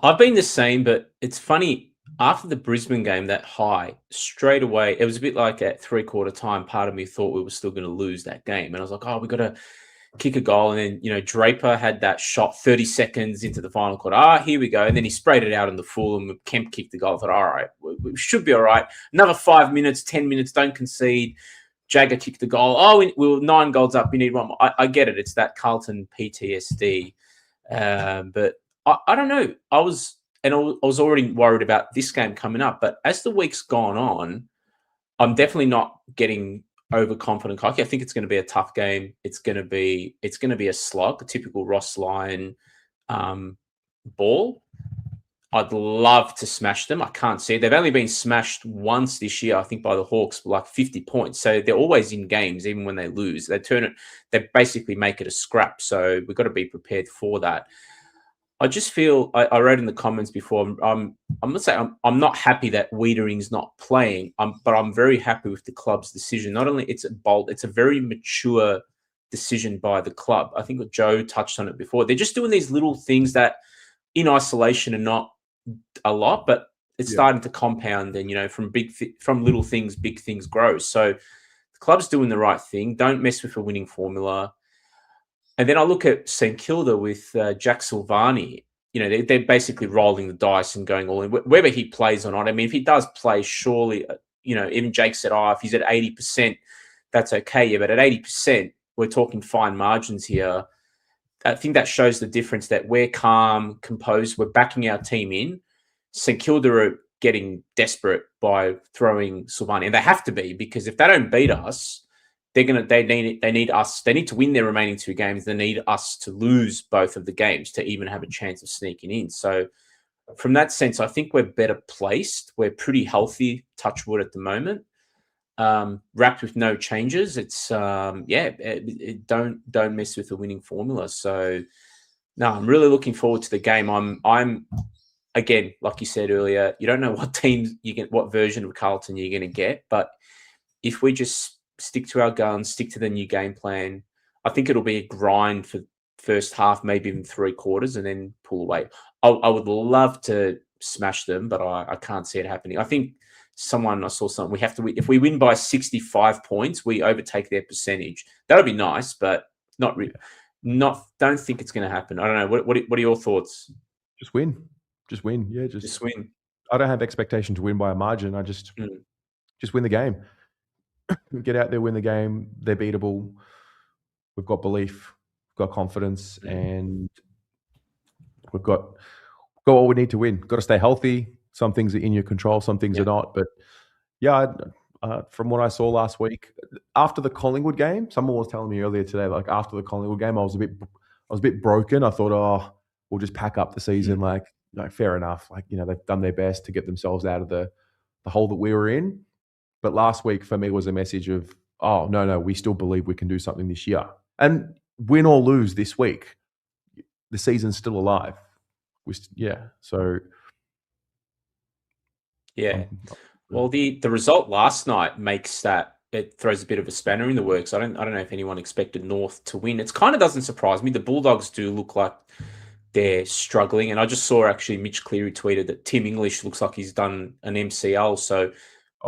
I've been the same, but it's funny. after the Brisbane game, that high, straight away, it was a bit like at 3/4 time, part of me thought we were still going to lose that game. And I was like, oh, we got to kick a goal. And then, you know, Draper had that shot 30 seconds into the final quarter. Here we go. And then he sprayed it out in the full and Kemp kicked the goal. I thought, all right, we should be all right. Another 5 minutes, 10 minutes, don't concede. Jagger kicked the goal. Oh, we were 9 goals up. We need one more. I get it. It's that Carlton PTSD. But I don't know. I was already worried about this game coming up. But as the week's gone on, I'm definitely not getting overconfident cocky. I think it's going to be a tough game. It's going to be a slog, a typical Ross Lyon ball. I'd love to smash them. I can't see it. They've only been smashed once this year, I think, by the Hawks, like 50 points. So they're always in games, even when they lose. They turn it. They basically make it a scrap. So we've got to be prepared for that. I just feel I wrote in the comments before. I'm not saying I'm not happy that Wiedering's not playing. But I'm very happy with the club's decision. Not only it's a very mature decision by the club. I think Joe touched on it before. They're just doing these little things that, in isolation, are not a lot, but it's starting to compound. And, you know, from little things, big things grow. So the club's doing the right thing. Don't mess with a winning formula. And then I look at St Kilda with Jack Silvani. You know, they're basically rolling the dice and going all in. Whether he plays or not, I mean, if he does play, surely, you know, even Jake said, if he's at 80%, that's okay. Yeah, but at 80%, we're talking fine margins here. I think that shows the difference that we're calm, composed, we're backing our team in. St Kilda are getting desperate by throwing Silvani, and they have to be, because if they don't beat us, they need us. They need to win their remaining 2 games. They need us to lose both of the games to even have a chance of sneaking in. So from that sense, I think we're better placed. We're pretty healthy, touch wood, at the moment. Wrapped with no changes. It's don't mess with the winning formula. So no, I'm really looking forward to the game. I'm again, like you said earlier, you don't know what teams you get, what version of Carlton you're going to get, but if we just stick to our guns, stick to the new game plan, I think it'll be a grind for first half, maybe even 3/4, and then pull away. I would love to smash them, but I can't see it happening. I think I saw something. We have to win. If we win by 65 points, we overtake their percentage. That would be nice, but not really. Don't think it's going to happen. I don't know. What are your thoughts? Just win. Yeah, just win. I don't have expectation to win by a margin. I just win the game. Get out there, win the game. They're beatable. We've got belief, we've got confidence, and we've got what we need to win. Got to stay healthy. Some things are in your control, some things are not. But yeah, from what I saw last week, after the Collingwood game, someone was telling me earlier today, like after the Collingwood game, I was a bit broken. I thought, we'll just pack up the season. Like, fair enough. Like, you know, they've done their best to get themselves out of the hole that we were in. But last week for me was a message of, no, we still believe we can do something this year. And win or lose this week, the season's still alive. So. Yeah. Well, the result last night makes that, it throws a bit of a spanner in the works. I don't know if anyone expected North to win. It kind of doesn't surprise me. The Bulldogs do look like they're struggling. And I just saw actually Mitch Cleary tweeted that Tim English looks like he's done an MCL. So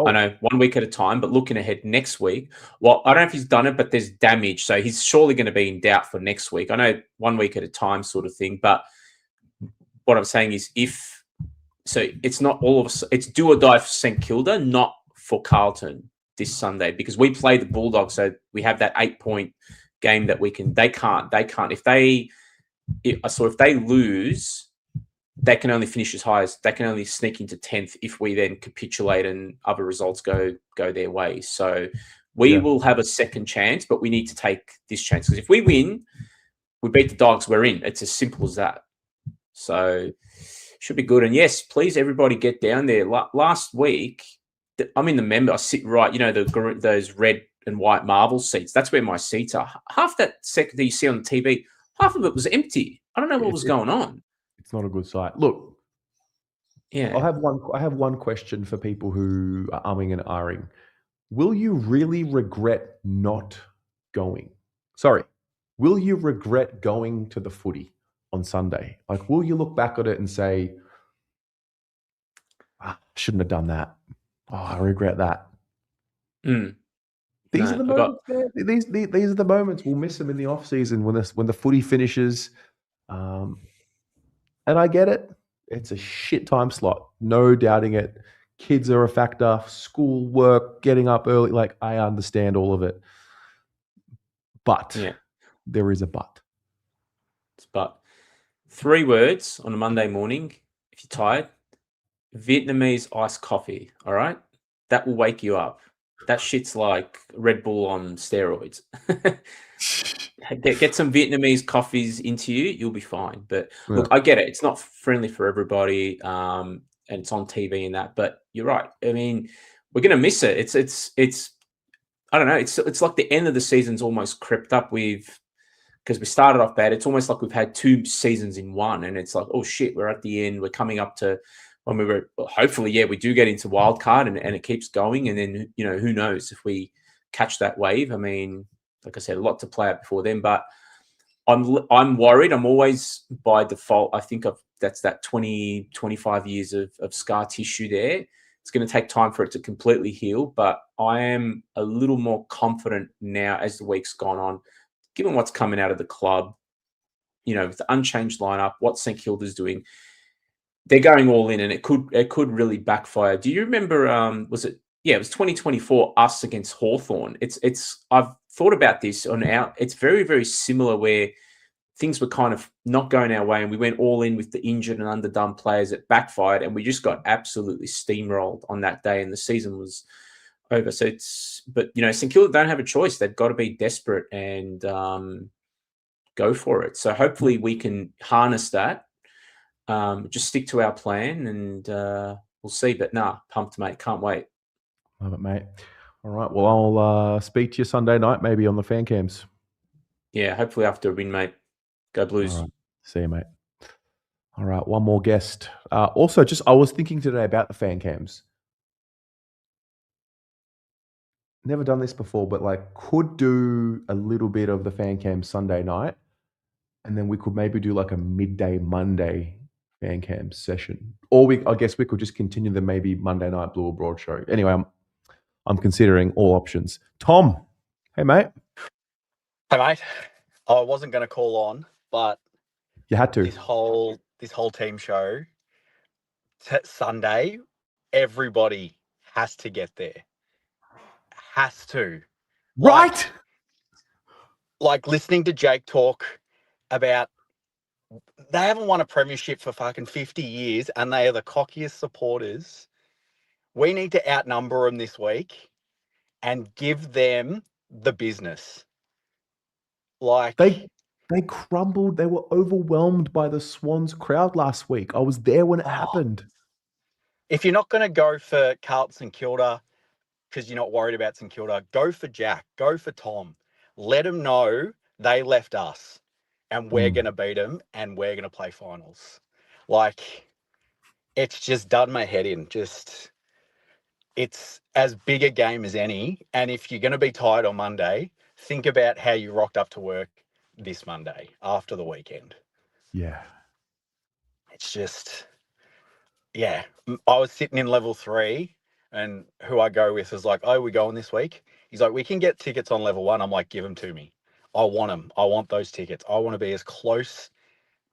I know 1 week at a time, but looking ahead next week, well, I don't know if he's done it, but there's damage. So he's surely going to be in doubt for next week. I know 1 week at a time sort of thing. But what I'm saying is it's not all of us, it's do or die for St Kilda, not for Carlton this Sunday, because we play the Bulldogs. So we have that 8-point game that they can't. If they lose, they can only finish as high as, they can only sneak into 10th if we then capitulate and other results go their way. So we will have a second chance, but we need to take this chance, because if we win, we beat the Dogs, we're in. It's as simple as that. So should be good. And yes, please, everybody get down there. Last week, I'm in the member. I sit right, those red and white marble seats. That's where my seats are. Half that second that you see on the TV, half of it was empty. I don't know what was going on. It's not a good sight. Look, I have one question for people who are umming and ahhing. Will you really regret not going? Sorry, will you regret going to the footy on Sunday? Like, will you look back at it and say, shouldn't have done that. Oh, I regret that. Mm. These No, are the I got- moments, man. These are the moments we'll miss them in the off season when the footy finishes. And I get it. It's a shit time slot. No doubting it. Kids are a factor. School, work, getting up early. Like, I understand all of it. But Yeah. there is a but. But 3 words on a Monday morning, if you're tired: Vietnamese iced coffee. All right, that will wake you up. That shit's like Red Bull on steroids. Get some Vietnamese coffees into you, you'll be fine. But look, Yeah. I get it. It's not friendly for everybody, and it's on TV and that. But you're right. I mean, we're gonna miss it. It's. I don't know. It's like the end of the season's almost crept up with, because we started off bad. It's almost like we've had 2 seasons in one, and it's like, oh shit, we're at the end. We're coming up to when we were. Hopefully, yeah, we do get into wild card, and it keeps going. And then who knows if we catch that wave. I mean, like I said, a lot to play out before then. But I'm worried. I'm always by default. I think that's that 20, 25 years of scar tissue there. It's going to take time for it to completely heal, but I am a little more confident now as the week's gone on, given what's coming out of the club, with the unchanged lineup, what St Kilda's doing. They're going all in, and it could really backfire. Do you remember? Was it? Yeah, it was 2024. Us against Hawthorn. I've thought about this on our. It's very, very similar where things were kind of not going our way, and we went all in with the injured and underdone players. It backfired, and we just got absolutely steamrolled on that day, and the season was over. So but St Kilda don't have a choice. They've got to be desperate and go for it. So hopefully we can harness that. Just stick to our plan, and we'll see. But pumped, mate. Can't wait. Love it, mate. All right. Well, I'll speak to you Sunday night, maybe on the fan cams. Yeah, hopefully after a win, mate. Go Blues. All right. See you, mate. All right. One more guest. Also, I was thinking today about the fan cams. Never done this before, but could do a little bit of the fan cam Sunday night, and then we could maybe do like a midday Monday fan cam session, or I guess we could just continue the maybe Monday night Blue Abroad show. Anyway, I'm considering all options. Tom, hey mate. Hey mate, I wasn't going to call on, but you had to. This whole team show Sunday, everybody has to get there. Has to. Right. Like listening to Jake talk about they haven't won a premiership for fucking 50 years and they are the cockiest supporters. We need to outnumber them this week and give them the business. They crumbled. They were overwhelmed by the Swans crowd last week. I was there when it happened. If you're not going to go for Carlton and Kilda because you're not worried about St Kilda, go for Jack. Go for Tom. Let them know they left us and we're going to beat them and we're going to play finals. It's just done my head in. It's as big a game as any. And if you're going to be tired on Monday, think about how you rocked up to work this Monday after the weekend. Yeah. It's just, yeah. I was sitting in level 3 and who I go with is like, oh, we going this week? He's like, we can get tickets on level 1. I'm like, give them to me. I want them. I want those tickets. I want to be as close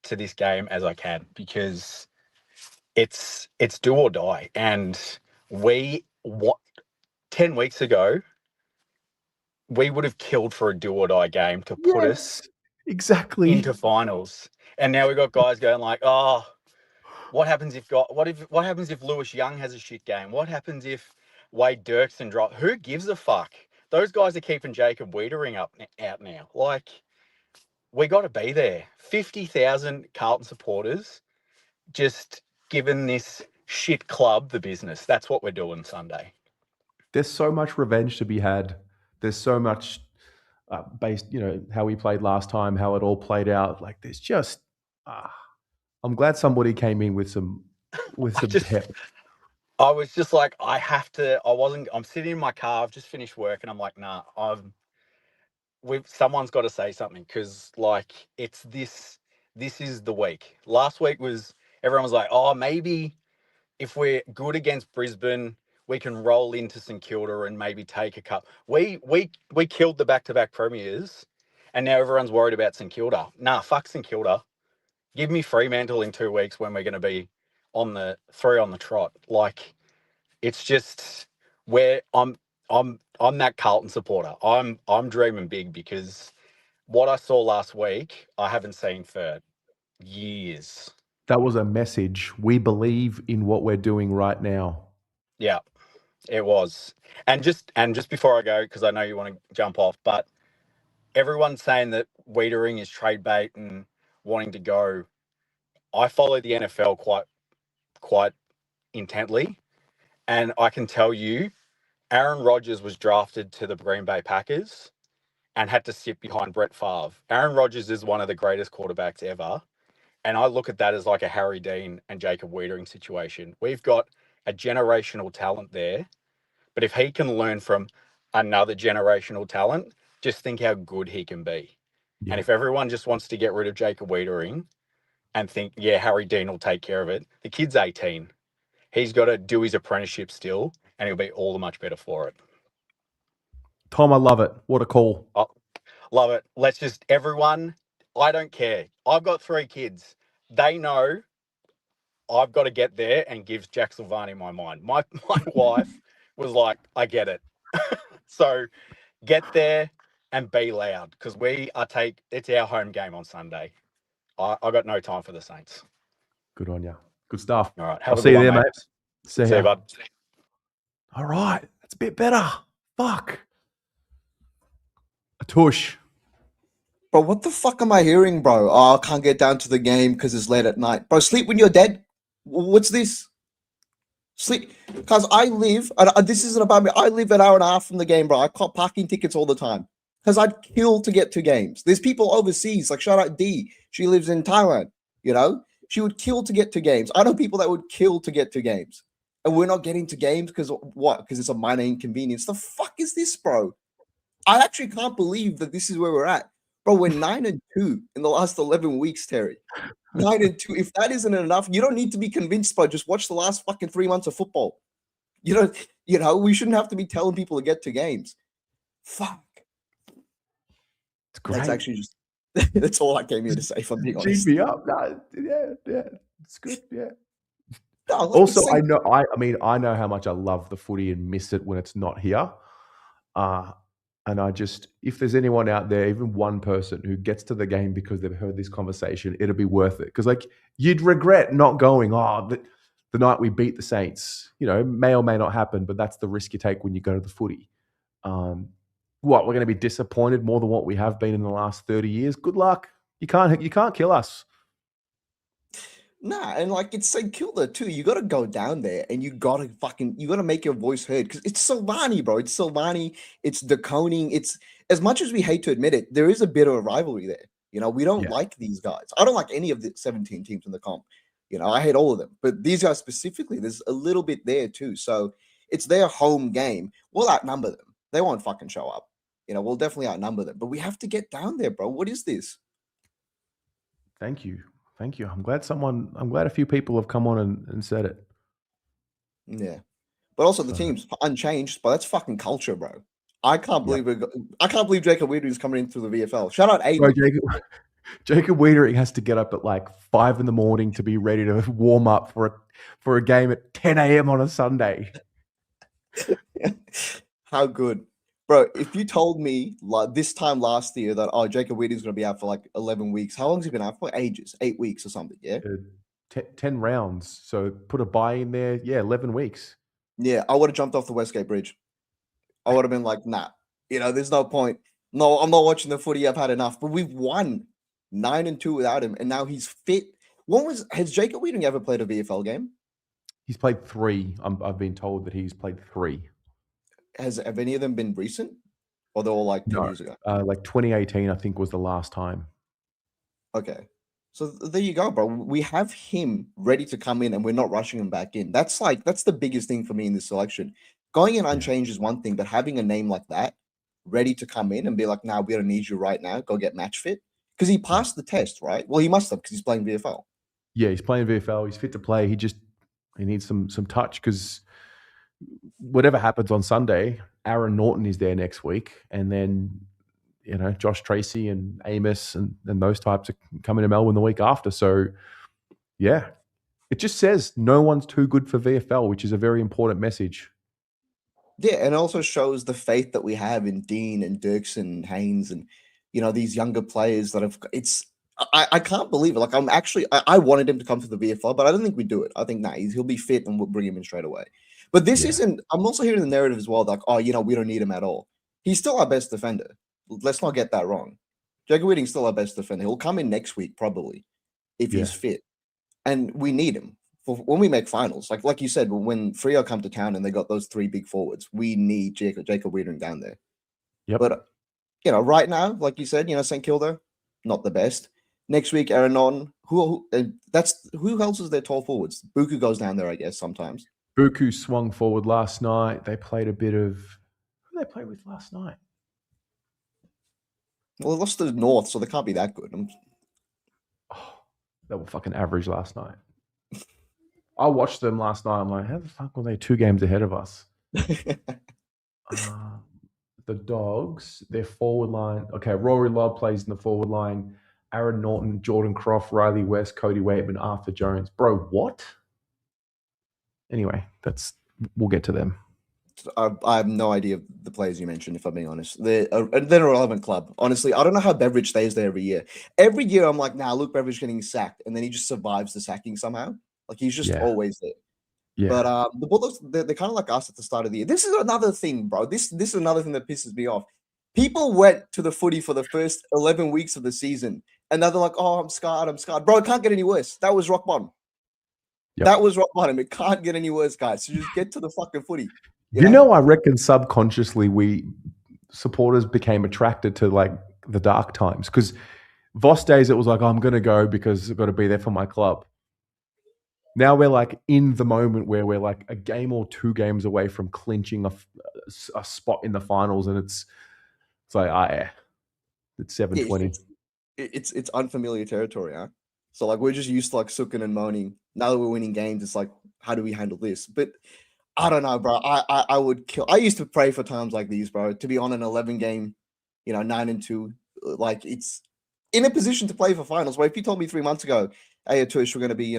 to this game as I can because it's do or die. And 10 weeks ago, we would have killed for a do or die game to put us exactly into finals. And now we've got guys going like, oh, what happens if Lewis Young has a shit game? What happens if Wade Dirksen drop? Who gives a fuck? Those guys are keeping Jacob Wiedering out now. We got to be there. 50,000 Carlton supporters just giving this shit club the business. That's what we're doing Sunday. There's so much revenge to be had. There's so much based, how we played last time, how it all played out. There's just, I'm glad somebody came in with some pep. I was just like, I'm sitting in my car. I've just finished work and I'm like, nah, someone's got to say something because this is the week. Last week everyone was like, oh, maybe if we're good against Brisbane, we can roll into St Kilda and maybe take a cup. We killed the back-to-back premiers, and now everyone's worried about St Kilda. Nah, fuck St Kilda. Give me Fremantle in 2 weeks when we're going to be on the 3 on the trot. Like, it's just where I'm that Carlton supporter. I'm dreaming big because what I saw last week, I haven't seen for years. That was a message. We believe in what we're doing right now. Yeah, it was. And just before I go, because I know you want to jump off, but everyone's saying that Wiedering is trade bait and wanting to go. I follow the NFL quite intently, and I can tell you, Aaron Rodgers was drafted to the Green Bay Packers and had to sit behind Brett Favre. Aaron Rodgers is one of the greatest quarterbacks ever. And I look at that as like a Harry Dean and Jacob Wiedering situation. We've got a generational talent there, but if he can learn from another generational talent, just think how good he can be. Yeah. And if everyone just wants to get rid of Jacob Wiedering and think, yeah, Harry Dean will take care of it, the kid's 18. He's got to do his apprenticeship still, and he'll be all the much better for it. Tom, I love it. What a call. Oh, love it. Let's just, everyone, I don't care. I've got 3 kids. They know I've got to get there and give Jack Silvani my mind. My wife was like, I get it. So get there and be loud because it's our home game on Sunday. I got no time for the Saints. Good on you. Good stuff. All right. I'll see you there, mate. See you, bud. All right. That's a bit better. Fuck. A tush. Bro, what the fuck am I hearing, bro? Oh, I can't get down to the game because it's late at night. Bro, sleep when you're dead? What's this? Sleep. Because I live, and this isn't about me, I live an hour and a half from the game, bro. I cop parking tickets all the time. Because I'd kill to get to games. There's people overseas, like shout out D. She lives in Thailand, you know? She would kill to get to games. I know people that would kill to get to games. And we're not getting to games because what? Because it's a minor inconvenience. The fuck is this, bro? I actually can't believe that this is where we're at. Bro, we're 9-2 in the last 11 weeks, Terry. 9-2. If that isn't enough, you don't need to be convinced, bro. Just watch the last fucking 3 months of football. You know, we shouldn't have to be telling people to get to games. Fuck. It's great. That's actually just, that's all I came here to say, if I'm being honest. Cheat me up. No, yeah. It's good, yeah. No, like also, I know how much I love the footy and miss it when it's not here. And I just, if there's anyone out there, even one person who gets to the game because they've heard this conversation, it'll be worth it. Because like you'd regret not going, the night we beat the Saints, you know, may or may not happen, but that's the risk you take when you go to the footy. We're going to be disappointed more than what we have been in the last 30 years. Good luck. You can't kill us. Nah, and like it's St Kilda too. You got to go down there and you got to make your voice heard because it's Silvani, bro. It's Silvani. It's De Koning. It's, as much as we hate to admit it, there is a bit of a rivalry there. You know, we don't like these guys. I don't like any of the 17 teams in the comp. You know, I hate all of them. But these guys specifically, there's a little bit there too. So it's their home game. We'll outnumber them. They won't fucking show up. You know, we'll definitely outnumber them. But we have to get down there, bro. What is this? Thank you. I'm glad a few people have come on and said it. Yeah. But also the team's unchanged, but that's fucking culture, bro. I can't believe Jacob Wiedering is coming in through the VFL. Shout out Aiden. Bro, Jacob Wiedering has to get up at like 5 a.m. to be ready to warm up for a game at 10 a.m. on a Sunday. How good. Bro, if you told me like this time last year that Jacob Wiedering's going to be out for like 11 weeks, how long has he been out for? Ages, 8 weeks or something, yeah? 10 rounds. So put a buy in there. Yeah, 11 weeks. Yeah, I would have jumped off the Westgate Bridge. I would have been like, nah, you know, there's no point. No, I'm not watching the footy. I've had enough. But we've won 9-2 without him, and now he's fit. Has Jacob Wiedering ever played a VFL game? He's played 3. I've been told that he's played 3. Have any of them been recent? Or they're all like 10 years ago? Like 2018, I think, was the last time. Okay. So there you go, bro. We have him ready to come in and we're not rushing him back in. That's the biggest thing for me in this selection. Going in unchanged is one thing, but having a name like that ready to come in and be like, nah, we don't need you right now. Go get match fit. Because he passed the test, right? Well, he must have because he's playing VFL. Yeah, he's playing VFL. He's fit to play. He just He needs some touch because whatever happens on Sunday, Aaron Norton is there next week, and then Josh Tracy and Amos and those types are coming to Melbourne the week after. So yeah, it just says no one's too good for VFL, which is a very important message. Yeah, and also shows the faith that we have in Dean and Dirksen and Haynes and these younger players that have. I can't believe it. Like I wanted him to come to the VFL, but I don't think we do it. I think he'll be fit and we'll bring him in straight away. But this isn't. I'm also hearing the narrative as well, like we don't need him at all. He's still our best defender. Let's not get that wrong. Jacob Whitting's still our best defender. He'll come in next week probably if he's fit, and we need him for when we make finals. Like you said, when Freo come to town and they got those 3 big forwards, we need Jacob Whitting down there. Yep. But right now, like you said, St Kilda, not the best. Next week, Aaron Norton. Who else is their tall forwards? Buku goes down there, I guess, sometimes. Buku swung forward last night. They played a bit of. Who did they play with last night? Well, they lost to the North, so they can't be that good. They were fucking average last night. I watched them last night. I'm like, how the fuck were they 2 games ahead of us? The Dogs, their forward line. Okay, Rory Lobb plays in the forward line. Aaron Norton, Jordan Croft, Riley West, Cody Waitman, Arthur Jones. Bro, what? Anyway, we'll get to them. I have no idea the players you mentioned, if I'm being honest. They're a relevant club. Honestly, I don't know how Beveridge stays there every year. Every year, I'm like, Luke Beveridge getting sacked, and then he just survives the sacking somehow. Like, he's just always there. Yeah. But the Bulldogs, they're kind of like us at the start of the year. This is another thing, bro. This is another thing that pisses me off. People went to the footy for the first 11 weeks of the season, and now they're like, oh, I'm scarred. Bro, it can't get any worse. That was rock bottom. Yep. That was rock bottom. It can't get any worse, guys. So just get to the fucking footy. You know, I reckon subconsciously we supporters became attracted to like the dark times because Voss days it was like, oh, I'm going to go because I've got to be there for my club. Now we're like in the moment where we're like a game or 2 games away from clinching a spot in the finals, and it's like, it's 7:20. It's unfamiliar territory, huh? So like we're just used to like sucking and moaning. Now that we're winning games, it's like, how do we handle this? But I don't know, bro. I would kill. I used to pray for times like these, bro. To be on an 11 game, 9-2, like it's in a position to play for finals. Where if you told me 3 months ago, hey, Tush, we're going to be,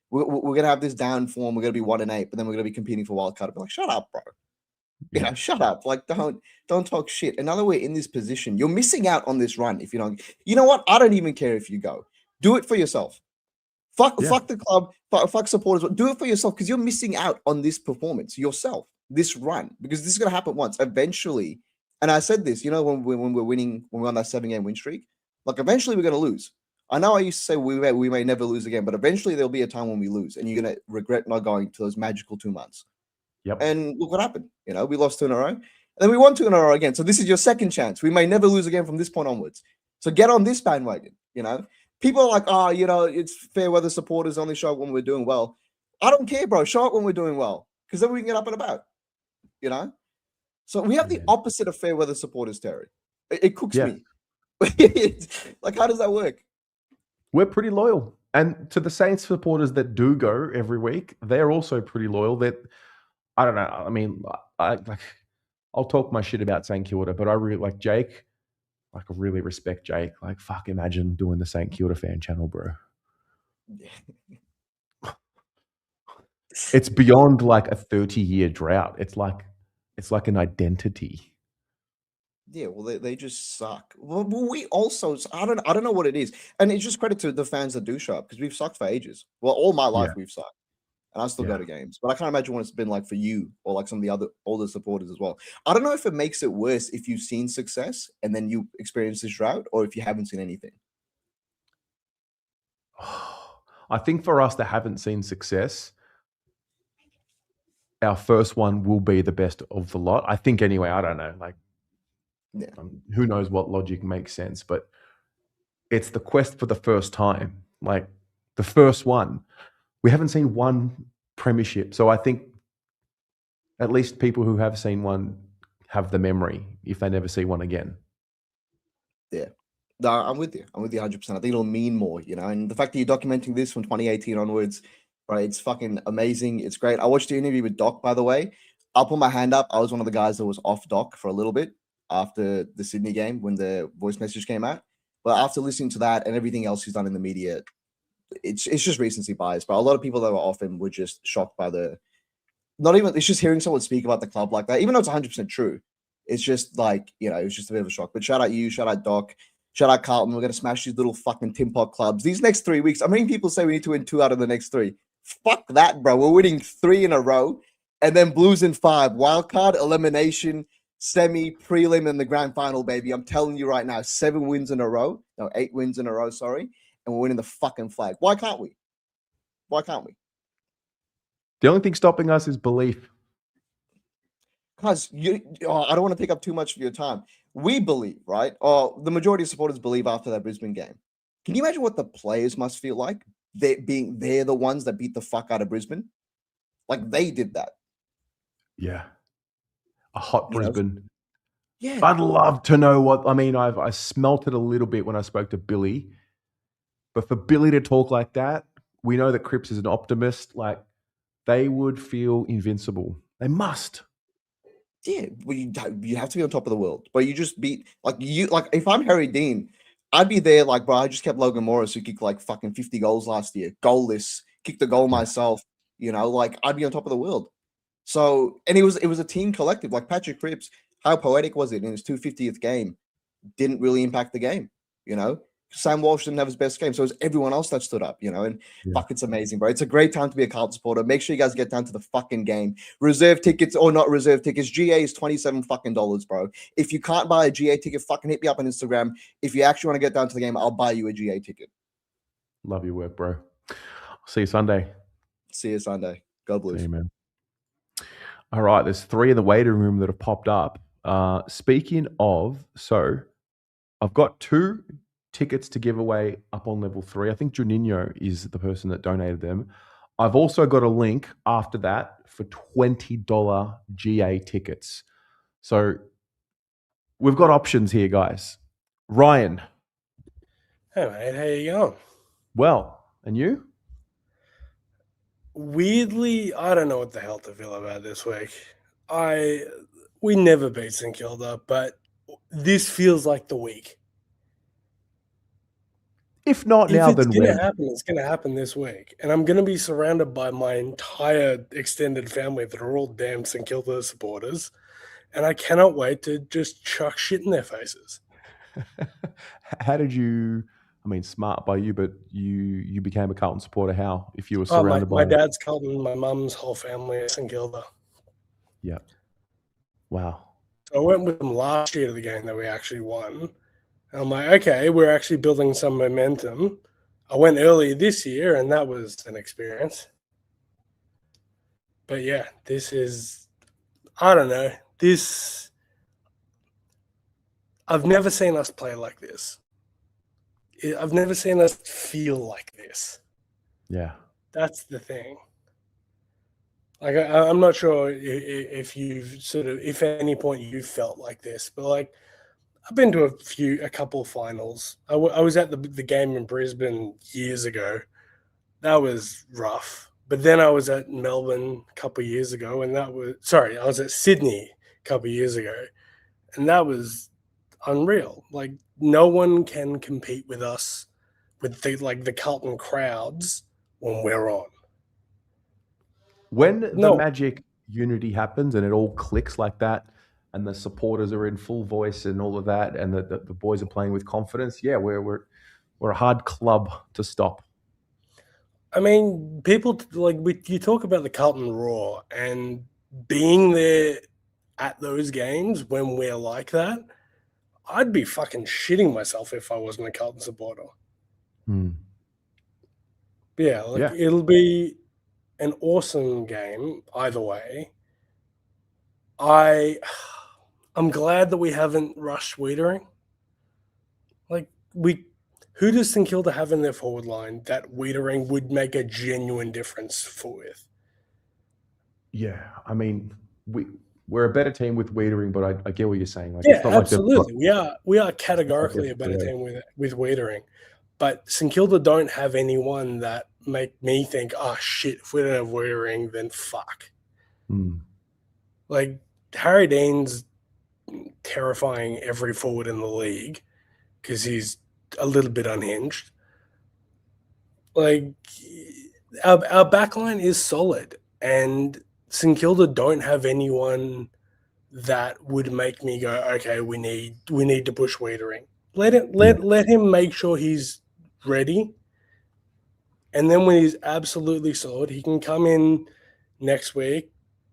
we're gonna have this down form. We're gonna be 1-8, but then we're gonna be competing for wild card. I'd be like, shut up, bro. Shut up. Like, don't talk shit. And now that we're in this position, you're missing out on this run. If you don't, you know what? I don't even care if you go. Do it for yourself. Fuck the club. Fuck supporters. Do it for yourself because you're missing out on this performance yourself. This run because this is gonna happen once. Eventually, and I said this. When we're winning, when we're on that 7-game win streak, like eventually we're gonna lose. I know I used to say we may never lose again, but eventually there'll be a time when we lose, and you're gonna regret not going to those magical 2 months. Yep. And look what happened. We lost 2 in a row, and then we won 2 in a row again. So this is your second chance. We may never lose again from this point onwards. So get on this bandwagon. People are like, oh, it's fair weather supporters only show up when we're doing well. I don't care, bro. Show up when we're doing well, because then we can get up and about. So we have the opposite of fair weather supporters, Terry. It cooks me. Like, how does that work? We're pretty loyal. And to the Saints supporters that do go every week, they're also pretty loyal. That I don't know. I mean, I'll talk my shit about St Kilda, but I really like Jake. Like, I really respect Jake. Like, fuck, imagine doing the St Kilda fan channel, bro. It's beyond like a 30-year drought. It's like an identity. Yeah, well, they just suck. Well, we also, I don't know what it is, and it's just credit to the fans that do show up because we've sucked for ages. Well, all my life we've sucked, and I still go to games. But I can't imagine what it's been like for you or like some of the other older supporters as well. I don't know if it makes it worse if you've seen success and then you experience this drought, or if you haven't seen anything. I think for us that haven't seen success, our first one will be the best of the lot. I think anyway. I don't know. Like. Yeah. Who knows what logic makes sense, but it's the quest for the first time, like the first one. We haven't seen one premiership, so I think at least people who have seen one have the memory if they never see one again. Yeah, no, I'm with you. I'm with you 100%. I think it'll mean more, and the fact that you're documenting this from 2018 onwards, Right, it's fucking amazing. It's great. I watched the interview with Doc, by the way. I'll put my hand up. I was one of the guys that was off Doc for a little bit after the Sydney game when the voice message came out. But after listening to that and everything else he's done in the media, it's just recency bias. But a lot of people that were off him were just shocked by it's just hearing someone speak about the club like that, even though it's 100% true. It's just like, it was just a bit of a shock. But shout out you, shout out Doc, shout out Carlton. We're going to smash these little fucking tin pot clubs. These next 3 weeks, I mean, people say we need to win 2 out of the next 3. Fuck that, bro. We're winning 3 in a row. And then Blues in 5. Wildcard, elimination, semi, prelim, and the grand final, baby. I'm telling you right now, 7 wins in a row. No, 8 wins in a row, sorry. And we're winning the fucking flag. Why can't we? Why can't we? The only thing stopping us is belief. Because I don't want to take up too much of your time. We believe, right? Or the majority of supporters believe after that Brisbane game. Can you imagine what the players must feel like? They're the ones that beat the fuck out of Brisbane. Like they did that. Yeah. A hot Brisbane. Yeah. I'd love to know what, I mean, I smelt it a little bit when I spoke to Billy. But for Billy to talk like that, we know that Cripps is an optimist. Like, they would feel invincible. They must. Yeah, well, you have to be on top of the world. But you just beat, like, if I'm Harry Dean, I'd be there like, bro, I just kept Logan Morris, who kicked like fucking 50 goals last year. Goalless. Kicked the goal myself. Like, I'd be on top of the world. So, and it was a team collective. Like Patrick Cripps, how poetic was it in his 250th game? Didn't really impact the game, Sam Walsh didn't have his best game, so it was everyone else that stood up, and fuck, it's amazing, bro. It's a great time to be a Carlton supporter. Make sure you guys get down to the fucking game. Reserve tickets or not reserve tickets, GA is $27 fucking dollars, bro. If you can't buy a GA ticket, fucking hit me up on Instagram. If you actually want to get down to the game, I'll buy you a GA ticket. Love your work, bro. See you Sunday. See you Sunday. God bless. See you, man. All right, there's 3 in the waiting room that have popped up. Speaking of, so I've got 2 tickets to give away up on level 3. I think Juninho is the person that donated them. I've also got a link after that for $20 GA tickets. So we've got options here, guys. Ryan. Hey, mate. How you going? Well, and you? Weirdly, I don't know what the hell to feel about this week. We never beat St Kilda, but this feels like the week. If not now, then when? It's going to happen this week. And I'm going to be surrounded by my entire extended family that are all damn St Kilda supporters. And I cannot wait to just chuck shit in their faces. How did you, smart by you, but you became a Carlton supporter how? If you were surrounded by... My dad's Carlton, my mum's whole family is St Kilda. Yeah. Wow. So I went with them last year to the game that we actually won. And I'm like, okay, we're actually building some momentum. I went early this year, and that was an experience. But yeah, this is, I don't know. I've never seen us play like this. I've never seen us feel like this. Yeah. That's the thing. Like, I'm not sure if you've if at any point you felt like this, but like, I've been to a couple of finals. I was at the game in Brisbane years ago. That was rough. But then I was at Melbourne a couple of years ago, and I was at Sydney a couple of years ago, and that was unreal. Like, no one can compete with us with the Carlton crowds when we're on. When the magic unity happens and it all clicks like that, and the supporters are in full voice and all of that, and the boys are playing with confidence, yeah, we're a hard club to stop. I mean, people you talk about the Carlton Roar and being there at those games when we're like that. I'd be fucking shitting myself if I wasn't a Carlton supporter. Yeah, It'll be an awesome game either way. I'm glad that we haven't rushed Wiedering. Who does St Kilda have in their forward line that Wiedering would make a genuine difference with? Yeah, we're a better team with Wiedering, but I get what you're saying. Like, yeah, it's not absolutely. Like we are categorically a better team with Wiedering, but St Kilda don't have anyone that make me think, oh shit, if we don't have Wiedering, then fuck. Like Harry Dean's terrifying every forward in the league because he's a little bit unhinged. Like our backline is solid, and St Kilda don't have anyone that would make me go, okay, we need to push Wiedering. Let him make sure he's ready, and then when he's absolutely solid, he can come in next week,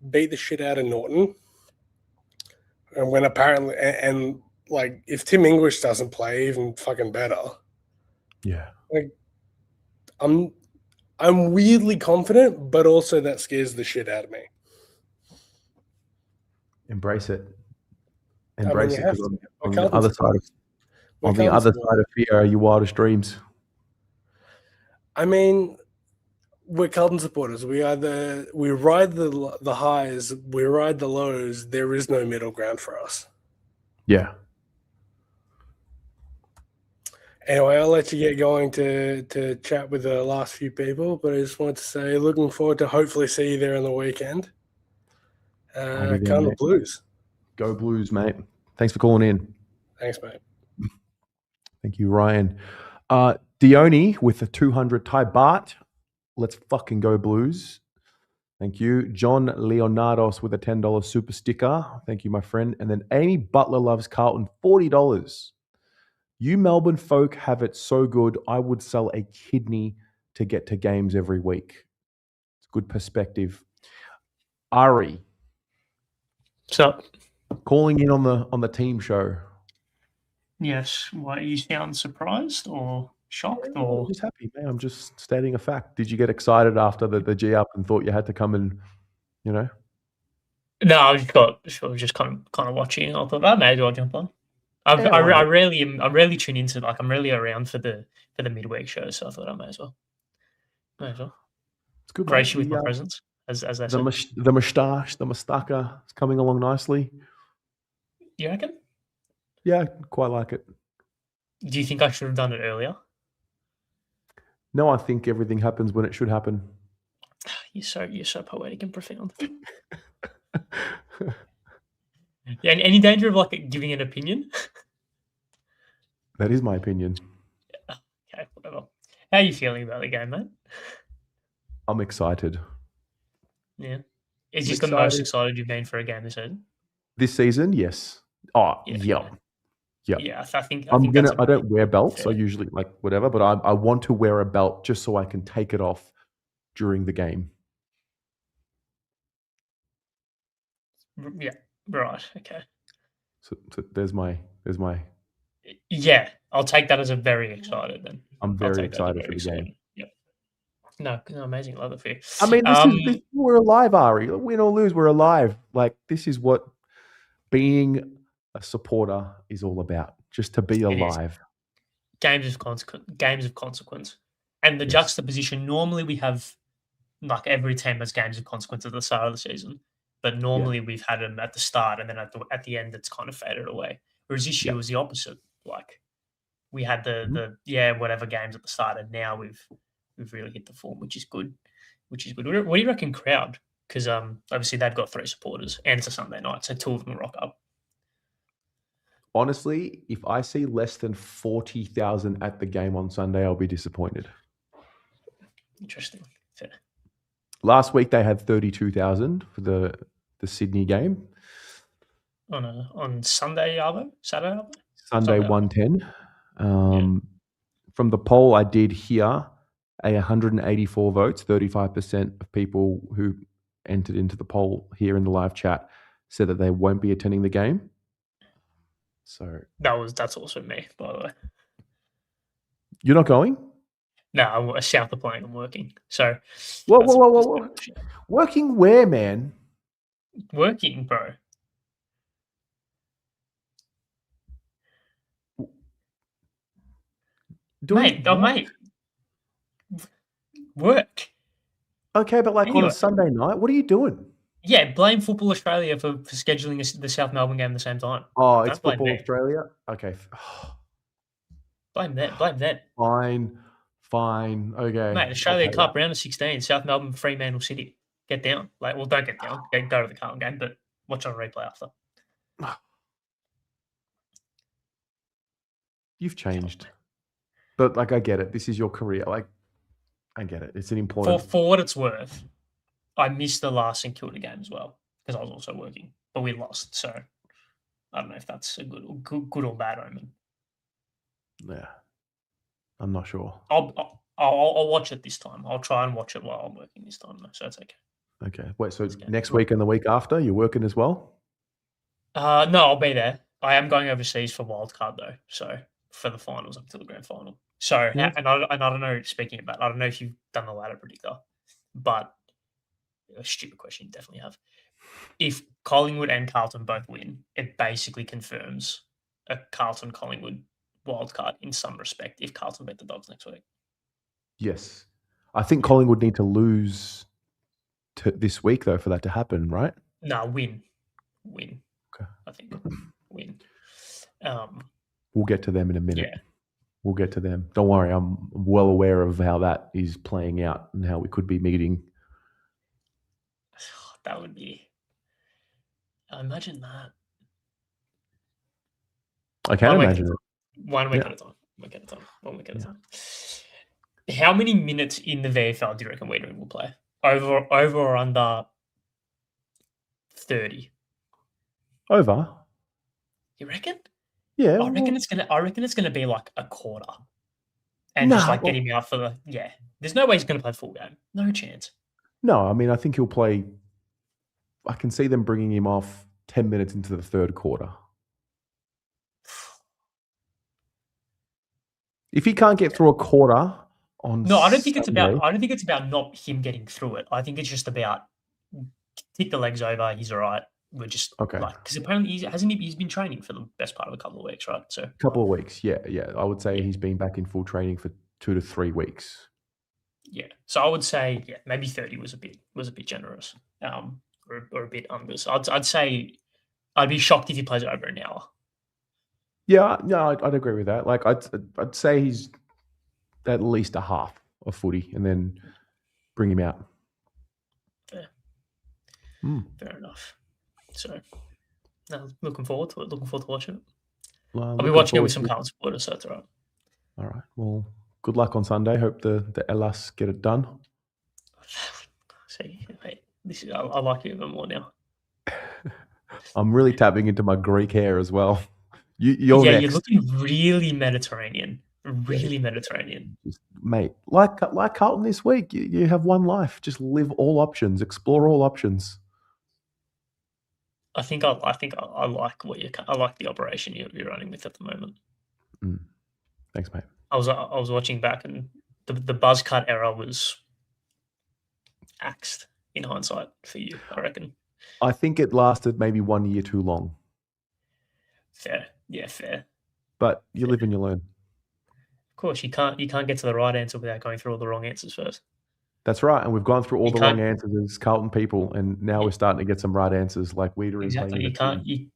beat the shit out of Norton, and when apparently and like if Tim English doesn't play, even fucking better. Yeah, like I'm weirdly confident, but also that scares the shit out of me. Embrace it. I mean, Embrace you it, have because to. on We're the other Carlton's side of We're on the Carlton's other supporters. side of fear are your wildest dreams. I mean, we're Carlton supporters. We ride the highs, we ride the lows. There is no middle ground for us. Yeah. Anyway, I'll let you get going to chat with the last few people, but I just wanted to say, looking forward to hopefully see you there on the weekend. I'll be there, Carlton mate. Blues. Go Blues, mate. Thanks for calling in. Thanks, mate. Thank you, Ryan. Dione with a 200 Thai baht. Let's fucking go Blues. Thank you. John Leonardos with a $10 super sticker. Thank you, my friend. And then Amy Butler loves Carlton, $40. You Melbourne folk have it so good, I would sell a kidney to get to games every week. It's good perspective. Ari. What's up? Calling in on the team show. Yes. Why you sound surprised or shocked I'm or just happy, man. I'm just stating a fact. Did you get excited after the G up and thought you had to come and, you know? no? I was just kind of watching. I thought I may as well jump on. I Yeah, why not? rarely tune into I'm rarely around for the midweek show, so I thought I may as well. It's good, Grace you mate. with my presence, as I The said. moustache, the mustaka is coming along nicely. You reckon? Yeah, I quite like it. Do you think I should have done it earlier? No, I think everything happens when it should happen. You're so poetic and profound. Yeah, any danger of giving an opinion? That is my opinion. Okay, whatever. How are you feeling about the game, mate? I'm excited. Yeah. Is I'm this the most excited. excited you've been for a game this season? This season, yes. Oh, Yeah. yeah. Yeah, I think I that's don't wear belts. fair. I usually whatever, but I want to wear a belt just so I can take it off during the game. Yeah, right. Okay. So there's my. Yeah, I'll take that as a very excited then. I'm I'll very take that as excited for the game. Yep. No, amazing. Love it for you. I mean, this we're alive, Ari. Win or lose, we're alive. Like, this is what being a supporter is all about. Just to be It is. alive. Games of consequence. And the juxtaposition, normally we have, every team has games of consequence at the start of the season, but normally we've had them at the start, and then at the end it's kind of faded away. Whereas this year was the opposite. We had the whatever games at the start, and now we've really hit the form, which is good. What do you reckon, crowd? Because obviously they've got 3 supporters, and it's a Sunday night, so 2 of them will rock up. Honestly, if I see less than 40,000 at the game on Sunday, I'll be disappointed. Interesting. Fair. Last week they had 32,000 for the Sydney game. On Sunday, Arvo? Saturday, Arvo? Sunday 110. From the poll I did here, 184 votes, 35% of people who entered into the poll here in the live chat said that they won't be attending the game. So that's also me, by the way. You're not going? No, I'm south of playing. I'm working. So Whoa. Working where, man? Working, bro. Mate. Work. Okay, but on Anyway. a Sunday night, what are you doing? Yeah, blame Football Australia for scheduling the South Melbourne game at the same time. Oh, Don't it's blame Football me. Australia? Okay. Blame them. Fine. Fine. Okay. Mate, I'll Australia pay Cup round of 16, South Melbourne, Fremantle City. Get down. Like, well, don't get down. Go to the Carlton game, but watch on replay after. that. You've changed. But like I get it. This is your career. Like I get it. It's an important For what it's worth, I missed the last St Kilda game as well because I was also working, but we lost. So I don't know if that's a good or bad omen. Yeah. I'm not sure. I'll watch it this time. I'll try and watch it while I'm working this time, though, so it's okay. Okay. Wait, so next week and the week after, you're working as well? No, I'll be there. I am going overseas for wildcard though, so for the finals up to the grand final. So Yeah. and I don't know. Speaking of that, I don't know if you've done the ladder predictor, but a stupid question you definitely have. If Collingwood and Carlton both win, it basically confirms a Carlton Collingwood wildcard in some respect. If Carlton beat the Dogs next week, Yes. I think Collingwood need to lose this week though for that to happen, right? no, win. Okay. I think win. We'll get to them in a minute. Yeah. We'll get to them. Don't worry, I'm well aware of how that is playing out and how we could be meeting. That would be. Imagine that. I can imagine it. 1 week Yeah. at a time. 1 week at a time. How many minutes in the VFL do you reckon Wiedering will play? Over or under 30? Over. You reckon? Yeah. I reckon it's gonna be like a quarter. And just like get him out for the There's no way he's gonna play full game. No chance. No, I mean I think he'll play. I can see them bringing him off 10 minutes into the third quarter. If he can't get through a quarter on No, I don't think it's Sunday, about. I don't think it's about not him getting through it. I think it's just about kick the legs over. He's all right. We're just Okay. because apparently he's been training for the best part of a couple of weeks, right? So couple of weeks. Yeah. I would say he's been back in full training for 2 to 3 weeks. yeah. So I would say maybe 30 was a bit generous, or a bit under. So I'd say I'd be shocked if he plays over an hour. Yeah, no, I'd agree with that. Like I'd say he's at least a half of footy, and then bring him out. Fair. Hmm. Fair enough. So, no, looking forward to it. Looking forward to watching it. Well, I'll be looking watching it forward with some to it. Carlton supporters, so it's all right. All right. Well, good luck on Sunday. Hope the Elas get it done. See, mate, I like it even more now. I'm really tapping into my Greek hair as well. You're You're next, looking really Mediterranean. Really Mediterranean. mate. Like Carlton this week. You have one life. Just live all options. Explore all options. I think I like I like the operation you're running with at the moment. Thanks, mate. I was watching back and the buzz cut error was axed in hindsight for you, I reckon. I think it lasted maybe 1 year too long, Fair. Yeah, fair. but you live and you learn. Of course, you can't get to the right answer without going through all the wrong answers first. That's right. And we've gone through all You the wrong can't- answers as Carlton people, and now we're starting to get some right answers like Wiedering Exactly. playing in You the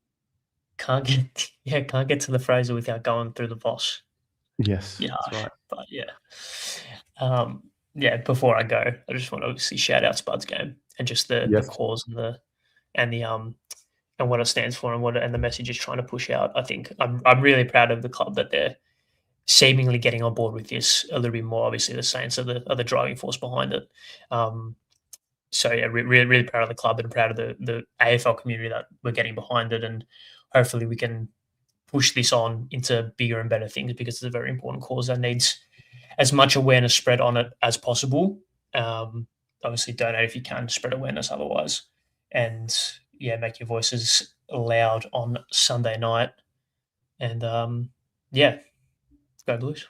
can't get to the Fraser without going through the Voss. Yes, Yeah, that's right. but before I go, I just want to obviously shout out Spud's game and just the Yes. cause and what it stands for and the message it's trying to push out. I think I'm really proud of the club that they're seemingly getting on board with this a little bit more. Obviously, the Saints are the driving force behind it. So yeah, really proud of the club and proud of the AFL community that we're getting behind it, and hopefully we can push this on into bigger and better things because it's a very important cause that needs as much awareness spread on it as possible. Obviously, donate if you can, spread awareness otherwise, and make your voices loud on Sunday night. And go Blues.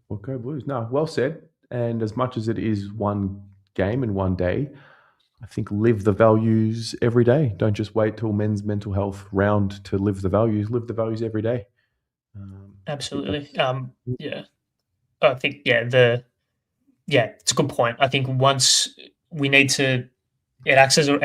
Well, go Blues. No, well said. And as much as it is one game in one day, I think live the values every day. Don't just wait till men's mental health round to live the values. Live the values every day. Absolutely. I think it's a good point. I think once we need to, it's going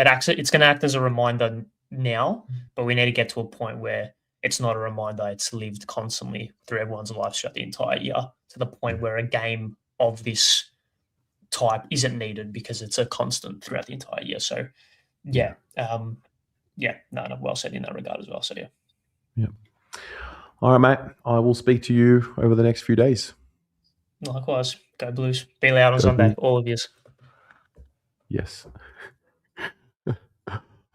to act as a reminder now, but we need to get to a point where it's not a reminder. It's lived constantly through everyone's lives throughout the entire year, to the point where a game of this type isn't needed because it's a constant throughout the entire year. So, no, well said in that regard as well. So, yeah. Yeah. All right, mate. I will speak to you over the next few days. Likewise. Go Blues. Be loud on Go Sunday, Blues. all of yous. Yes.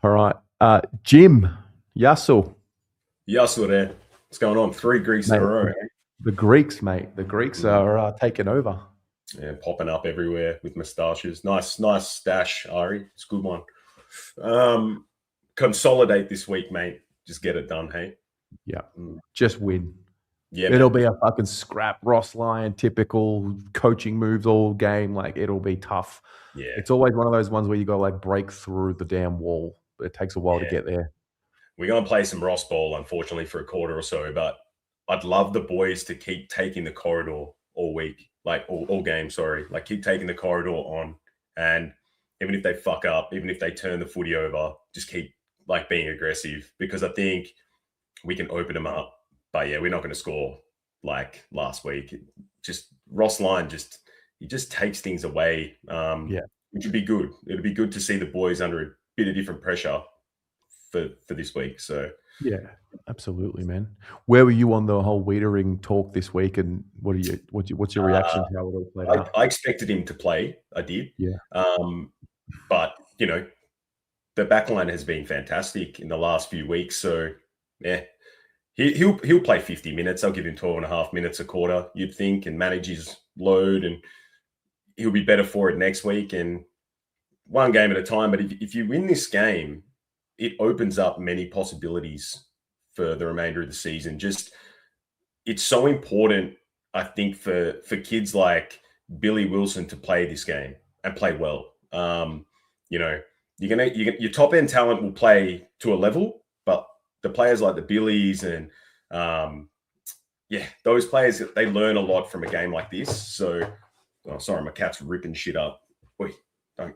All right. Jim, Yassel. Yassel there. What's going on? 3 Greeks in a row. Eh? The Greeks, mate. The Greeks are taking over. Yeah, popping up everywhere with moustaches. Nice stash, Ari. It's a good one. Consolidate this week, mate. Just get it done, hey? Yeah. Just win. Yeah, it'll be a fucking scrap. Ross Lyon, typical coaching moves all game. Like, it'll be tough. Yeah. It's always one of those ones where you got to like break through the damn wall. But it takes a while to get there. We're going to play some Ross ball, unfortunately, for a quarter or so. But I'd love the boys to keep taking the corridor all week, like all game, sorry. Like, keep taking the corridor on. And even if they fuck up, even if they turn the footy over, just keep like being aggressive, because I think we can open them up. But yeah, we're not going to score like last week. Just Ross Lyon, he just takes things away. Which would be good. It'd be good to see the boys under a bit of different pressure for this week. So yeah, absolutely, man. Where were you on the whole Wiedering talk this week, and what's your reaction to how it all played out? I expected him to play. I did. Yeah. But you know, the backline has been fantastic in the last few weeks. So yeah, he'll play 50 minutes. I'll give him 12.5 minutes a quarter, you'd think, and manage his load, and he'll be better for it next week. And one game at a time. But if you win this game, it opens up many possibilities for the remainder of the season. It's so important, I think, for kids like Billy Wilson to play this game and play well. You know, your top end talent will play to a level, but the players like the Billies and those players, they learn a lot from a game like this. So, sorry, my cat's ripping shit up. Wait, don't.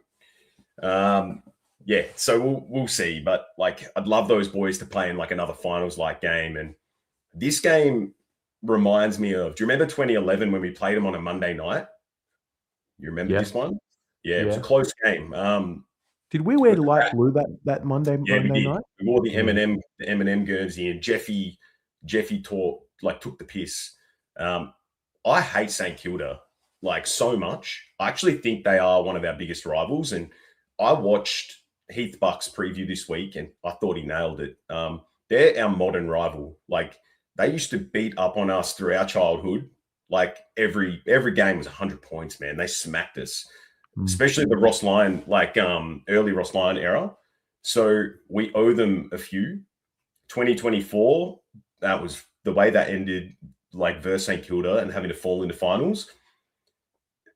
So we'll see. But like, I'd love those boys to play in like another finals-like game. And this game reminds me of, do you remember 2011 when we played them on a Monday night? You remember this one? Yeah, it was a close game. Did we wear light blue that Monday Yeah, we did. night? We wore the M&M jersey, and Jeffy took the piss. I hate St Kilda like so much. I actually think they are one of our biggest rivals, and I watched Heath Buck's preview this week, and I thought he nailed it. They're our modern rival. Like, they used to beat up on us through our childhood. Like, every game was 100 points, man. They smacked us, especially the Ross Lyon, early Ross Lyon era. So we owe them a few. 2024, that was the way that ended, like, versus St Kilda and having to fall into finals.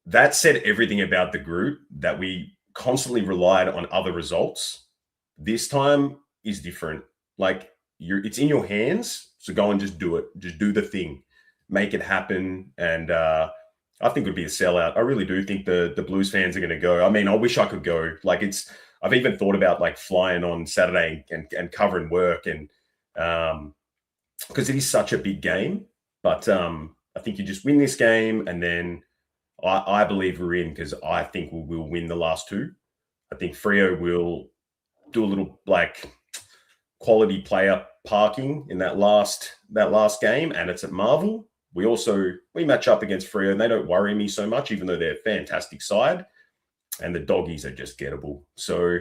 That said everything about the group, that we constantly relied on other results. This time is different. Like, it's in your hands, so go and just do it. Just do the thing, make it happen. And I think it would be a sellout. I really do think the Blues fans are going to go. I mean, I wish I could go. Like, I've even thought about like flying on Saturday and covering work, and because it is such a big game. But I think you just win this game, and then I believe we're in, because I think we'll win the last two. I think Freo will do a little like quality player parking in that last game, and it's at Marvel. We match up against Freo, and they don't worry me so much, even though they're a fantastic side, and the doggies are just gettable. So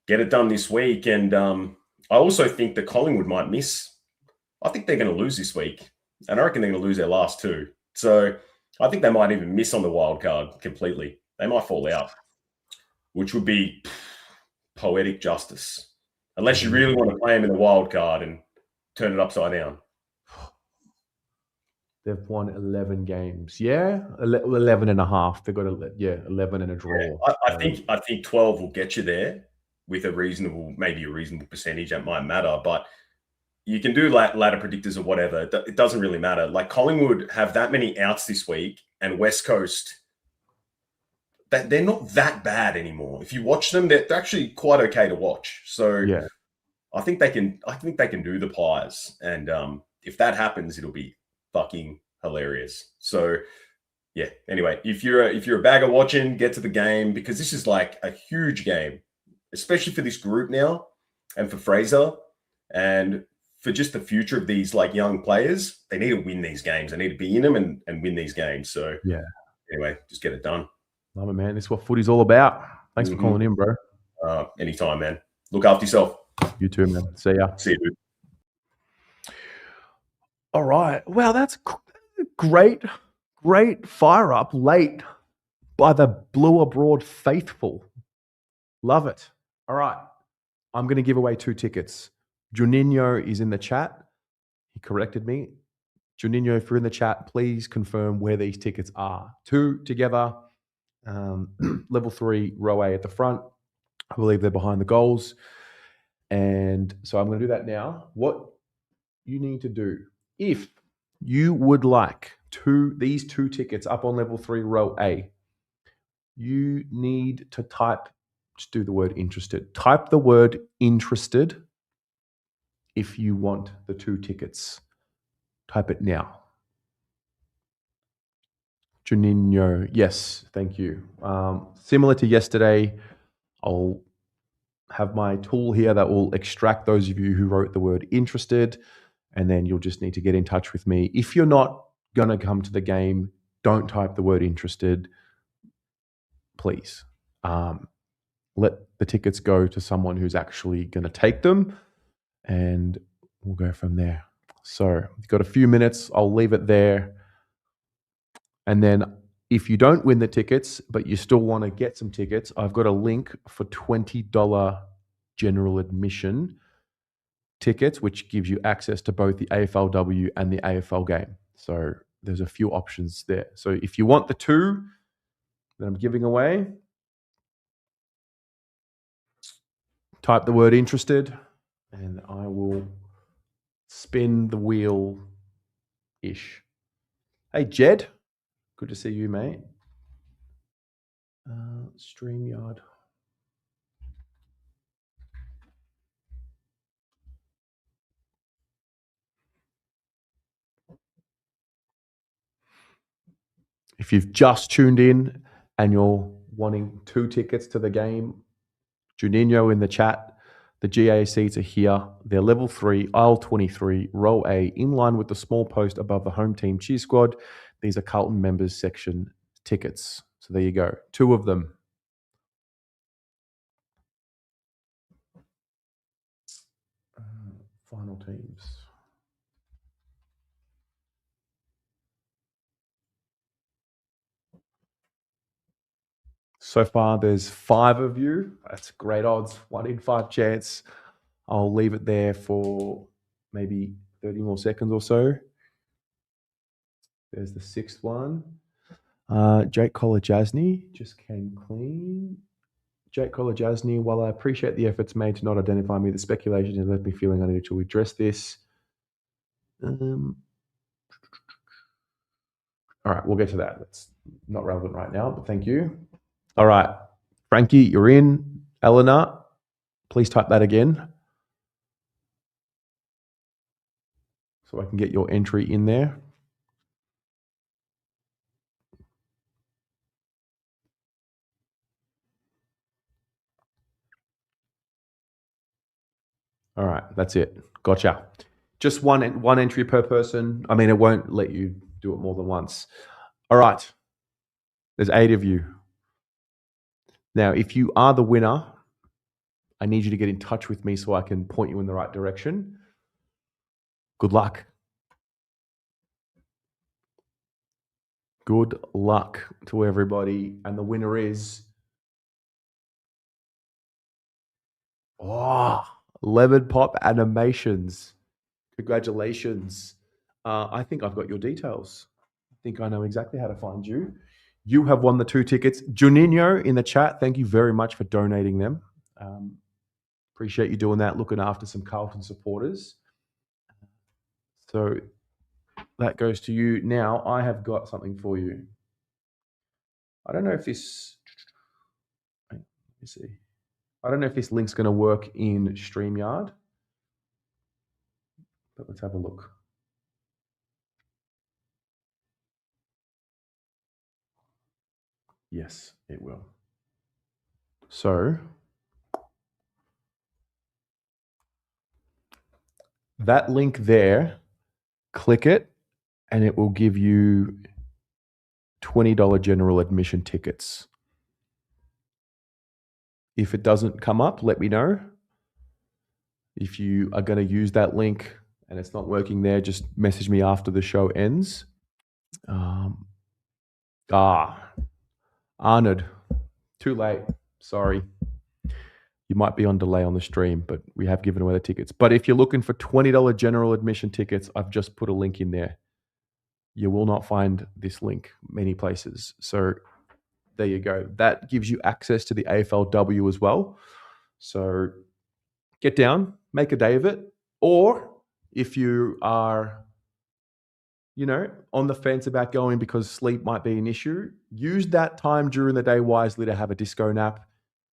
get it done this week. And I also think that Collingwood might miss. I think they're going to lose this week, and I reckon they're going to lose their last two. So I think they might even miss on the wild card completely. They might fall out, which would be poetic justice, unless you really want to play them in the wild card and turn it upside down. They've won 11 games. Yeah, 11 and a half. They've got 11 and a draw. Yeah, I think 12 will get you there with maybe a reasonable percentage. That might matter, but you can do ladder predictors or whatever. It doesn't really matter. Like, Collingwood have that many outs this week, and West Coast, they're not that bad anymore. If you watch them, they're actually quite okay to watch. So yeah, I think they can do the Pies, and if that happens, it'll be fucking hilarious. So yeah. Anyway, if you're a bagger watching, get to the game, because this is like a huge game, especially for this group now, and for Fraser, and for just the future of these like young players. They need to win these games. They need to be in them and win these games. So Yeah. Anyway, just get it done. Love it, man. This is what footy's all about. Thanks for calling in, bro. Anytime, man. Look after yourself. You too, man. See ya. See you, dude. All right. Wow, that's great fire up late by the Blue Abroad faithful. Love it. All right. I'm going to give away 2 tickets. Juninho is in the chat. He corrected me. Juninho, if you're in the chat, please confirm where these tickets are. 2 together, level 3, row A at the front. I believe they're behind the goals. And so I'm going to do that now. What you need to do, if you would like these 2 tickets up on level 3, row A, you need to just do the word interested. Type the word interested if you want the 2 tickets. Type it now. Juninho, yes, thank you. Similar to yesterday, I'll have my tool here that will extract those of you who wrote the word interested, and then you'll just need to get in touch with me. If you're not going to come to the game, don't type the word interested, please. Let the tickets go to someone who's actually going to take them, and we'll go from there. So you've got a few minutes. I'll leave it there. And then if you don't win the tickets, but you still want to get some tickets, I've got a link for $20 general admission tickets, which gives you access to both the AFLW and the AFL game. So there's a few options there. So if you want the 2 that I'm giving away, type the word interested, and I will spin the wheel-ish. Hey, Jed. Good to see you, mate. StreamYard. If you've just tuned in and you're wanting 2 tickets to the game, Juninho in the chat, the GA seats are here. They're level 3, aisle 23, row A, in line with the small post above the home team cheer squad. These are Carlton members section tickets. So there you go. 2 of them. Final teams. So far, there's 5 of you. That's great odds. 1 in 5 chance. I'll leave it there for maybe 30 more seconds or so. There's the 6th one. Jake Kolajasny just came clean. Jake Kolajasny, while I appreciate the efforts made to not identify me, the speculation has left me feeling I need to address this. All right, we'll get to that. That's not relevant right now, but thank you. All right, Frankie, you're in. Eleanor, please type that again so I can get your entry in there. All right, that's it. Gotcha. Just one entry per person. I mean, it won't let you do it more than once. All right. There's 8 of you. Now, if you are the winner, I need you to get in touch with me so I can point you in the right direction. Good luck. Good luck to everybody. And the winner is... Lemon Pop Animations. Congratulations. I think I've got your details. I think I know exactly how to find you. You have won the 2 tickets. Juninho in the chat, thank you very much for donating them. Appreciate you doing that, looking after some Carlton supporters. So that goes to you. Now, I have got something for you. I don't know if this... Let me see. I don't know if this link's going to work in StreamYard, but let's have a look. Yes, it will. So that link there, click it, and it will give you $20 general admission tickets. If it doesn't come up, let me know. If you are going to use that link and it's not working there, just message me after the show ends. Arnold, too late. Sorry. You might be on delay on the stream, but we have given away the tickets. But if you're looking for $20 general admission tickets, I've just put a link in there. You will not find this link many places. So there you go. That gives you access to the AFLW as well. So get down, make a day of it. Or if you are, on the fence about going because sleep might be an issue, use that time during the day wisely to have a disco nap,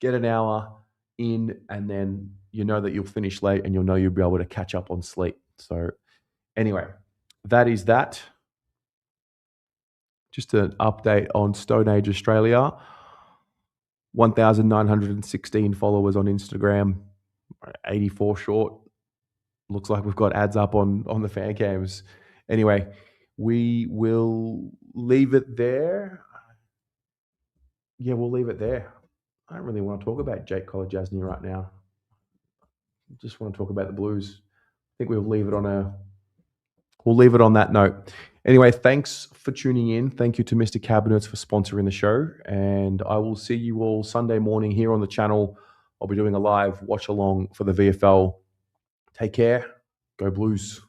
get an hour in, and then you know that you'll finish late and you'll know you'll be able to catch up on sleep. So anyway, that is that. Just an update on Stone Age Australia. 1,916 followers on Instagram, 84 short. Looks like we've got ads up on the fan cams. Anyway, we will leave it there. Yeah, we'll leave it there. I don't really want to talk about Jake Colajasny right now. Just want to talk about the Blues. I think we'll leave it on that note. Anyway, thanks for tuning in. Thank you to Mr. Cabinets for sponsoring the show. And I will see you all Sunday morning here on the channel. I'll be doing a live watch along for the VFL. Take care. Go Blues.